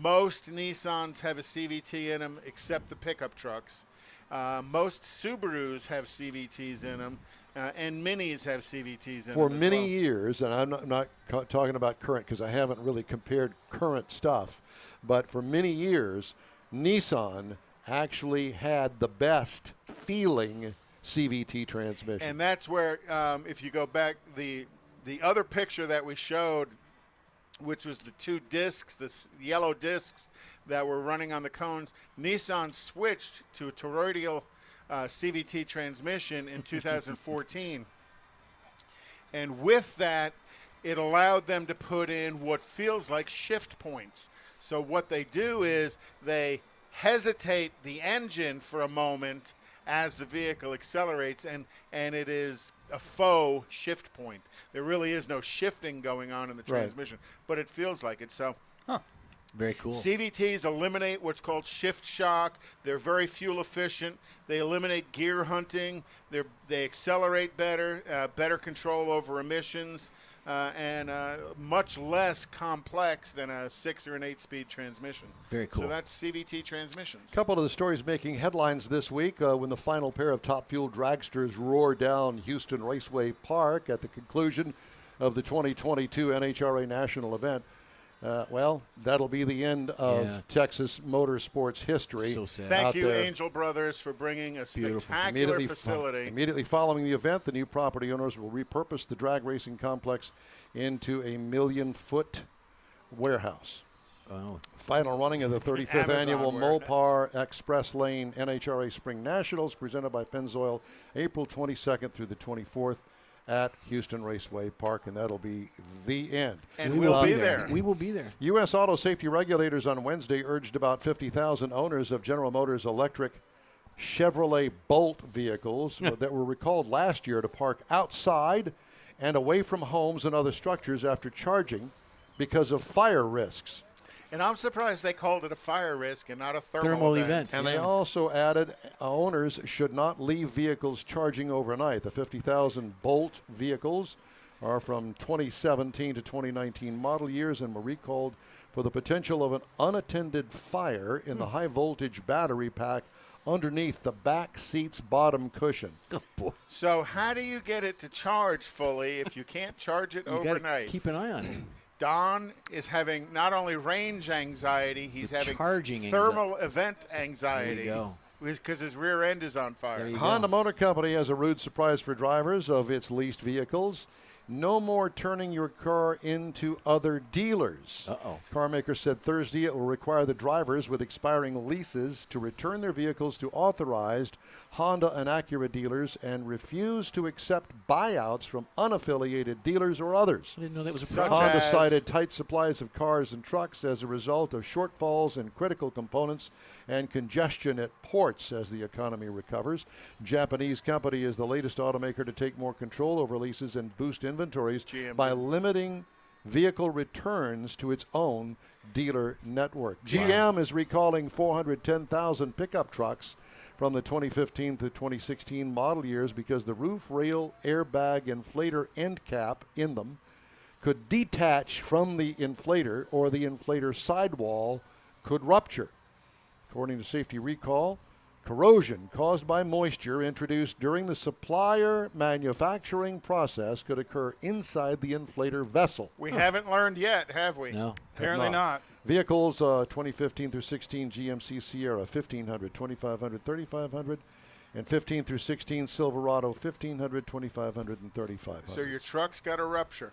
Most Nissans have a CVT in them except the pickup trucks. Most Subarus have CVTs in them, and Minis have CVTs in them. For many years, and I'm not talking about current because I haven't really compared current stuff, but for many years, Nissan actually had the best feeling CVT transmission. And that's where, if you go back, the other picture that we showed, which was the two discs, the yellow discs that were running on the cones, Nissan switched to a Tortialla CVT transmission in 2014. And with that, it allowed them to put in what feels like shift points. So what they do is they hesitate the engine for a moment as the vehicle accelerates, and it is a faux shift point. There really is no shifting going on in the transmission, but it feels like it. So, Very cool. CVTs eliminate what's called shift shock. They're very fuel efficient. They eliminate gear hunting. They accelerate better, better control over emissions, and much less complex than a 6 or an 8-speed transmission. Very cool. So that's CVT transmissions. A couple of the stories making headlines this week when the final pair of top fuel dragsters roar down Houston Raceway Park at the conclusion of the 2022 NHRA National event. Well, that'll be the end of Texas motorsports history. So sad. Thank you, there. Angel Brothers, for bringing a Beautiful. spectacular facility. Immediately following the event, the new property owners will repurpose the drag racing complex into a 1 million-foot warehouse. Oh. Final running of the 35th Amazon annual warehouse. Mopar Express Lane NHRA Spring Nationals presented by Pennzoil, April 22nd through the 24th at Houston Raceway Park, and that'll be the end. And we'll be there. We will be there. U.S. auto safety regulators on Wednesday urged about 50,000 owners of General Motors electric Chevrolet Bolt vehicles that were recalled last year to park outside and away from homes and other structures after charging because of fire risks. And I'm surprised they called it a fire risk and not a Thermal event. And they also added owners should not leave vehicles charging overnight. The 50,000 Bolt vehicles are from 2017 to 2019 model years and were recalled for the potential of an unattended fire in the high-voltage battery pack underneath the back seat's bottom cushion. Oh, boy. So how do you get it to charge fully if you can't charge it You gotta overnight? keep an eye on it. Don is having not only range anxiety, he's The having charging thermal event anxiety. There you go. Because his rear end is on fire. There you Honda go. Motor Company has a rude surprise for drivers of its leased vehicles. No more turning your car into other dealers. Uh-oh. Carmaker said Thursday it will require the drivers with expiring leases to return their vehicles to authorized Honda and Acura dealers and refuse to accept buyouts from unaffiliated dealers or others. I didn't know that was a Such problem. Honda as- cited tight supplies of cars and trucks as a result of shortfalls in critical components and congestion at ports as the economy recovers. Japanese company is the latest automaker to take more control over leases and boost inventories GM. by limiting vehicle returns to its own dealer network. GM is recalling 410,000 pickup trucks from the 2015 to 2016 model years because the roof rail airbag inflator end cap in them could detach from the inflator or the inflator sidewall could rupture. According to Safety Recall, corrosion caused by moisture introduced during the supplier manufacturing process could occur inside the inflator vessel. We haven't learned yet, have we? No. Apparently not. Vehicles 2015 through 16 GMC Sierra 1500, 2500, 3500, and 15 through 16 Silverado 1500, 2500, and 3500. So your truck's got a rupture.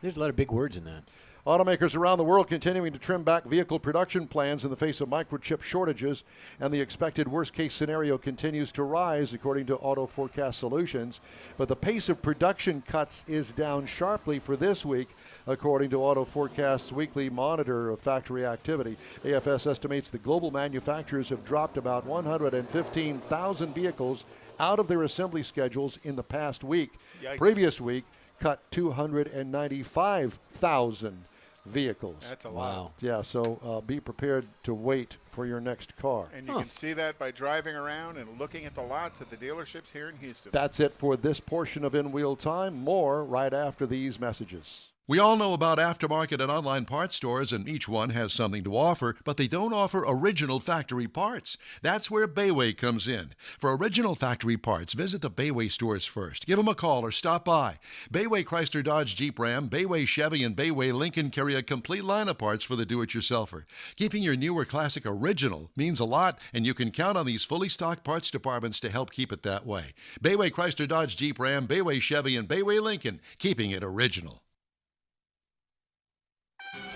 There's a lot of big words in that. Automakers around the world continuing to trim back vehicle production plans in the face of microchip shortages, and the expected worst-case scenario continues to rise, according to Auto Forecast Solutions. But the pace of production cuts is down sharply for this week, according to Auto Forecast's weekly monitor of factory activity. AFS estimates the global manufacturers have dropped about 115,000 vehicles out of their assembly schedules in the past week. Yikes. Previous week cut 295,000 vehicles. That's a lot. Wow. Yeah, so be prepared to wait for your next car. And you can see that by driving around and looking at the lots at the dealerships here in Houston. That's it for this portion of In Wheel Time. More right after these messages. We all know about aftermarket and online parts stores, and each one has something to offer, but they don't offer original factory parts. That's where Bayway comes in. For original factory parts, visit the Bayway stores first. Give them a call or stop by. Bayway Chrysler Dodge Jeep Ram, Bayway Chevy, and Bayway Lincoln carry a complete line of parts for the do-it-yourselfer. Keeping your newer classic original means a lot, and you can count on these fully stocked parts departments to help keep it that way. Bayway Chrysler Dodge Jeep Ram, Bayway Chevy, and Bayway Lincoln, keeping it original.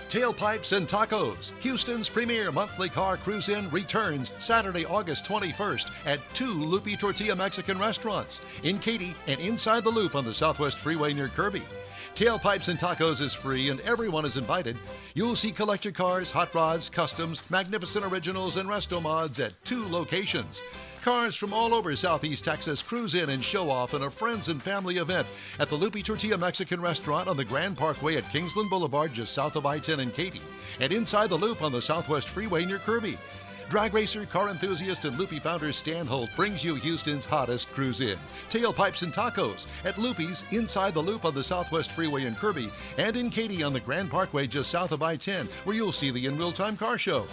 Tailpipes and Tacos, Houston's premier monthly car cruise-in, returns Saturday, August 21st at 2 Lupi Tortilla Mexican restaurants in Katy and inside the Loop on the Southwest Freeway near Kirby. Tailpipes and Tacos is free and everyone is invited. You'll see collector cars, hot rods, customs, magnificent originals, and resto mods at 2 locations. Cars from all over Southeast Texas cruise in and show off in a friends and family event at the Lupi Tortilla Mexican Restaurant on the Grand Parkway at Kingsland Boulevard just south of I-10 in Katy, and inside the Loop on the Southwest Freeway near Kirby. Drag racer, car enthusiast, and Lupi founder Stan Holt brings you Houston's hottest cruise in. Tailpipes and Tacos at Lupi's inside the Loop on the Southwest Freeway in Kirby, and in Katy on the Grand Parkway just south of I-10, where you'll see the In Real Time Car Show.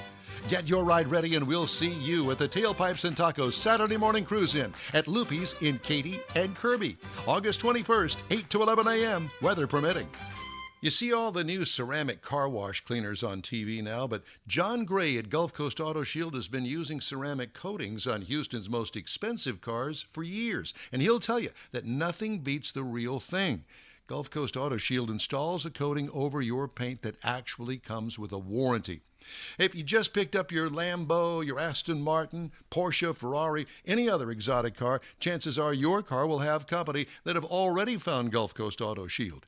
Get your ride ready and we'll see you at the Tailpipes and Tacos Saturday morning cruise-in at Lupi's in Katy and Kirby, August 21st, 8 to 11 a.m., weather permitting. You see all the new ceramic car wash cleaners on TV now, but John Gray at Gulf Coast Auto Shield has been using ceramic coatings on Houston's most expensive cars for years, and he'll tell you that nothing beats the real thing. Gulf Coast Auto Shield installs a coating over your paint that actually comes with a warranty. If you just picked up your Lambo, your Aston Martin, Porsche, Ferrari, any other exotic car, chances are your car will have company that have already found Gulf Coast Auto Shield.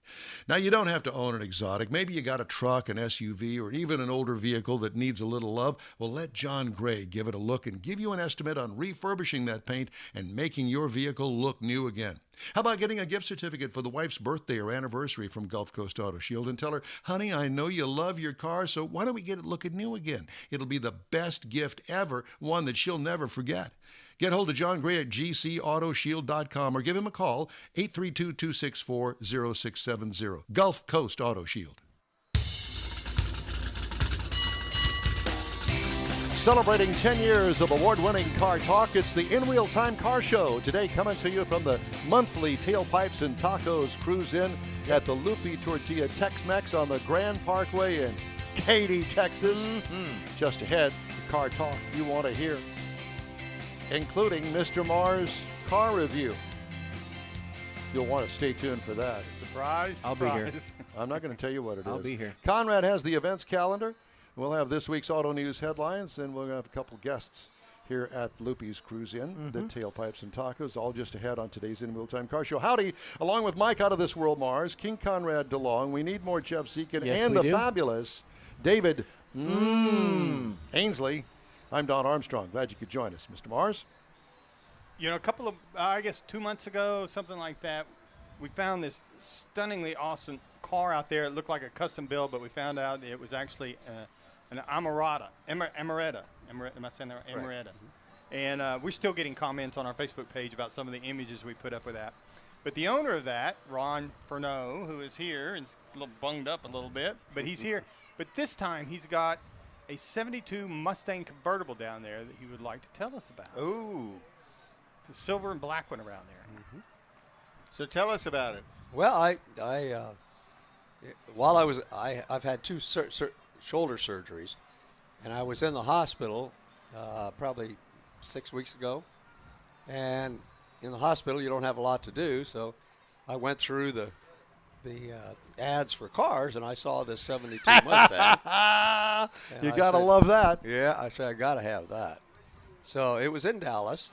Now, you don't have to own an exotic. Maybe you got a truck, an SUV, or even an older vehicle that needs a little love. Well, let John Gray give it a look and give you an estimate on refurbishing that paint and making your vehicle look new again. How about getting a gift certificate for the wife's birthday or anniversary from Gulf Coast Auto Shield and tell her, honey, I know you love your car, so why don't we get it looking new again? It'll be the best gift ever, one that she'll never forget. Get hold of John Gray at gcautoshield.com or give him a call, 832-264-0670. Gulf Coast Auto Shield. Celebrating 10 years of award-winning car talk, it's the In Real Time Car Show. Today coming to you from the monthly Tailpipes and Tacos Cruise In at the Lupi Tortilla Tex-Mex on the Grand Parkway in Katy, Texas. Just ahead, the car talk you want to hear, including Mr. Mars' car review. You'll want to stay tuned for that. Surprise. I'll be here. I'm not going to tell you what it is. I'll be here. Conrad has the events calendar. We'll have this week's Auto News headlines, and we'll have a couple guests here at Lupi's Cruise In, the Tailpipes and Tacos, all just ahead on today's In Real Time Car Show. Howdy, along with Mike Out of This World Mars, King Conrad DeLong, we need more Jeff Zekin, Yes, and we the do. fabulous David Ainsley. I'm Don Armstrong. Glad you could join us, Mr. Mars. You know, a couple of, I guess 2 months ago, something like that, we found this stunningly awesome car out there. It looked like a custom build, but we found out it was actually an Amaretta. Am I saying that right? Amaretta. And we're still getting comments on our Facebook page about some of the images we put up with that. But the owner of that, Ron Furneaux, who is here, and is a little bunged up a little bit, but he's here. But this time he's got a 72 Mustang convertible down there that he would like to tell us about. Ooh. It's a silver and black one around there. So tell us about it. Well, I've had two shoulder surgeries, and I was in the hospital probably 6 weeks ago. And in the hospital, you don't have a lot to do, so I went through the ads for cars, and I saw this 72 Mustang. You got to love that. Yeah, I said, I got to have that. So it was in Dallas.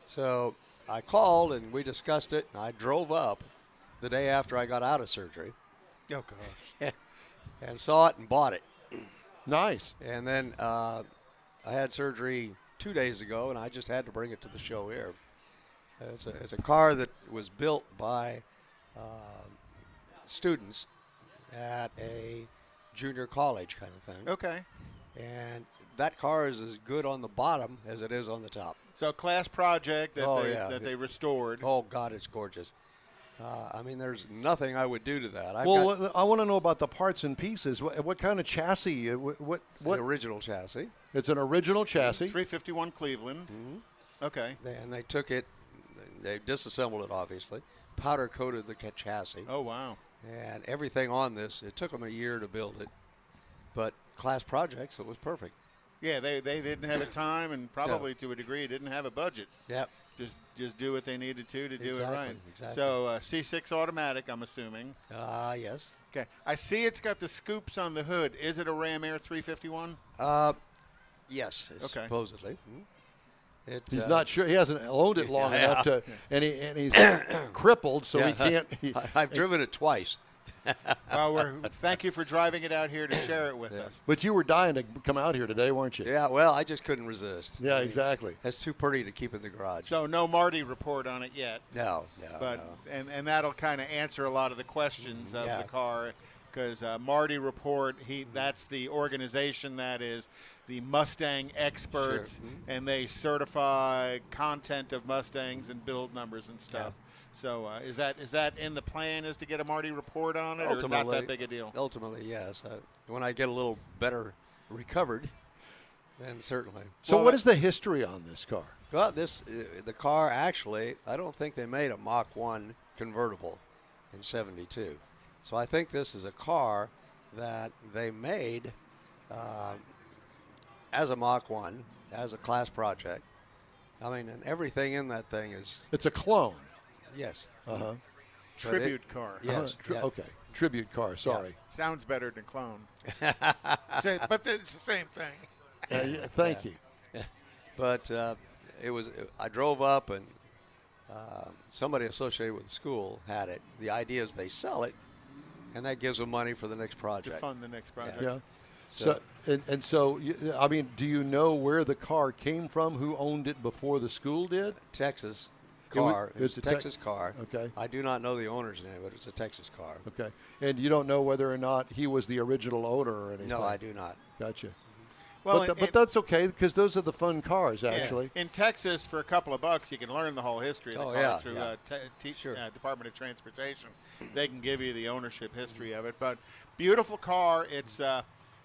So I called, and we discussed it, and I drove up the day after I got out of surgery. Oh, gosh. And saw it and bought it. Nice. And then I had surgery 2 days ago, and I just had to bring it to the show here. It's a car that was built by students at a junior college kind of thing. Okay. And that car is as good on the bottom as it is on the top. So a class project that they restored. Oh, God, it's gorgeous. I mean, there's nothing I would do to that. I want to know about the parts and pieces. What kind of chassis? What? The original chassis. It's an original chassis. 351 Cleveland. Okay. And they took it, they disassembled it, obviously, powder coated the chassis. Oh, wow. And everything on this, it took them a year to build it. But class projects, it was perfect. Yeah, they didn't have a time, and probably to a degree didn't have a budget. Yep. Just do what they needed to do it right. Exactly. So C6 automatic, I'm assuming. Yes. Okay. I see it's got the scoops on the hood. Is it a Ram Air 351? Yes, Okay. supposedly. He's not sure. He hasn't owned it long enough to, and he's crippled, so he can't. I've driven it twice. Well, thank you for driving it out here to share it with us. But you were dying to come out here today, weren't you? Yeah, well, I just couldn't resist. Yeah, exactly. That's too pretty to keep in the garage. So no Marty report on it yet. No. But and that'll kind of answer a lot of the questions of the car, because Marty report, that's the organization that is the Mustang experts, and they certify content of Mustangs and build numbers and stuff. Yeah. So is that in the plan, is to get a Marty report on it, or not that big a deal? Ultimately, yes. When I get a little better recovered, then certainly. So what is the history on this car? Well, the car actually, I don't think they made a Mach 1 convertible in '72. So I think this is a car that they made as a Mach 1, as a class project. I mean, and everything in that thing is... It's a clone. Yes. Tribute car. Yes. Yeah. Okay. Tribute car. Sorry. Sounds better than clone. But it's the same thing. Yeah, thank you. But I drove up, and somebody associated with the school had it. The idea is they sell it, and that gives them money for the next To project. fund the next project. Yeah. So I mean, do you know where the car came from? Who owned it before the school did? Texas It was- car. it's It's a a Tex- Texas car. Okay. I do not know the owner's name, but it's a Texas car. Okay. And you don't know whether or not he was the original owner or anything? No, I do not. Gotcha. Well, But that's okay because those are the fun cars, actually. In Texas, for a couple of bucks, you can learn the whole history of the Oh, car yeah, through yeah. Sure. Department of Transportation. They can give you the ownership history of it. But beautiful car. It's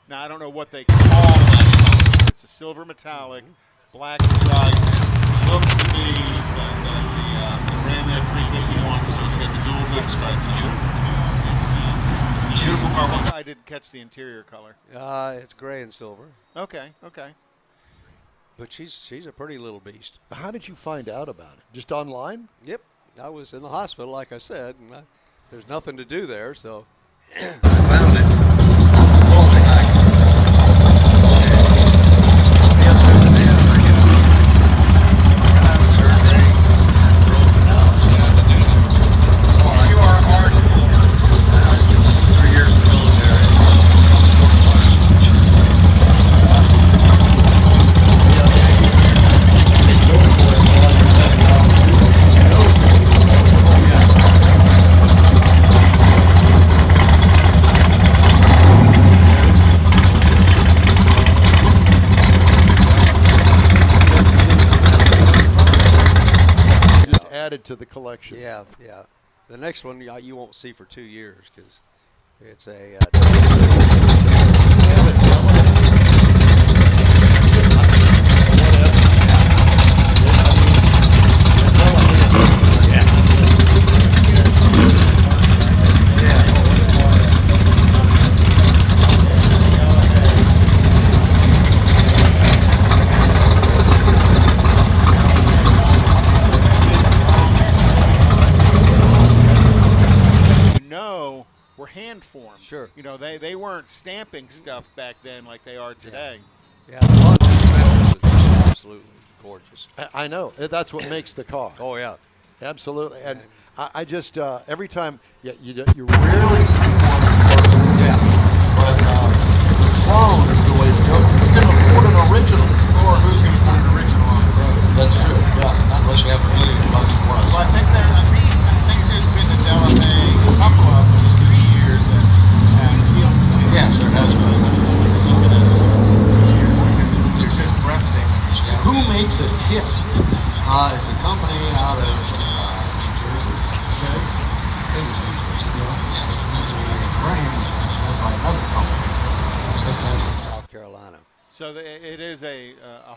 now I don't know what they call it. It's a silver metallic, black stripe. Looks to be the Ram F351, so it's got the dual hood stripes on it. Beautiful car. I didn't catch the interior color. It's gray and silver. Okay. But she's a pretty little beast. How did you find out about it? Just online? Yep. I was in the hospital, like I said, and there's nothing to do there, so. Added to the collection. Yeah. The next one you won't see for 2 years because it's a. Were hand formed. Sure. You know, they weren't stamping stuff back then like they are today. Yeah, the Honda is absolutely gorgeous. I know. That's what makes the car. Oh, yeah. Absolutely. And I just, every time, you rarely see one in person. Yeah. But the clone is the way to go. You can afford an original. Or who's going to put an original on the road? That's true. Yeah. Not unless you have $1 million plus. Well, I think there's been the Delahaye, a couple of them, 3 years, and Keel's. Yes, there has been. Years because they're just breathtaking. Yeah. Who makes a kit? It's a company out of New Jersey. Okay. I think it's New Jersey. Yeah. Yes. The frame is made by another company. I think that's in South Carolina. So it is a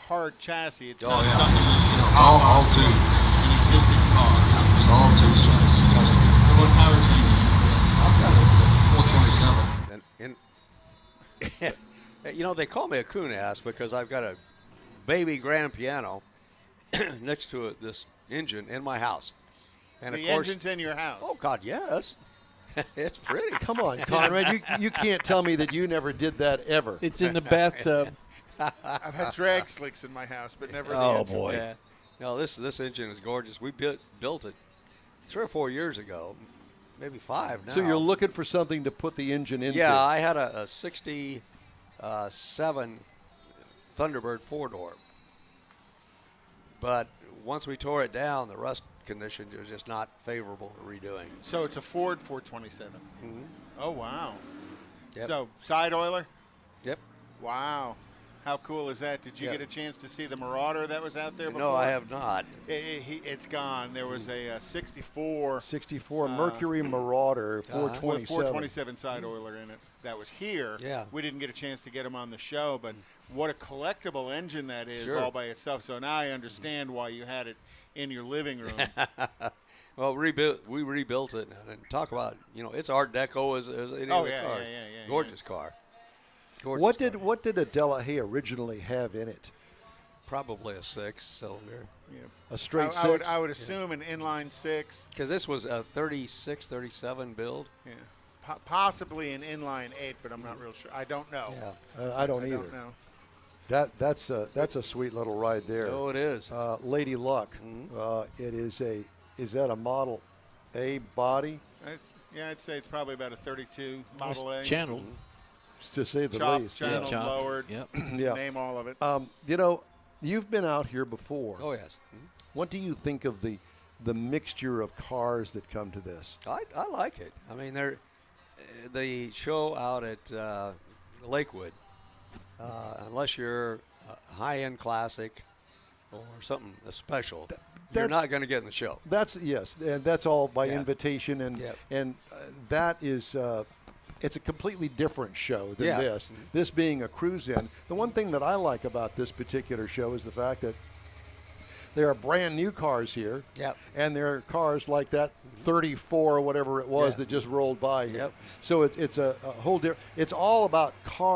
hard chassis. It's Oh, not yeah. something that you know. all two. An existing car. It's all two chassis. So what powertrain? I've got a 427. And you know, they call me a coon ass because I've got a baby grand piano next to this engine in my house. And The of course, engine's in your house. oh God, yes, it's pretty. Come on, Conrad. You can't tell me that you never did that ever. It's in the bathtub. I've had drag slicks in my house, but never the Oh, engine. boy. Yeah. No, this engine is gorgeous. We built it 3 or 4 years ago, maybe 5 now. So you're looking for something to put the engine into. Yeah, I had a 67 Thunderbird 4-door. But once we tore it down, the rust condition was just not favorable to redoing. So it's a Ford 427. Mm-hmm. Oh, wow. Yep. So side oiler? Yep. Wow. How cool is that? Did you Yeah. get a chance to see the Marauder that was out there before? No, I have not. It's gone. There was a 64 64 Mercury Marauder with 427. 427 side oiler in it that was here. Yeah. We didn't get a chance to get him on the show, but what a collectible engine that is Sure. all by itself. So now I understand why you had it in your living room. Well, we rebuilt it, and talk about, it's Art Deco as any Oh, other yeah, car. yeah. Gorgeous car. Gorgeous What car. did a Delahaye originally have in it? probably a 6-cylinder. Yeah. A straight I would, six? I would assume an inline 6. Because this was a 36, 37 build. Yeah. Possibly an inline 8, but I'm not real sure. I don't know. Yeah. I don't either. Don't know. That's a sweet little ride there. Oh, it is. Lady Luck. It is is that a Model A body? I'd say it's probably about a 32 Model A. Channeled. To say the Chopped, least. channeled, Chopped. lowered. Yep. Yeah. Name all of it. You know, you've been out here before. Oh, yes. What do you think of the mixture of cars that come to this? I like it. I mean, the show out at Lakewood, unless you're a high-end classic or something special, you're not going to get in the show. Yes, and that's all by Yeah. invitation, and Yep. that is it's a completely different show than Yeah. this. This being a cruise-in. The one thing that I like about this particular show is the fact that there are brand new cars here, Yep. and there are cars like that 34 or whatever it was Yeah. that just rolled by here. Yep. So it's a whole different. It's all about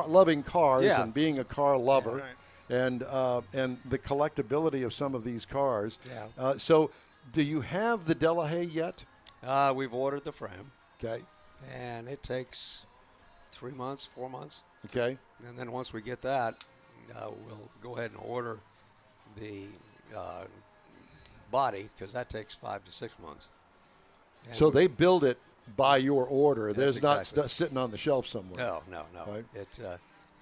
loving cars Yeah. and being a car lover. Right. And the collectability of some of these cars. Yeah. So, do you have the Delahaye yet? We've ordered the frame, Okay. and it takes 3 months, 4 months. Okay. And then once we get that, we'll go ahead and order the body, because that takes 5 to 6 months. And So they build it by your order. Yes, There's not exactly. sitting on the shelf somewhere. No. Right.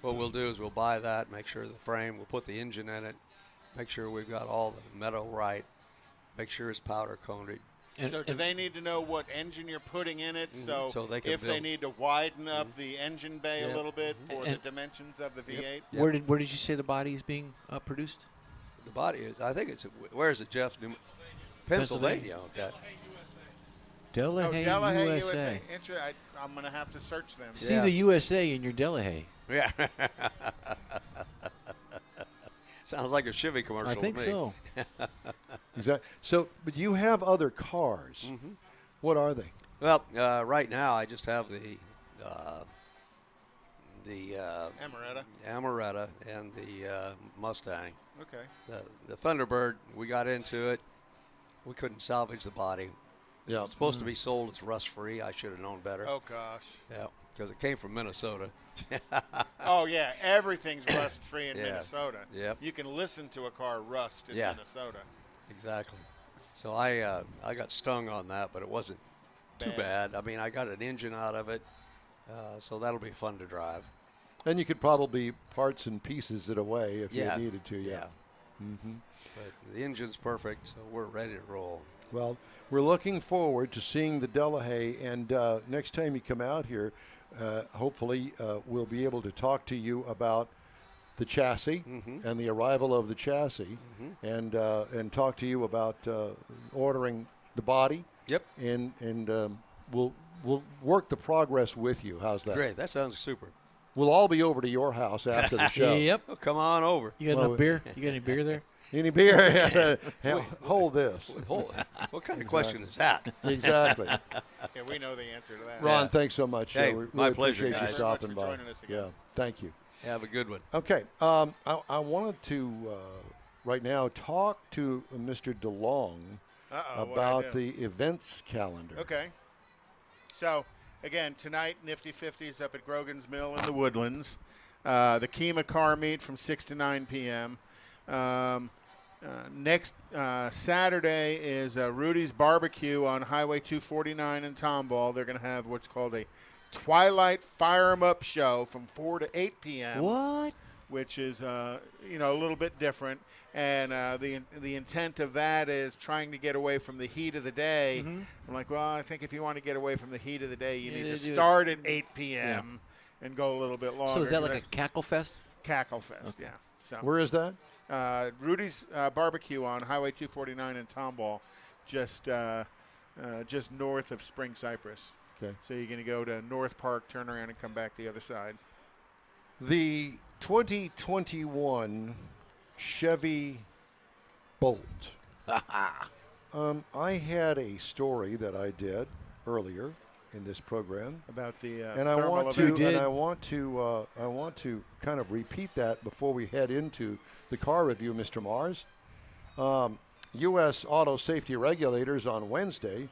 What we'll do is we'll buy that, make sure the frame, we'll put the engine in it, make sure we've got all the metal right, make sure it's powder coated. So do they need to know what engine you're putting in it? So, So they can if they build. need to widen up the engine bay Yeah. a little bit for the And- dimensions of the V8? Yep. Where did you say the body is being produced? The body is, I think it's, where is it, Jeff? Pennsylvania. Okay. Delahaye, Delahaye, USA. I'm going to have to search them. See Yeah. the USA in your Delahaye. Yeah. Sounds like a Chevy commercial. I think to me. so. Exactly. So, but you have other cars. What are they? Well, right now I just have the Amaretta. Amaretta and the Mustang. Okay. The Thunderbird, we got into it. We couldn't salvage the body. Yeah. It's supposed to be sold as rust-free. I should have known better. Oh, gosh. Yeah, because it came from Minnesota. Oh, yeah. Everything's rust-free in Yeah. Minnesota. Yep. You can listen to a car rust in Yeah. Minnesota. Exactly. So I got stung on that, but it wasn't too bad. I mean, I got an engine out of it, so that'll be fun to drive. And you could probably parts and pieces it away if Yeah. you needed to. Yeah. But the engine's perfect, so we're ready to roll. Well, we're looking forward to seeing the Delahaye, and next time you come out here, hopefully we'll be able to talk to you about the chassis and the arrival of the chassis, and talk to you about ordering the body. Yep. And we'll work the progress with you. How's that? Great. That sounds super. We'll all be over to your house after the show. Yep. Oh, come on over. You got Well, enough beer? You got any beer there? Any beer? Hold this. What kind of question is that? Exactly. Yeah, we know the answer to that. Ron, thanks so much. Hey, we my really pleasure, appreciate you guys. stopping Very much by. for joining us again. Yeah, thank you. Have a good one. Okay, I wanted to right now talk to Mr. DeLong Uh-oh, about what'd I do? the events calendar. Okay. So, again, tonight, Nifty 50s up at Grogan's Mill in the Woodlands. The Kima car meet from 6 to 9 p.m. Next Saturday is Rudy's Barbecue on Highway 249 in Tomball. They're going to have what's called a Twilight Fire 'em Up show from 4 to 8 p.m. What? Which is, a little bit different. And the intent of that is trying to get away from the heat of the day. I'm like, well, I think if you want to get away from the heat of the day, you need to start at 8 p.m. and go a little bit longer. So is that like a cackle fest? Cackle Fest? Yeah. So Where is that? Rudy's Barbecue on Highway 249 in Tomball, just north of Spring Cypress. Okay. So you're going to go to North Park, turn around, and come back the other side. The 2021 Chevy Bolt. I had a story that I did earlier, in this program. About the And I thermal want to, event. and I want to kind of repeat that before we head into the car review, Mr. Mars. U.S. auto safety regulators on Wednesday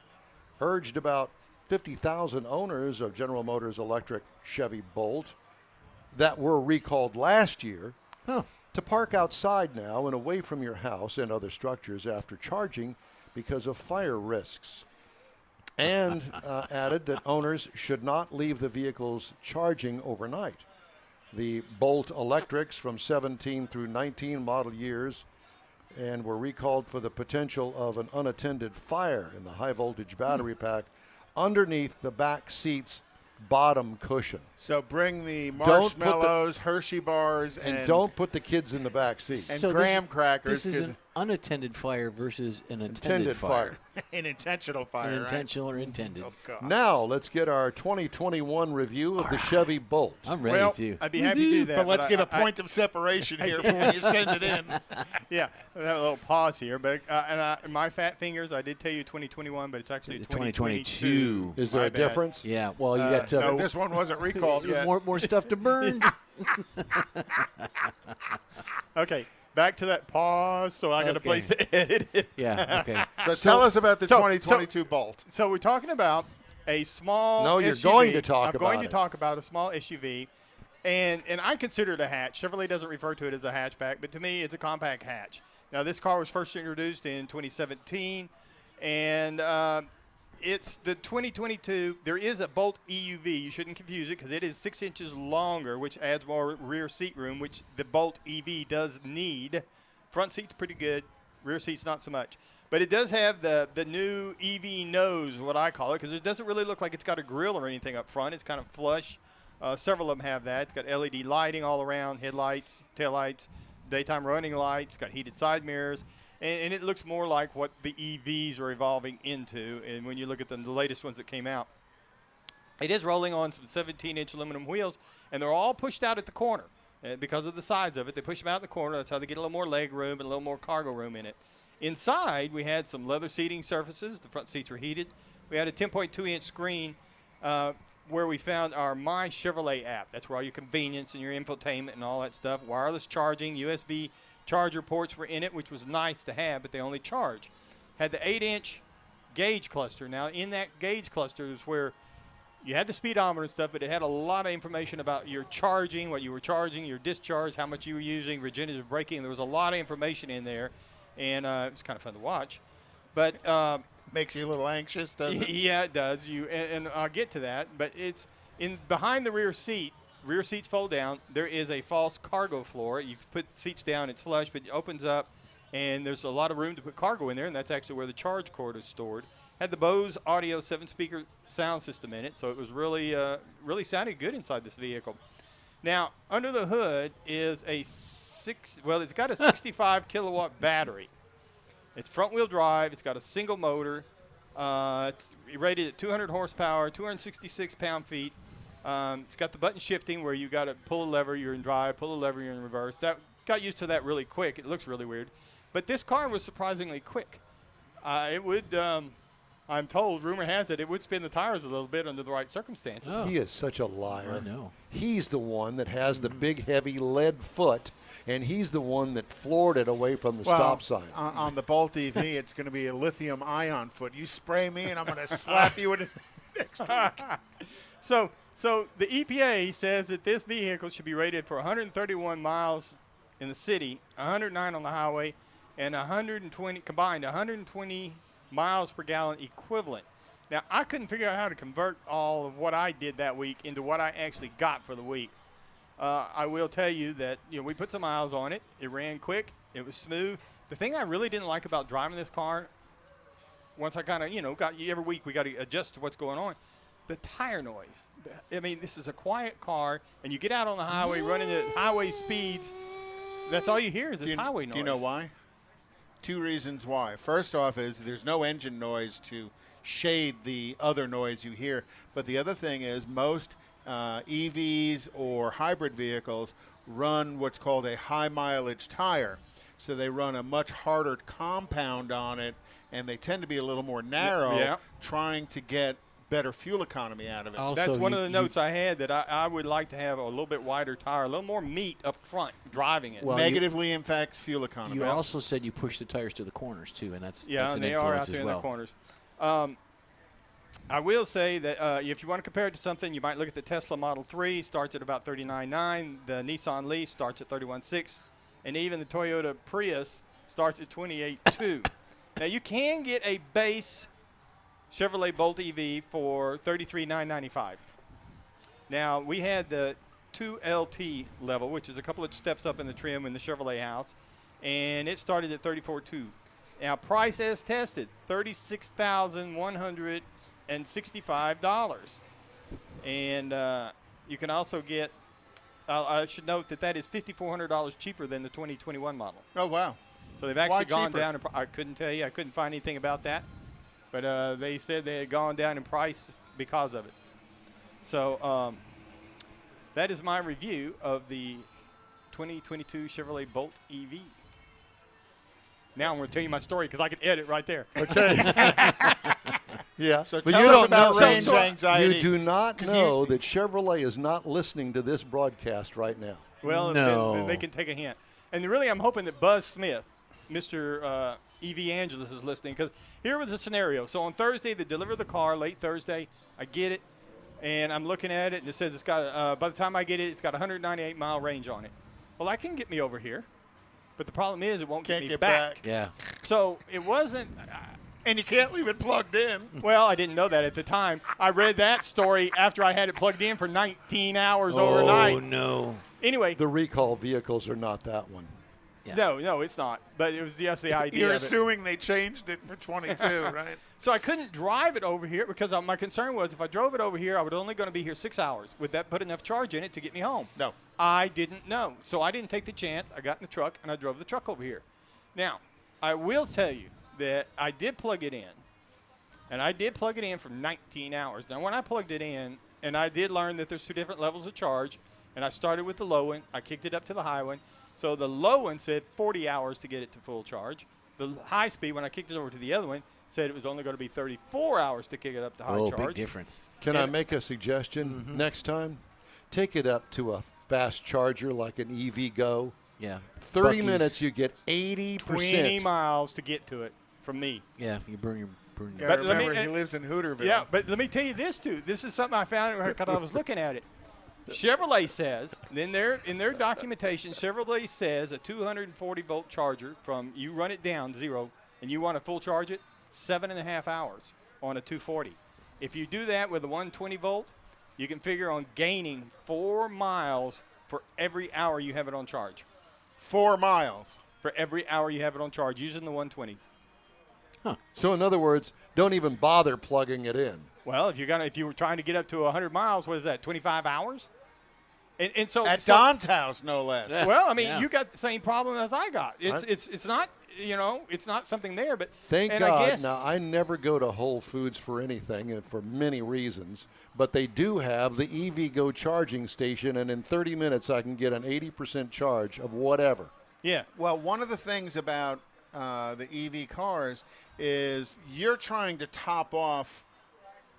urged about 50,000 owners of General Motors electric Chevy Bolt that were recalled last year to park outside now and away from your house and other structures after charging because of fire risks. And added that owners should not leave the vehicles charging overnight. The Bolt electrics from 17 through 19 model years and were recalled for the potential of an unattended fire in the high voltage battery pack underneath the back seat's bottom cushion. So bring the marshmallows, Hershey bars, and don't put the kids in the back seat. And So graham crackers. This is an unattended fire versus an intended Intended fire. an intentional fire, An right? intentional or intended. Oh, God. Now let's get our 2021 review of the Chevy Bolt. I'm ready Well, to. I'd be happy to do that. But let's get a I- point of separation here before you send it in. Yeah, we have a little pause here, but my fat fingers, I did tell you 2021, but it's actually 2022. It's Is there My a bad. difference? Yeah, well, you got No, this one wasn't recalled yet. more stuff to burn. Okay, back to that pause, so I got a Okay. place to edit it. Yeah, okay. So tell us about the so- 2022 Bolt. So we're talking about a small No, you're SUV. going to talk I'm going about to it. talk about a small SUV, and I consider it a hatch. Chevrolet doesn't refer to it as a hatchback, but to me, it's a compact hatch. Now, this car was first introduced in 2017, and it's the 2022. There is a Bolt EUV. You shouldn't confuse it because it is 6 inches longer, which adds more rear seat room, which the Bolt EV does need. Front seat's pretty good. Rear seat's not so much. But it does have the new EV nose, what I call it, because it doesn't really look like it's got a grill or anything up front. It's kind of flush. Several of them have that. It's got LED lighting all around, headlights, taillights, daytime running lights, got heated side mirrors. And it looks more like what the EVs are evolving into. And when you look at the latest ones that came out, it is rolling on some 17-inch aluminum wheels, and they're all pushed out at the corner. Because of the size of it, they push them out in the corner. That's how they get a little more leg room and a little more cargo room in it. Inside, we had some leather seating surfaces. The front seats were heated. We had a 10.2-inch screen where we found our My Chevrolet app. That's where all your convenience and your infotainment and all that stuff. Wireless charging, USB charger ports were in it, which was nice to have, but they only charge. Had the 8-inch gauge cluster. Now, in that gauge cluster is where you had the speedometer and stuff, but it had a lot of information about your charging, what you were charging, your discharge, how much you were using, regenerative braking. There was a lot of information in there, and it was kind of fun to watch. But Makes you a little anxious, doesn't it? yeah, it does. And I'll get to that. But it's in behind the rear seat. Rear seats fold down. There is a false cargo floor. You put seats down, it's flush, but it opens up, and there's a lot of room to put cargo in there, and that's actually where the charge cord is stored. Had the Bose Audio 7-speaker sound system in it, so it was really sounded good inside this vehicle. Now, under the hood is it's got a 65 kilowatt battery. It's front-wheel drive. It's got a single motor. It's rated at 200 horsepower, 266 pound-feet. It's got the button shifting where you got to pull a lever, you're in drive, pull a lever, you're in reverse. That got used to that really quick. It looks really weird. But this car was surprisingly quick. It would, I'm told, rumor has it, it would spin the tires a little bit under the right circumstances. Oh. He is such a liar. I know. He's the one that has the big, heavy lead foot, and he's the one that floored it away from the stop sign. On the Bolt EV, it's going to be a lithium-ion foot. You spray me, and I'm going to slap you with it next week. So the EPA says that this vehicle should be rated for 131 miles in the city, 109 on the highway, and 120 miles per gallon equivalent. Now, I couldn't figure out how to convert all of what I did that week into what I actually got for the week. I will tell you that we put some miles on it. It ran quick. It was smooth. The thing I really didn't like about driving this car, once I kind of, got every week we got to adjust to what's going on, the tire noise. I mean, this is a quiet car, and you get out on the highway running at highway speeds. That's all you hear is this highway noise. Do you know why? Two reasons why. First off is there's no engine noise to shade the other noise you hear. But the other thing is most EVs or hybrid vehicles run what's called a high mileage tire. So they run a much harder compound on it, and they tend to be a little more narrow, Yeah. trying to get better fuel economy out of it. Also, That's one of the notes I had, that I would like to have a little bit wider tire, a little more meat up front driving it. Well, Negatively impacts fuel economy. You also said you push the tires to the corners too, and that's Yeah, that's and an they are influence out there as in well. the corners. I will say that if you want to compare it to something, you might look at the Tesla Model 3, starts at about $39,900. The Nissan Leaf starts at $31,600. And even the Toyota Prius starts at $28,200. Now, you can get a base Chevrolet Bolt EV for $33,995. Now, we had the 2LT level, which is a couple of steps up in the trim in the Chevrolet house, and it started at $34,200. Now, price as tested, $36,165. And you can also get, I should note that is $5,400 cheaper than the 2021 model. Oh, wow. So they've actually gone cheaper? down. I couldn't tell you. I couldn't find anything about that. But they said they had gone down in price because of it. So that is my review of the 2022 Chevrolet Bolt EV. Now I'm going to tell you my story because I can edit right there. Okay. Yeah. So but tell you us don't about know, range anxiety. You do not know that Chevrolet is not listening to this broadcast right now. Well, No. then they can take a hint. And really, I'm hoping that Buzz Smith, Mr. E.V. Angeles, is listening, because here was the scenario. So on Thursday, they deliver the car, late Thursday. I get it, and I'm looking at it, and it says it's got, by the time I get it, it's got a 198-mile range on it. Well, that can get me over here, but the problem is it won't Can't get me get back. back. Yeah. So it wasn't. And you can't leave it plugged in. Well, I didn't know that at the time. I read that story after I had it plugged in for 19 hours overnight. Oh no. Anyway, The recall vehicles are not that one. Yeah. no, it's not. But it was just the idea. You're of it. assuming they changed it for 22, right? So I couldn't drive it over here because my concern was if I drove it over here, I was only going to be here 6 hours. Would that put enough charge in it to get me home? No. I didn't know. So I didn't take the chance. I got in the truck, and I drove the truck over here. Now, I will tell you that I did plug it in, and I did plug it in for 19 hours. Now, when I plugged it in, and I did learn that there's two different levels of charge, and I started with the low one. I kicked it up to the high one. So the low one said 40 hours to get it to full charge. The high speed, when I kicked it over to the other one, said it was only going to be 34 hours to kick it up to high charge. Big difference. Can I make a suggestion next time? Take it up to a fast charger like an EV Go. Yeah. 30 Buc-ee's. minutes, you get 80%. 20 miles to get to it from me. Yeah, you burn your. Gotta But let me- remember, he lives in Hooterville. Yeah, but let me tell you this, too. This is something I found because I was looking at it. Chevrolet says, in their documentation, Chevrolet says a 240-volt charger from you run it down, zero, and you want to full charge it, 7.5 hours on a 240. If you do that with a 120-volt, you can figure on gaining 4 miles for every hour you have it on charge. 4 miles. For every hour you have it on charge using the 120. So in other words, don't even bother plugging it in. Well, if you were trying to get up to 100 miles, what is that? 25 hours? And so At Don's house, no less. Well, I mean, Yeah. you got the same problem as I got. It's not it's not something there. But Thank and God. I guess, Now, I never go to Whole Foods for anything, and for many reasons. But they do have the EV Go charging station, and in 30 minutes, I can get an 80% charge of whatever. yeah. Well, one of the things about the EV cars is you're trying to top off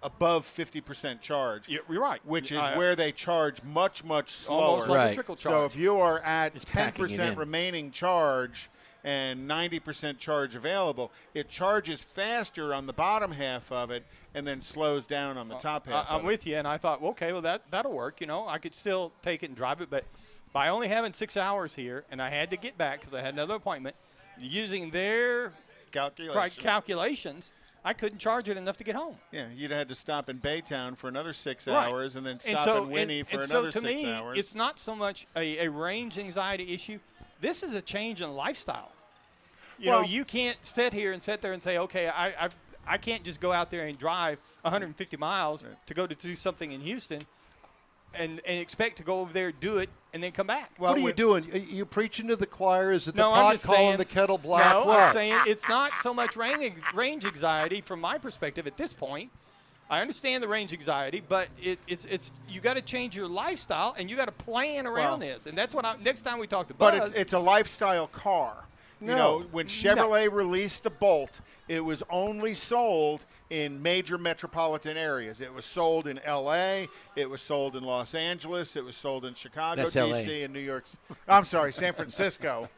above 50% charge. You're right. Which is where they charge much, much slower. almost like Right. a trickle So charge. if you are at It's packing it 10% in. remaining charge and 90% charge available, it charges faster on the bottom half of it and then slows down on the top half I'm of it. with you, and I thought, okay, well that'll work. I could still take it and drive it, but by only having 6 hours here, and I had to get back because I had another appointment, using their calculations, I couldn't charge it enough to get home. Yeah, you'd had to stop in Baytown for another 6 Right. hours and then And stop so- in Winnie for and another so to 6 me, hours. it's not so much a range anxiety issue. This is a change in lifestyle. Well- You can't sit there and say, okay, I can't just go out there and drive 150 miles to go to do something in Houston and expect to go over there, do it, and then come back. What are you doing? Are you preaching to the choir? Is it the No, I'm pot just calling saying, the kettle black? No, What? I'm saying it's not so much range anxiety from my perspective at this point. I understand the range anxiety, but it's you got to change your lifestyle and you got to plan around this. And that's what next time we talk to Buzz. But it's a lifestyle car. No. When Chevrolet released the Bolt, it was only sold in major metropolitan areas. It was sold in L.A., it was sold in Los Angeles, it was sold in Chicago, That's D.C., LA. and New York. I'm sorry, San Francisco.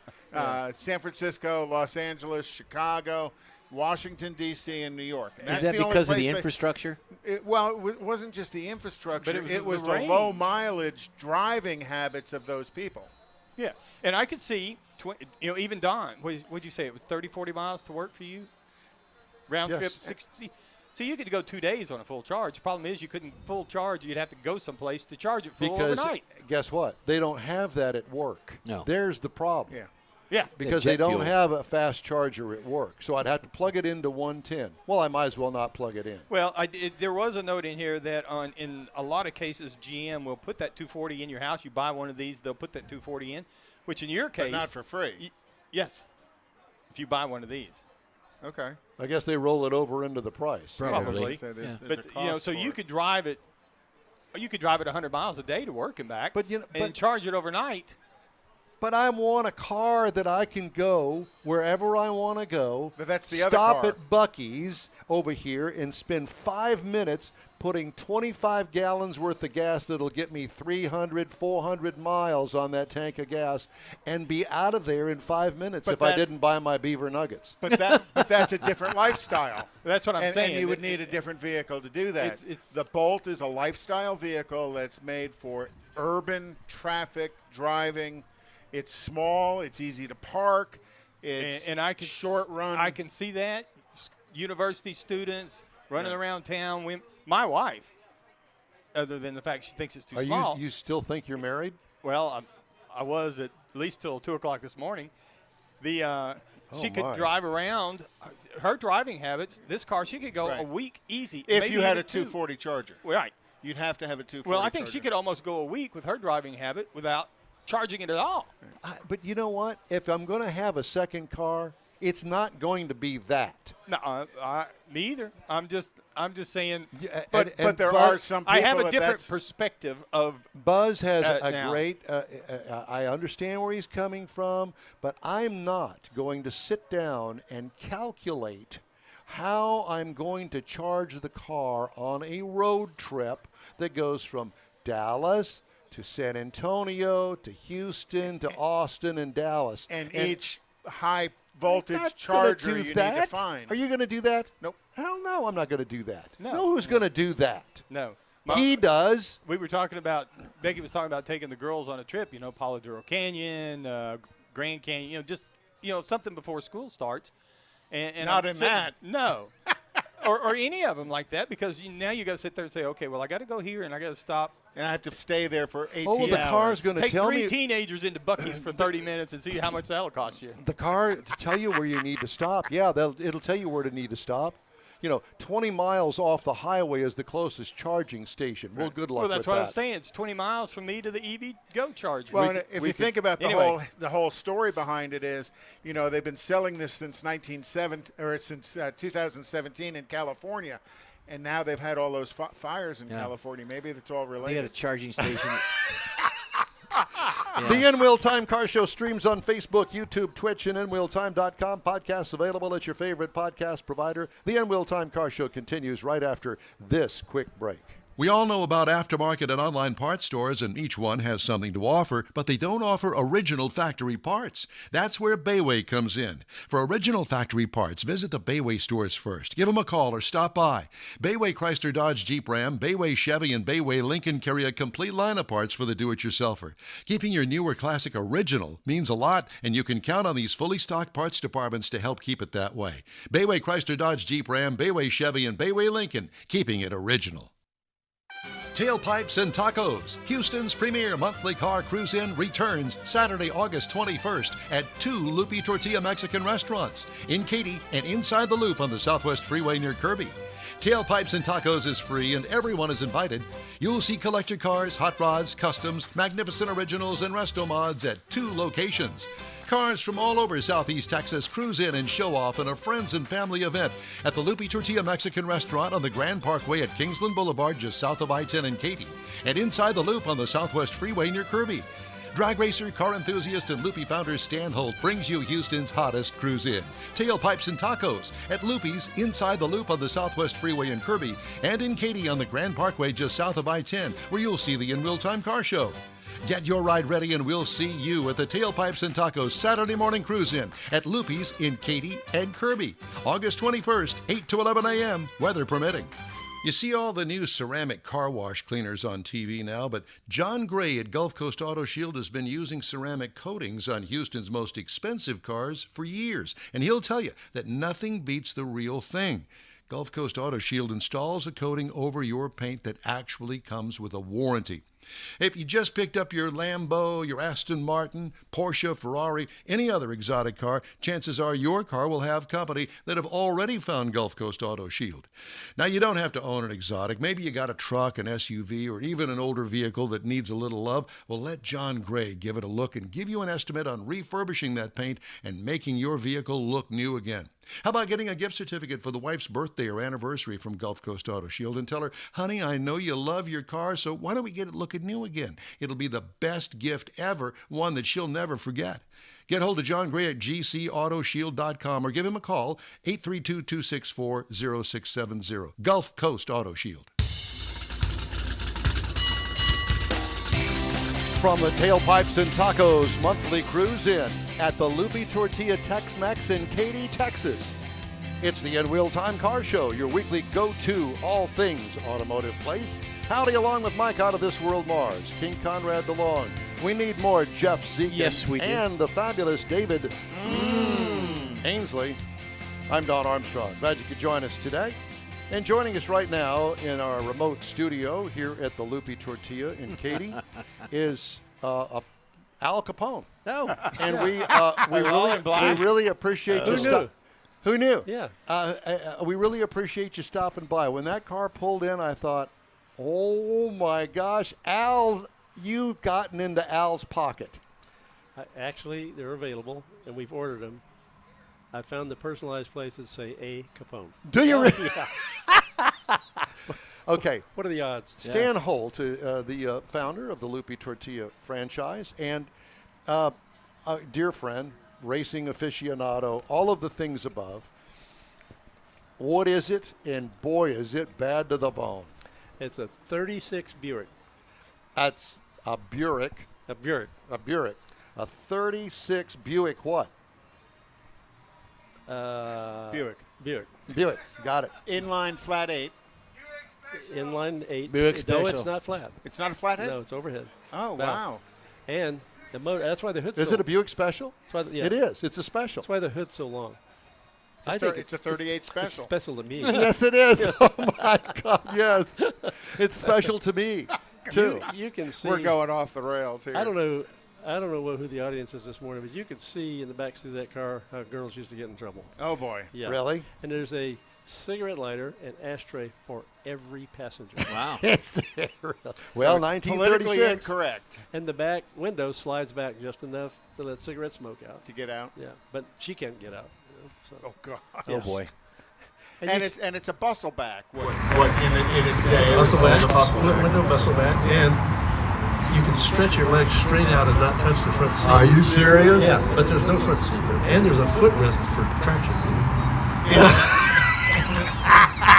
San Francisco, Los Angeles, Chicago, Washington, D.C., and New York. And Is that's that the only because of place the infrastructure? It wasn't just the infrastructure. But It was the the range. low mileage driving habits of those people. Yeah, and I could see, even Don, what'd you say? It was 30, 40 miles to work for you? Round Yes. trip, 60. So you could go 2 days on a full charge. Problem is you couldn't full charge. You'd have to go someplace to charge it full Because overnight. guess what? They don't have that at work. No. There's the problem. Yeah. Yeah. Because jet they don't fuel. have a fast charger at work. So I'd have to plug it into 110. Well, I might as well not plug it in. Well, there was a note in here that in a lot of cases, GM will put that 240 in your house. You buy one of these, they'll put that 240 in, which in your case. But not for free. Yes. If you buy one of these. Okay. I guess they roll it over into the price. Probably. So there's a But, cost so for you it. could drive it. You could drive it 100 miles a day to work and back, But, and charge it overnight. But I want a car that I can go wherever I want to go. But that's the other Stop car. at Buc-ee's over here and spend 5 minutes putting 25 gallons worth of gas that'll get me 300, 400 miles on that tank of gas and be out of there in 5 minutes But if I that's- didn't buy my beaver nuggets. But that's a different lifestyle. That's what I'm saying. And you would need a different vehicle to do that. The Bolt is a lifestyle vehicle that's made for urban traffic driving. It's small. It's easy to park. It's and I can short run. I can see that university students running around town. My wife, other than the fact she thinks it's too Are small. you still think you're married? Well, I was at least till 2:00 this morning. She could my. drive around. Her driving habits. This car, she could go Right. a week easy. if maybe you had even a 240 charger. Right. You'd have to have a 240 Well, I think charger. she could almost go a week with her driving habit without charging it at all. But you know what? If I'm going to have a second car, it's not going to be that. No, me either. I'm just saying. But there Buzz- are some people I have a different that's- perspective of. Buzz has a now. great, I understand where he's coming from, but I'm not going to sit down and calculate how I'm going to charge the car on a road trip that goes from Dallas to San Antonio to Houston to Austin and Dallas. and each high I'm voltage not charger gonna do you that. need to find. Are you going to do that? Nope. Hell no, I'm not going to do that. No. You know who's going to do that? No. He does. We were talking about, Becky was talking about taking the girls on a trip, Palo Duro Canyon, Grand Canyon, just, something before school starts. And Not I'm in sitting- that. No. or any of them like that, because now you got to sit there and say, okay, well, I got to go here and I got to stop. And I have to stay there for 18 Oh, the hours. car's going to Take tell three me. teenagers into Buc-ee's for 30 minutes and see how much that'll cost you. The car to tell you where you need to stop. Yeah, it'll tell you where to need to stop. 20 miles off the highway is the closest charging station. Well, good luck Well, that's with what that. I'm saying. It's 20 miles from me to the EV Go charger. Well, and if you think about anyway. the whole story behind it is, they've been selling this since 2017 in California, and now they've had all those fires in California. Maybe that's all They related. got a charging station. The In-Wheel Time Car Show streams on Facebook, YouTube, Twitch, and InWheelTime.com. Podcasts available at your favorite podcast provider. The In-Wheel Time Car Show continues right after this quick break. We all know about aftermarket and online parts stores, and each one has something to offer, but they don't offer original factory parts. That's where Bayway comes in. For original factory parts, visit the Bayway stores first. Give them a call or stop by. Bayway Chrysler Dodge Jeep Ram, Bayway Chevy, and Bayway Lincoln carry a complete line of parts for the do-it-yourselfer. Keeping your newer classic original means a lot, and you can count on these fully stocked parts departments to help keep it that way. Bayway Chrysler Dodge Jeep Ram, Bayway Chevy, and Bayway Lincoln, keeping it original. Tailpipes and Tacos, Houston's premier monthly car cruise-in, returns Saturday, August 21st at 2 Lupi Tortilla Mexican restaurants in Katy and inside the Loop on the Southwest Freeway near Kirby. Tailpipes and Tacos is free and everyone is invited. You'll see collector cars, hot rods, customs, magnificent originals, and resto mods at 2 locations. Cars from all over Southeast Texas cruise in and show off in a friends and family event at the Lupi Tortilla Mexican Restaurant on the Grand Parkway at Kingsland Boulevard just south of I-10 in Katy, and inside the Loop on the Southwest Freeway near Kirby. Drag racer, car enthusiast, and Lupi founder Stan Holt brings you Houston's hottest cruise in. Tailpipes and Tacos at Lupi's inside the loop of the Southwest Freeway in Kirby, and in Katy on the Grand Parkway just south of I-10, where you'll see the In Real Time Car Show. Get your ride ready and we'll see you at the Tailpipes and Tacos Saturday morning cruise-in at Lupi's in Katy and Kirby, August 21st, 8 to 11 a.m., weather permitting. You see all the new ceramic car wash cleaners on TV now, but John Gray at Gulf Coast Auto Shield has been using ceramic coatings on Houston's most expensive cars for years, and he'll tell you that nothing beats the real thing. Gulf Coast Auto Shield installs a coating over your paint that actually comes with a warranty. If you just picked up your Lambo, your Aston Martin, Porsche, Ferrari, any other exotic car, chances are your car will have company that have already found Gulf Coast Auto Shield. Now, you don't have to own an exotic. Maybe you got a truck, an SUV, or even an older vehicle that needs a little love. Well, let John Gray give it a look and give you an estimate on refurbishing that paint and making your vehicle look new again. How about getting a gift certificate for the wife's birthday or anniversary from Gulf Coast Auto Shield and tell her, honey, I know you love your car, so why don't we get it looking new again? It'll be the best gift ever, one that she'll never forget. Get hold of John Gray at gcautoshield.com or give him a call, 832-264-0670. Gulf Coast Auto Shield. From the Tailpipes and Tacos monthly cruise-in at the Lupi Tortilla Tex-Mex in Katy, Texas. It's the In Real Time Car Show, your weekly go-to all things automotive place. Howdy along with Mike out of This World Mars, King Conrad DeLong. We need more Jeff Zekin. Yes, we do. And the fabulous David Ainsley. I'm Don Armstrong. Glad you could join us today. And joining us right now in our remote studio here at the Lupi Tortilla in Katy is Al Capone. No. And we really appreciate you. Who knew? Yeah. We really appreciate you stopping by. When that car pulled in, I thought, oh my gosh, Al, you've gotten into Al's pocket. Actually, they're available, and we've ordered them. I found the personalized place that say A. Capone. Do you really? Yeah. Okay. What are the odds? Stan Holt, the founder of the Lupi Tortilla franchise, and a dear friend, racing aficionado, all of the things above. What is it? And boy, is it bad to the bone. It's a 36 Buick. That's a Buick. A Buick. A Buick. A 36 Buick what? Buick. Buick. Buick. Got it. Inline flat 8. Inline 8. Buick No, special. it's not flat. It's not a flathead? No, it's overhead. Oh, Bow. wow. And the motor. That's why the hood's Is so it a Buick Special? That's why It is. It's a special. That's why the hood's so long. It's a 38 It's special. special to me. Yes, it is. Oh, my God, yes. It's special to me, too. You can see. We're going off the rails here. I don't know who the audience is this morning, but you could see in the backseat of that car how girls used to get in trouble. Oh, boy. Yeah. Really? And there's a cigarette lighter and ashtray for every passenger. Wow. Well, Politically 1936. incorrect And the back window slides back just enough to let cigarette smoke out. to get out. Yeah, but she can't get out. So. Oh, God. Oh, boy. And it's a bustle back. What in its day? Bustle back, split window bustle back, and you can stretch your legs straight out and not touch the front seat. Are you serious? Yeah, but there's no front seat, and there's a footrest for traction.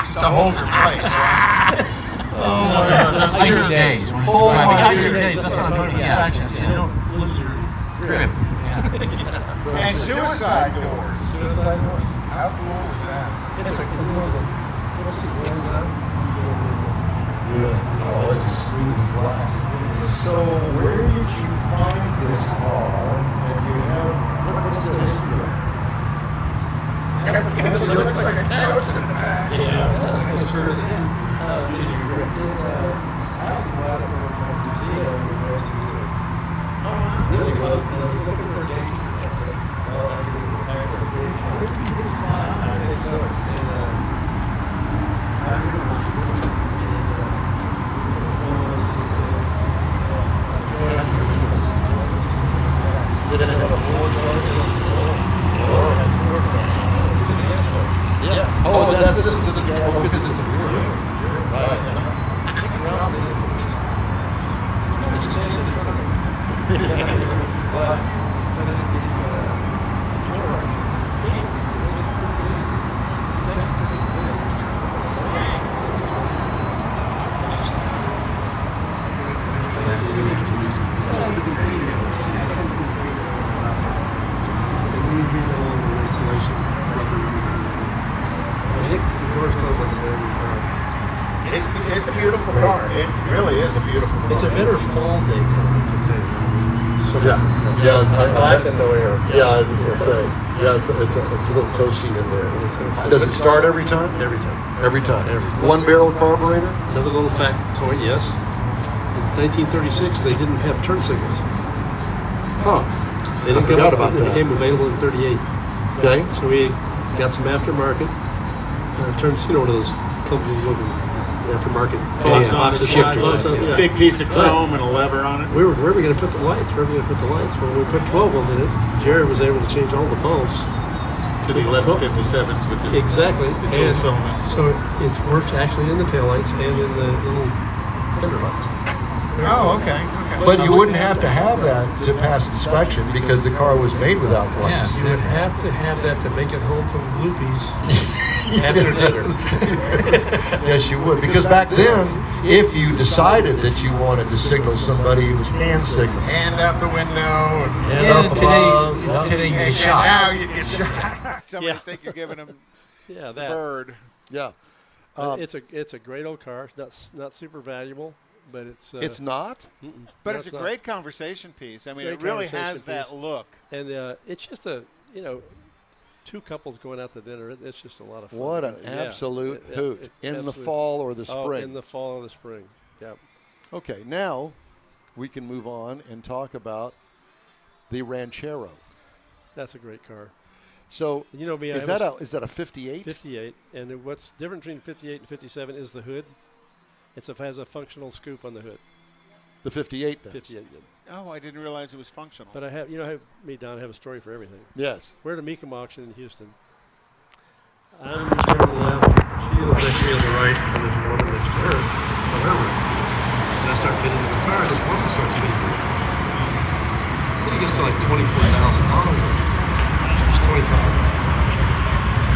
Just to hold your place, right? Oh my God. Icy days. Oh my Icy days, that's what I'm talking about. Traction, so you don't lose your Grip. And suicide doors. Suicide door. How cool is that? It's like the what's it going on? Yeah. Oh, it's as sweet as glass. So, where did you find this car? And you have what's the history of it? It looks like a couch in the back. Yeah. That's sort of Using your grip. I asked him about it from a museum. Really well. Looking for a gauge. Well, I didn't have a good spot. I think so. And Did it have a Ford truck? Yeah. Oh, that's just because it's a beer. Right. It's a beautiful car. It really is a beautiful car. It's a better fall day car, I can tell you. So black and no air. Yeah, I was just gonna say. Yeah, it's a little toasty in there. Does it start every time? Every time. Every time. Every time. One barrel carburetor? Another little factoid, yes. In 1936, they didn't have turn signals. Huh. They didn't forgot about They that. became available in 38. Okay. So we got some aftermarket turns, one of those company-looking aftermarket. Lots Yeah. on the Shifters. side, Yeah. big piece of chrome and a lever on it. Where are we going to put the lights? Where are we going to put the lights? Well, we put 12 of them in it. Jared was able to change all the bulbs. To the 1157s with the Exactly. the dual And filaments. so it works actually in the taillights and in the little fender lights. Oh, okay. But you wouldn't have to have that to pass inspection because the car was made without lights. You would have to have that to make it home from Lupi's after dinner. Yes, you would. Because back then, if you decided that you wanted to signal somebody, it was hand signals. Hand out the window. Hand up above. Today you get shot. Now you get shot. Somebody Yeah. think you're giving them Yeah, the that. bird. Yeah. It's a great old car. Not super valuable, but It's not? But No, it's a not. great conversation piece. I mean, Great it really conversation has that piece. look. And it's just two couples going out to dinner. It's just a lot of fun. What an Yeah. absolute hoot. It's In the absolute- fall or the Oh, spring? in the fall or the spring. Yeah. Okay, now we can move on and talk about the Ranchero. That's a great car. So You know me, is that a 58? 58? And what's different between 58 and 57 is the hood. It has a functional scoop on the hood. The 58 does. 58 did. Oh, I didn't realize it was functional. But I have, Don, I have a story for everything. Yes. We're at a Mecum auction in Houston. I'm standing on the left. She is next to me on the right, and there's a woman next to her on her right. And I start getting in the car, and this woman starts getting in. Then it gets to like $24,000. It's 25.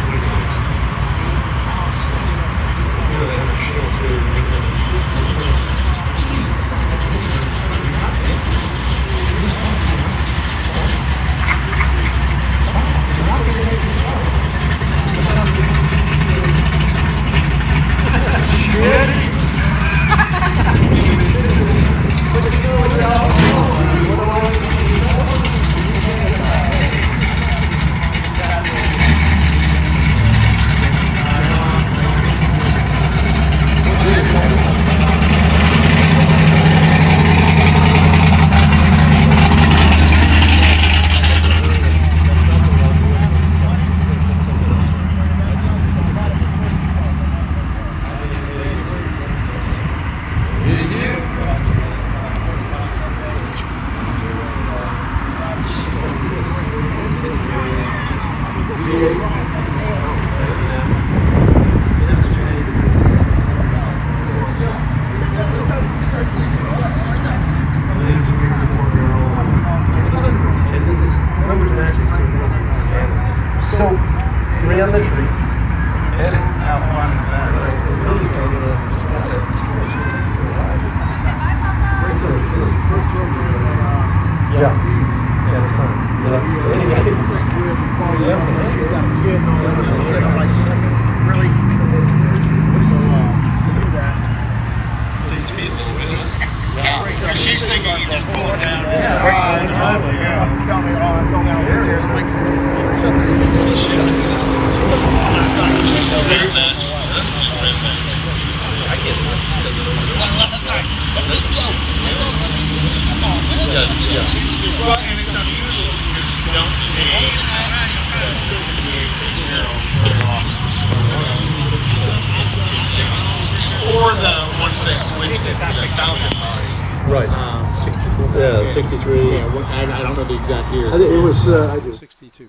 26. You know, they have a shield too. She's thinking you just pull it down. Yeah. Tell me, I fell down the stairs. Well, and it's unusual because you don't see or the once they switched it to the Falcon body. Right. 64. Yeah, 63. Yeah, I don't know the exact years. It was, I do. 62.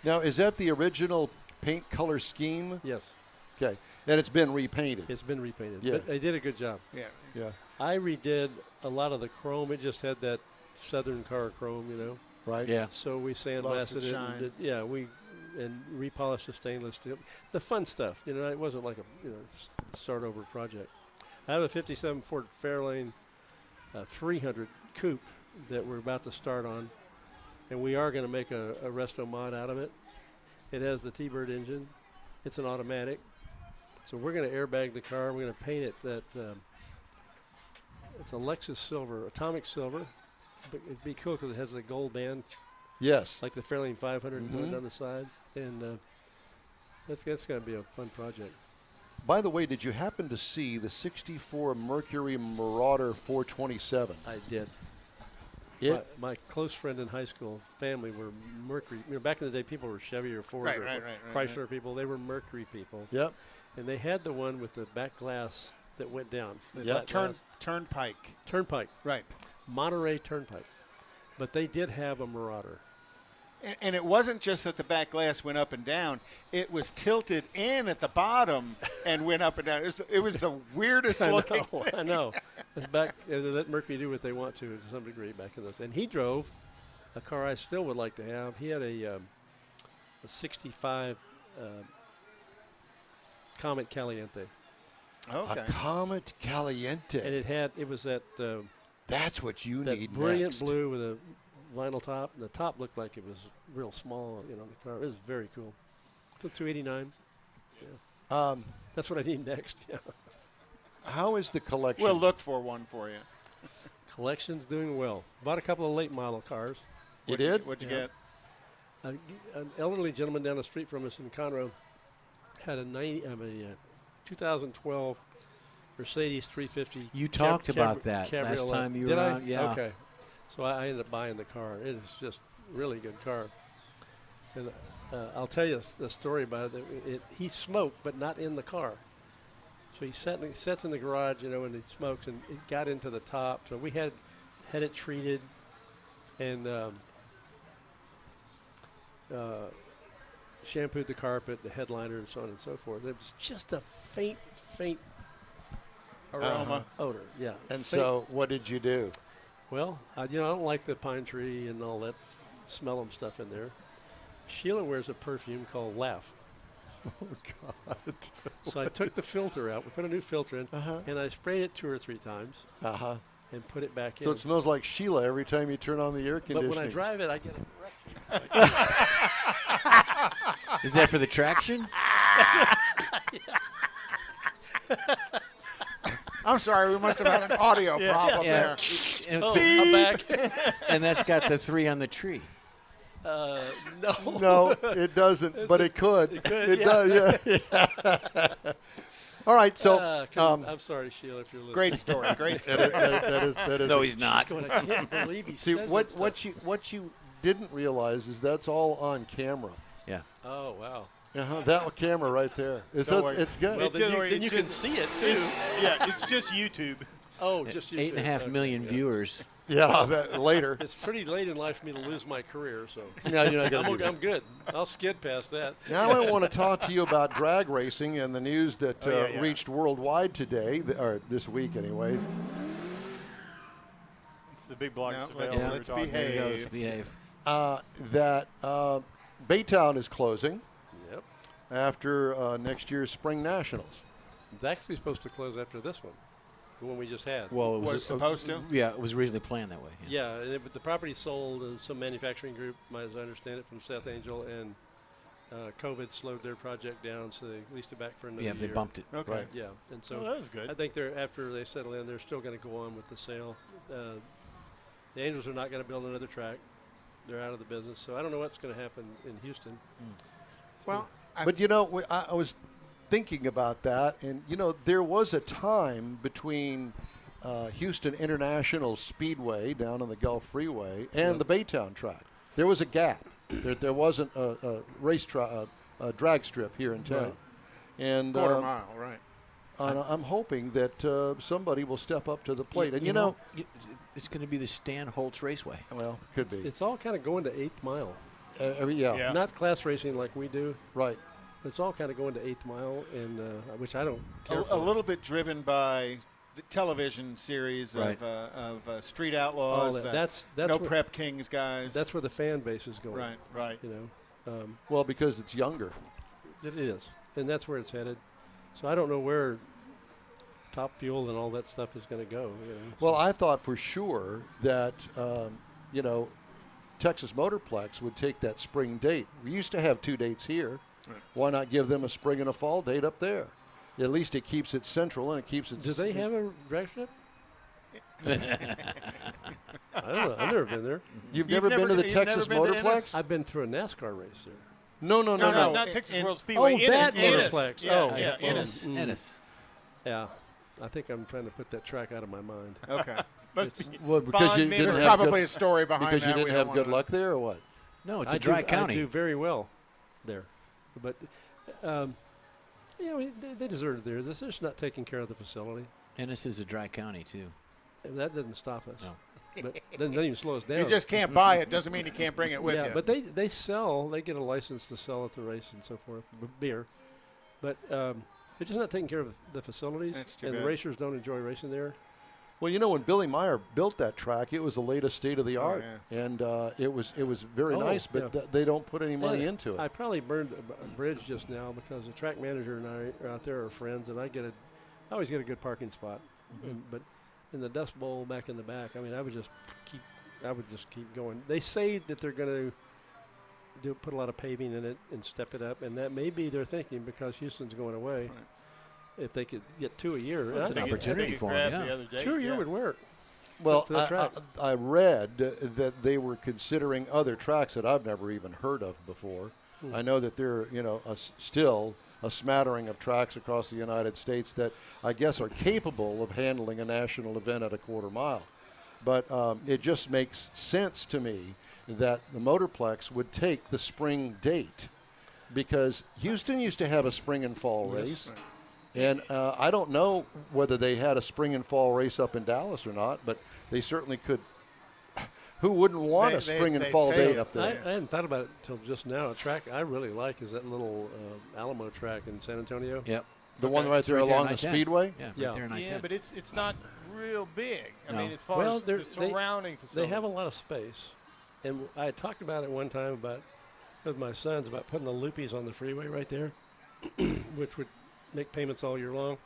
Now, is that the original paint color scheme? Yes. Okay. And it's been repainted. It's been repainted. Yeah. But they did a good job. Yeah. Yeah. I redid a lot of the chrome. It just had that Southern car chrome, you know. Right. Yeah. So we sandblasted it. shine. And repolished the stainless steel. The fun stuff, you know. It wasn't like a start over project. I have a '57 Ford Fairlane 300 coupe that we're about to start on, and we are going to make a resto mod out of it. It has the T-Bird engine. It's an automatic. So we're going to airbag the car. We're going to paint it that it's a Lexus silver, atomic silver. But it'd be cool because it has the gold band, Yes. like the Fairlane 500 going down the side. And that's going to be a fun project. By the way, did you happen to see the '64 Mercury Marauder 427? I did. My close friend in high school family were Mercury. You know, back in the day, people were Chevy or Ford or Chrysler people. They were Mercury people. Yep. And they had the one with the back glass that went down. Yep. Turnpike. Right. Monterey Turnpike. But they did have a Marauder. And it wasn't just that the back glass went up and down. It was tilted in at the bottom and went up and down. It was the weirdest looking thing. I know. It's back. They let Mercury do what they want to some degree back in those. And he drove a car I still would like to have. He had a 65 Comet Caliente. Okay. A Comet Caliente. And it was that. That's what you that need brilliant next. blue with a vinyl top. And the top looked like it was real small, you know, the car. It was very cool. It's a 289. Yeah. That's what I need next. Yeah. How is the collection? We'll look for one for you. Collection's doing well. Bought a couple of late model cars. You did? What'd you get? An elderly gentleman down the street from us in Conroe had a 2012 Mercedes 350. You talked about that last time you were on. Yeah. Okay. So I ended up buying the car. It is just a really good car. And I'll tell you the story about it. He smoked, but not in the car. So he sits in the garage, you know, and he smokes, and it got into the top. So we had it treated, and shampooed the carpet, the headliner, and so on and so forth. It was just a faint aroma odor. Yeah. And so, what did you do? Well, I don't like the pine tree and all that smell and stuff in there. Sheila wears a perfume called Laugh. Oh, God. So I took the filter out. We put a new filter in, and I sprayed it 2 or 3 times and put it back in. So it smells like Sheila every time you turn on the air conditioning. But when I drive it, I get a correction. Is that for the traction? I'm sorry, we must have had an audio problem there. I'm back. And that's got the 3 on the tree. No. No, it doesn't, but it could. It could, It does, yeah. All right, so I'm sorry, Sheila, if you're listening. Great story. Great story. that is. No, he's not. Going, I can't believe he See, says what you didn't realize is that's all on camera. Yeah. Oh, wow. That camera right there. It's good. Well, then you can see it, too. It's just YouTube. Oh, just YouTube. 8.5 million viewers. Yeah, later. It's pretty late in life for me to lose my career, so No, you're not gonna do that. I'm good. I'll skid past that. Now I want to talk to you about drag racing and the news that reached worldwide today, or this week anyway. It's the big block. Let's behave. That Baytown is closing. Yep. After next year's Spring Nationals. It's actually supposed to close after this one, the one we just had. Well, it Was supposed to? Yeah, it was originally planned that way. Yeah, but the property sold some manufacturing group, as I understand it, from South Angel, and COVID slowed their project down, so they leased it back for another year. Yeah, they bumped it. Okay. Right. Yeah, and so that was good. I think after they settle in, they're still going to go on with the sale. The Angels are not going to build another track. They're out of the business, so I don't know what's going to happen in Houston. Well, but I was thinking about that, and there was a time between Houston International Speedway down on the Gulf Freeway and the Baytown track. There was a gap. There wasn't a a drag strip here in town, and quarter mile, right? I'm hoping that somebody will step up to the plate, and it's going to be the Stan Holtz Raceway. Well, could be. It's all kind of going to 8th Mile. Yeah. Not class racing like we do. Right. It's all kind of going to 8th Mile, and which I don't care A for. little bit driven by the television series Right. of Street Outlaws, All that. the That's No where- Prep Kings guys. That's where the fan base is going. right, right. You know, Well, because it's younger. it is, and that's where it's headed. So I don't know where Top Fuel and all that stuff is going to go. You know, Well, I thought for sure that, Texas Motorplex would take that spring date. We used to have 2 dates here. Right. Why not give them a spring and a fall date up there? At least it keeps it central and it keeps it. do they have a drag strip? I don't know. I've never been there. You've never been to the you've Texas never been to Motorplex? Ennis? I've been through a NASCAR race there. No. Not Texas World Speedway. Oh, that Ennis. Motorplex. Yeah, Oh, yeah, oh, Ennis. mm. Ennis. Yeah, I think I'm trying to put that track out of my mind. Okay. Must be Well, because fun you memories. didn't There's have probably good- a story behind Because that. you we didn't don't have good wanna- luck there, or what? No, it's I a dry do, county. I do very well there, but they deserve it there. This is not taking care of the facility, Ennis is a dry county too. and that doesn't stop us. No. But doesn't even slow us down. You just can't buy it. Doesn't mean you can't bring it with yeah, you. but they sell. They get a license to sell at the race and so forth, beer. But they're just not taking care of the facilities, That's too and bad. the racers don't enjoy racing there. Well, when Billy Meyer built that track, it was the latest state of the art, yeah. and it was very Oh, nice. But yeah. they don't put any money Yeah, into it. I probably burned a bridge just now because the track manager and I are out there are friends, and I always get a good parking spot. But in the dust bowl back in the back, I mean, I would just keep going. They say that they're going to put a lot of paving in it and step it up, and that may be their thinking because Houston's going away. Right. If they could get 2 a year, That's and an I think opportunity for them. The Yeah. other day. 2 a year yeah. would work. Well, for the track. I read that they were considering other tracks that I've never even heard of before. I know that there are, still a smattering of tracks across the United States that I guess are capable of handling a national event at a quarter mile. But it just makes sense to me that the Motorplex would take the spring date because Houston used to have a spring and fall race. And I don't know whether they had a spring and fall race up in Dallas or not, but they certainly could. Who wouldn't want a spring and fall day up I there? hadn't thought about it until just now. A track I really like is that little Alamo track in San Antonio. Yep. The one right there Right along the I-10. Speedway? Yeah, right Yeah. there in I-10. Yeah, but it's not real big. I No. mean, as far Well, as they're- the surrounding They facilities. have a lot of space, and I had talked about it one time with my sons about putting the Lupis on the freeway right there, which would make payments all year long,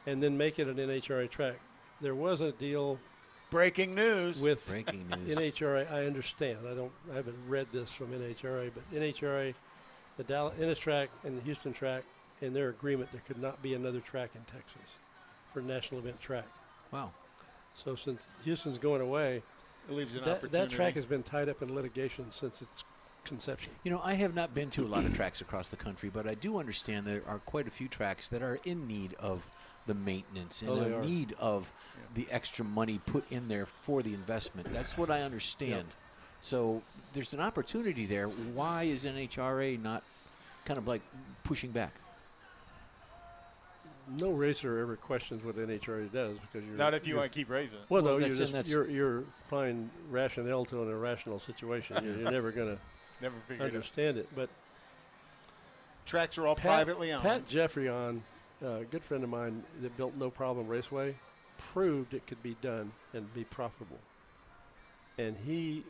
and then make it an NHRA track. There was a deal Breaking news. with Breaking news. NHRA. I understand. I haven't read this from NHRA, but NHRA, the Dallas Ennis track and the Houston track, in their agreement, there could not be another track in Texas for a national event track. Wow. So since Houston's going away, It leaves an that opportunity. track has been tied up in litigation since its conception. I have not been to a lot of tracks across the country, but I do understand there are quite a few tracks that are in need of the maintenance and they in are. need of the extra money put in there for the investment. That's what I understand. So there's an opportunity there. Why is NHRA not kind of like pushing back? No racer ever questions what NHRA does because you're Not if you you're- want to keep raising. Well, Well, no, that's- you're applying rationale to an irrational situation. You're never going to Never figured it out. understand it. But Tracks are all privately owned. Pat Jeffrey, a good friend of mine that built No Problem Raceway, proved it could be done and be profitable. And he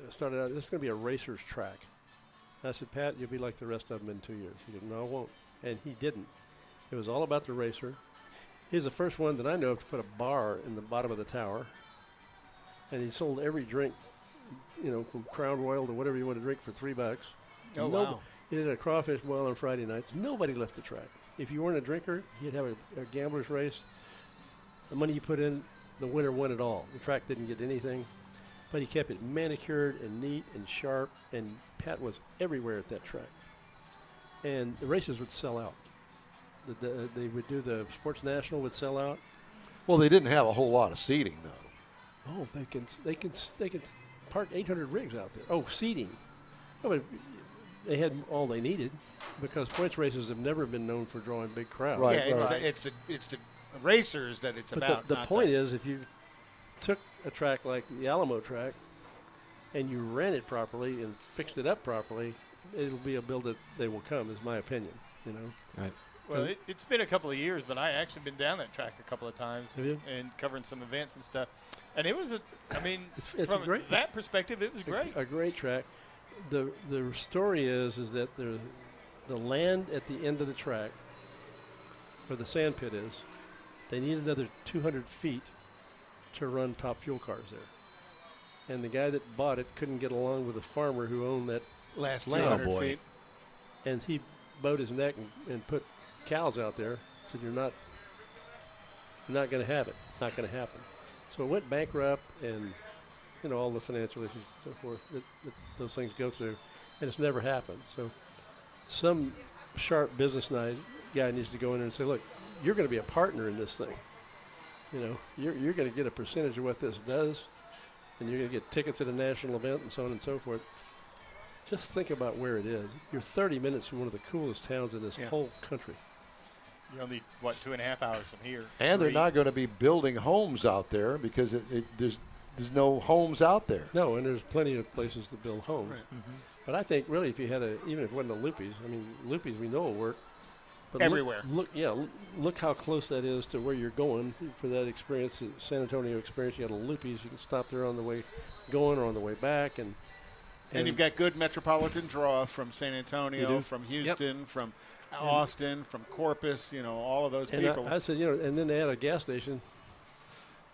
started out, this is going to be a racer's track. I said, Pat, you'll be like the rest of them in 2 years. He said, no, I won't. And he didn't. It was all about the racer. He's the first one that I know of to put a bar in the bottom of the tower. And he sold every drink, from Crown Royal to whatever you want to drink for $3. Oh, wow. He did a crawfish boil on Friday nights. Nobody left the track. If you weren't a drinker, he'd have a gambler's race. The money you put in, the winner won it all. The track didn't get anything. But he kept it manicured and neat and sharp, and Pat was everywhere at that track. And the races would sell out. They would do the Sports National would sell out. Well, they didn't have a whole lot of seating, though. Oh, they can park 800 rigs out there. Oh, seating. Oh, but they had all they needed because points races have never been known for drawing big crowds. Right, Yeah, right. it's the racers that it's But about. the not point is, if you took a track like the Alamo track and you ran it properly and fixed it up properly, it'll be a build that they will come, is my opinion. Right. Well, it's been a couple of years, but I actually been down that track a couple of times and covering some events and stuff. And it was it's from great, that perspective, it was great. A great track. The story is that the land at the end of the track, where the sand pit is, they need another 200 feet to run top fuel cars there. And the guy that bought it couldn't get along with the farmer who owned that Last land. 200 feet. And he bowed his neck and put cows out there. Said, you're not going to have it. Not going to happen. So it went bankrupt, and all the financial issues and so forth that those things go through, and it's never happened. So some sharp business guy needs to go in there and say, look, you're going to be a partner in this thing. You're going to get a percentage of what this does, and you're going to get tickets at a national event and so on and so forth. Just think about where it is. You're 30 minutes from one of the coolest towns in this whole country. You're only, 2.5 hours from here. And they're not going to be building homes out there because there's no homes out there. No, and there's plenty of places to build homes. Right. Mm-hmm. But I think really if you had even if it wasn't a Lupi's, Lupi's we know will work. But everywhere. Look how close that is to where you're going for that experience, the San Antonio experience. You got a Lupi's, you can stop there on the way going or on the way back. And you've got good metropolitan draw from San Antonio, from Houston, from Austin, from Corpus, all of those people. I said, and then they had a gas station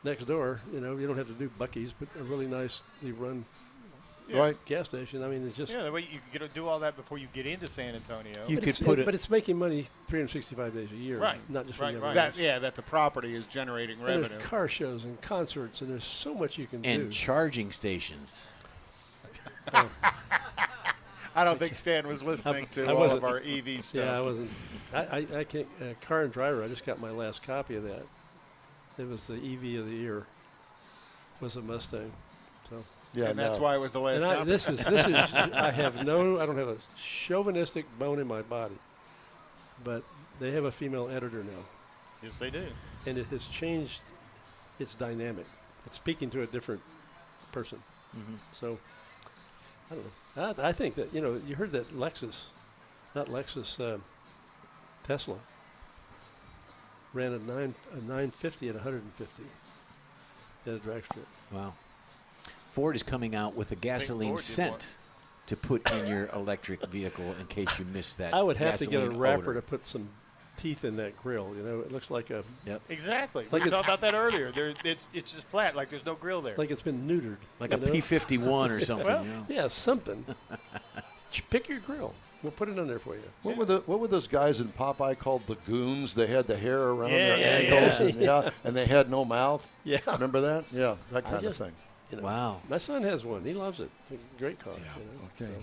next door. You don't have to do Buc-ee's, but a really nicely run gas station. It's just the way you could do all that before you get into San Antonio. But it's making money 365 days a year, right? Not just right. That the property is generating revenue. There's car shows and concerts, and there's so much you can do. And charging stations. I don't think Stan was listening to all of our EV stuff. Yeah, I wasn't. I can't. Car and Driver. I just got my last copy of that. It was the EV of the year. Was a Mustang. So. Yeah, and that's why it was the last copy. This is. I don't have a chauvinistic bone in my body, but they have a female editor now. Yes, they do. And it has changed its dynamic. It's speaking to a different person. Mm-hmm. So. I don't know. I think that, you heard that Tesla ran a 950 at 150 at a drag strip. Wow. Ford is coming out with a gasoline scent to put in your electric vehicle in case you missed that. I would have to get a wrapper odor. to put some teeth in that grill. It looks like a. Yep. Exactly. We talked about that earlier. It's just flat, like there's no grill there. Like it's been neutered. Like a P-51 or something. Well, yeah, something. Pick your grill. We'll put it on there for you. What were those guys in Popeye called the goons? They had the hair around their ankles, and they had no mouth. Yeah. Remember that? Yeah, that kind of thing. Wow. My son has one. He loves it. Great car. Yeah. Okay.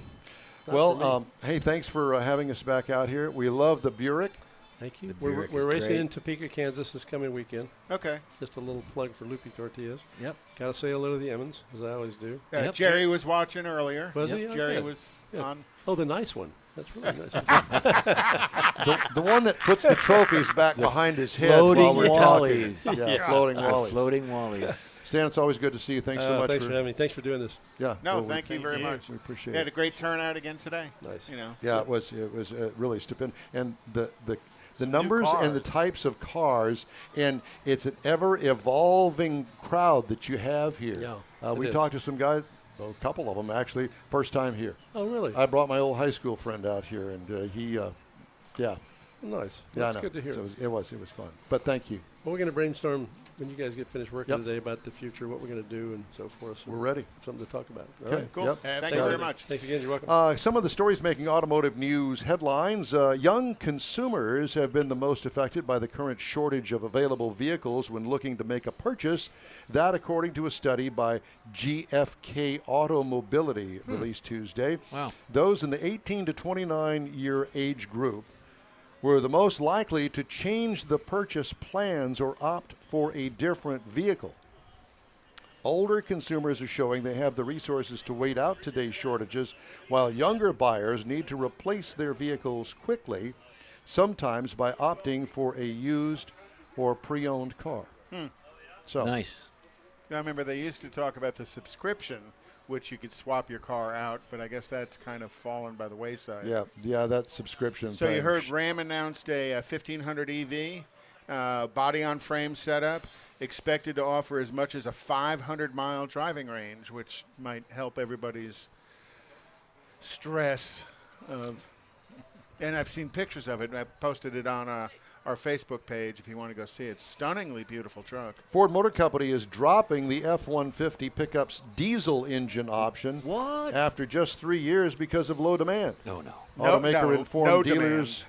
Well, hey, thanks for having us back out here. We love the Buick. Thank you. We're racing in Topeka, Kansas this coming weekend. Okay. Just a little plug for Lupi Tortillas. Yep. Got to say hello to the Emmons, as I always do. Jerry was watching earlier. Was he? Jerry was on. Oh, the nice one. That's really nice. the one that puts the trophies back behind his head floating while we're wallies. talking. Yeah, floating wallies. Floating wallies. Stan, it's always good to see you. Thanks so much. Thanks for having me. Thanks for doing this. Yeah. No, thank you very much. We appreciate it. We had a great turnout again today. Nice. Yeah, it was really stupid. And the numbers and the types of cars, and it's an ever-evolving crowd that you have here. Yeah, we talked to some guys, a couple of them actually, first time here. Oh, really? I brought my old high school friend out here, and he, Nice. Yeah, That's good to hear. So it was fun. But thank you. Well, we're going to brainstorm when you guys get finished working today about the future, what we're going to do, and so forth. So we're ready. Something to talk about. Okay, right. Cool. Yep. Thank you very much. Thanks again. You're welcome. Some of the stories making automotive news headlines. Young consumers have been the most affected by the current shortage of available vehicles when looking to make a purchase. That, according to a study by GFK Auto Mobility released Tuesday. Wow. Those in the 18 to 29 year age group were the most likely to change the purchase plans or opt for a different vehicle. Older consumers are showing they have the resources to wait out today's shortages, while younger buyers need to replace their vehicles quickly, sometimes by opting for a used or pre-owned car. So nice. I remember they used to talk about the subscription which you could swap your car out, but I guess that's kind of fallen by the wayside. Yeah, that subscription So thing. you heard Ram announced a 1500 EV, body-on-frame setup, expected to offer as much as a 500-mile driving range, which might help everybody's stress of. And I've seen pictures of it. I posted it on our Facebook page if you want to go see it. Stunningly beautiful truck. Ford Motor Company is dropping the F-150 pickup's diesel engine option after just 3 years because of low demand. No. Automaker informed no dealers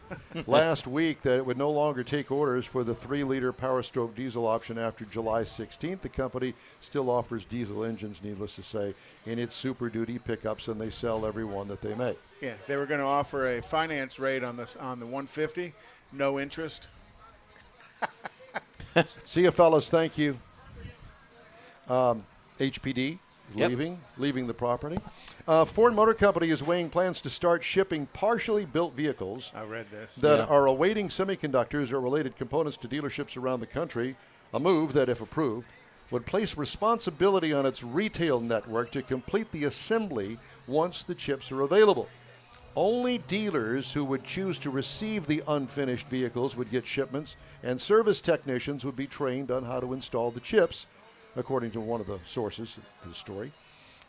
last week that it would no longer take orders for the 3-liter Power Stroke diesel option after July 16th. The company still offers diesel engines, needless to say, in its Super Duty pickups, and they sell every one that they make. Yeah, they were going to offer a finance rate on the 150, no interest. See you, fellas. Thank you. HPD Yep. leaving the property. Ford Motor Company is weighing plans to start shipping partially built vehicles I read this. that are awaiting semiconductors or related components to dealerships around the country, a move that, if approved, would place responsibility on its retail network to complete the assembly once the chips are available. Only dealers who would choose to receive the unfinished vehicles would get shipments, and service technicians would be trained on how to install the chips, according to one of the sources of the story.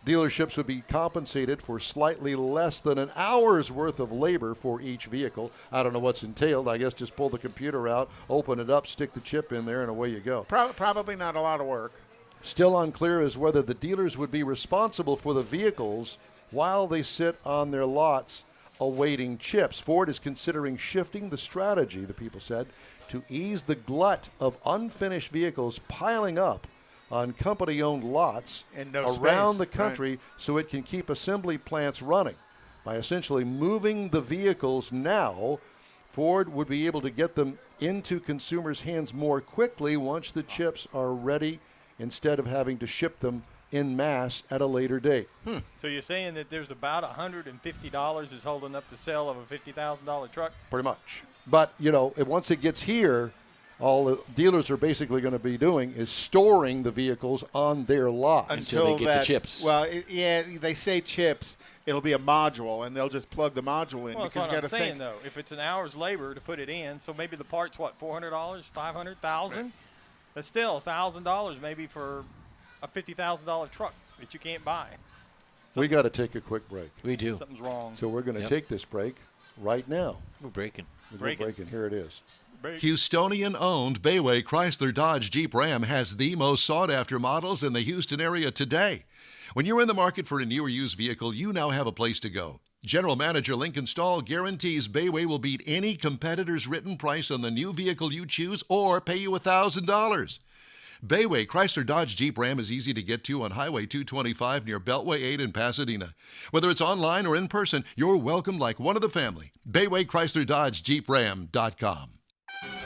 Dealerships would be compensated for slightly less than an hour's worth of labor for each vehicle. I don't know what's entailed. I guess just pull the computer out, open it up, stick the chip in there, and away you go. Probably not a lot of work. Still unclear as whether the dealers would be responsible for the vehicles while they sit on their lots awaiting chips. Ford is considering shifting the strategy, the people said, to ease the glut of unfinished vehicles piling up on company-owned lots And no around space, the country so it can keep assembly plants running. By essentially moving the vehicles now, Ford would be able to get them into consumers' hands more quickly once the chips are ready instead of having to ship them en masse at a later date. So you're saying that there's about $150 is holding up the sale of a $50,000 truck? Pretty much. But, once it gets here, all the dealers are basically going to be doing is storing the vehicles on their lot. Until they get the chips. Well, they say chips. It'll be a module, and they'll just plug the module in. Well, that's because what you I'm got to saying, think. though. If it's an hour's labor to put it in, so maybe the part's, $400, $500, $1,000? That's still $1,000 maybe for a $50,000 truck that you can't buy. We got to take a quick break. We do. Something's wrong. So we're going to take this break right now. We're breaking. We're breaking. Here it is. Houstonian-owned Bayway Chrysler Dodge Jeep Ram has the most sought-after models in the Houston area today. When you're in the market for a new or used vehicle, you now have a place to go. General Manager Lincoln Stahl guarantees Bayway will beat any competitor's written price on the new vehicle you choose or pay you $1,000. Bayway Chrysler Dodge Jeep Ram is easy to get to on Highway 225 near Beltway 8 in Pasadena. Whether it's online or in person, you're welcome like one of the family. Bayway Chrysler Dodge Jeep Ram.com.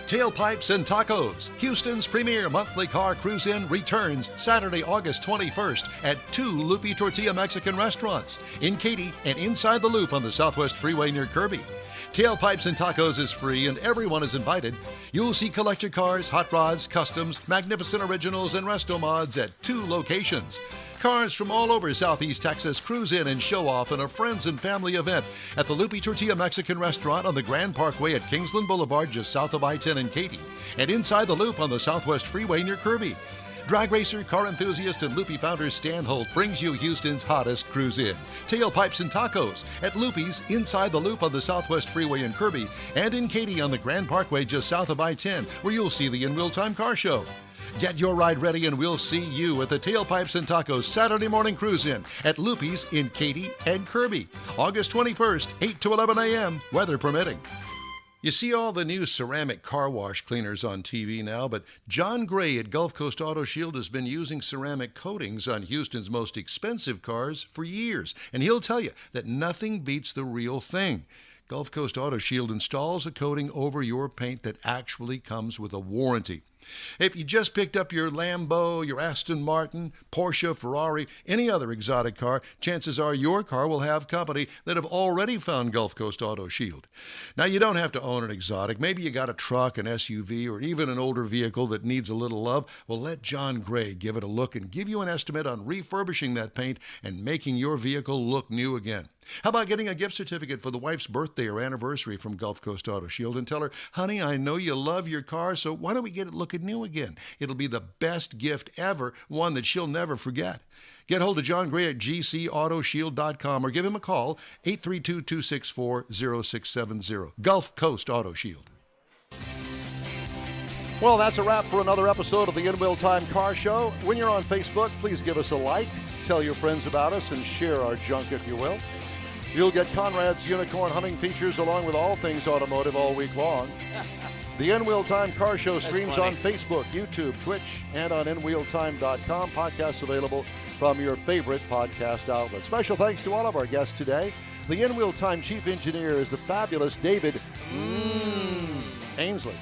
Tailpipes and Tacos, Houston's premier monthly car cruise-in, returns Saturday, August 21st at 2 Lupi Tortilla Mexican restaurants in Katy and inside the Loop on the Southwest Freeway near Kirby. Tailpipes and Tacos is free and everyone is invited. You'll see collector cars, hot rods, customs, magnificent originals, and resto mods at 2 locations. Cars from all over Southeast Texas cruise in and show off in a friends and family event at the Lupi Tortilla Mexican Restaurant on the Grand Parkway at Kingsland Boulevard just south of I-10 in Katy, and inside the Loop on the Southwest Freeway near Kirby. Drag racer, car enthusiast, and Lupi founder Stan Holt brings you Houston's hottest cruise in. Tailpipes and Tacos at Lupi's inside the Loop on the Southwest Freeway in Kirby, and in Katy on the Grand Parkway just south of I-10, where you'll see the In Real Time Car Show. Get your ride ready and we'll see you at the Tailpipes and Tacos Saturday morning cruise-in at Lupi's in Katy and Kirby, August 21st, 8 to 11 a.m., weather permitting. You see all the new ceramic car wash cleaners on TV now, but John Gray at Gulf Coast Auto Shield has been using ceramic coatings on Houston's most expensive cars for years, and he'll tell you that nothing beats the real thing. Gulf Coast Auto Shield installs a coating over your paint that actually comes with a warranty. If you just picked up your Lambo, your Aston Martin, Porsche, Ferrari, any other exotic car, chances are your car will have company that have already found Gulf Coast Auto Shield. Now, you don't have to own an exotic. Maybe you got a truck, an SUV, or even an older vehicle that needs a little love. Well, let John Gray give it a look and give you an estimate on refurbishing that paint and making your vehicle look new again. How about getting a gift certificate for the wife's birthday or anniversary from Gulf Coast Auto Shield and tell her, honey, I know you love your car, so why don't we get it looking new again? It'll be the best gift ever, one that she'll never forget. Get hold of John Gray at gcautoshield.com or give him a call, 832-264-0670. Gulf Coast Auto Shield. Well, that's a wrap for another episode of the In Wheel Time Car Show. When you're on Facebook, please give us a like, tell your friends about us, and share our junk, if you will. You'll get Conrad's unicorn hunting features along with all things automotive all week long. The In Wheel Time Car Show streams on Facebook, YouTube, Twitch, and on InWheelTime.com. Podcasts available from your favorite podcast outlet. Special thanks to all of our guests today. The In Wheel Time Chief Engineer is the fabulous David Ainsley.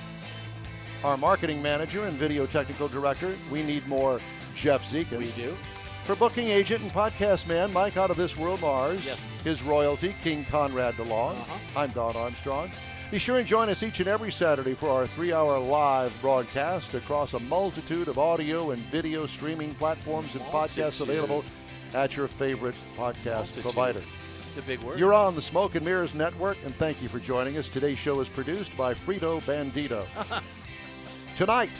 Our Marketing Manager and Video Technical Director, we need more Jeff Zekin. We do. For booking agent and podcast man, Mike Out of This World Mars. Yes. His royalty, King Conrad DeLong. I'm Don Armstrong. Be sure and join us each and every Saturday for our 3-hour live broadcast across a multitude of audio and video streaming platforms and podcasts available at your favorite podcast provider. It's a big word. You're on the Smoke and Mirrors Network, and thank you for joining us. Today's show is produced by Frito Bandito. Tonight,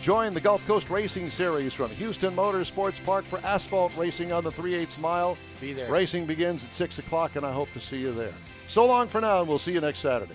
join the Gulf Coast Racing Series from Houston Motorsports Park for asphalt racing on the 3/8 mile. Be there. Racing begins at 6 o'clock, and I hope to see you there. So long for now, and we'll see you next Saturday.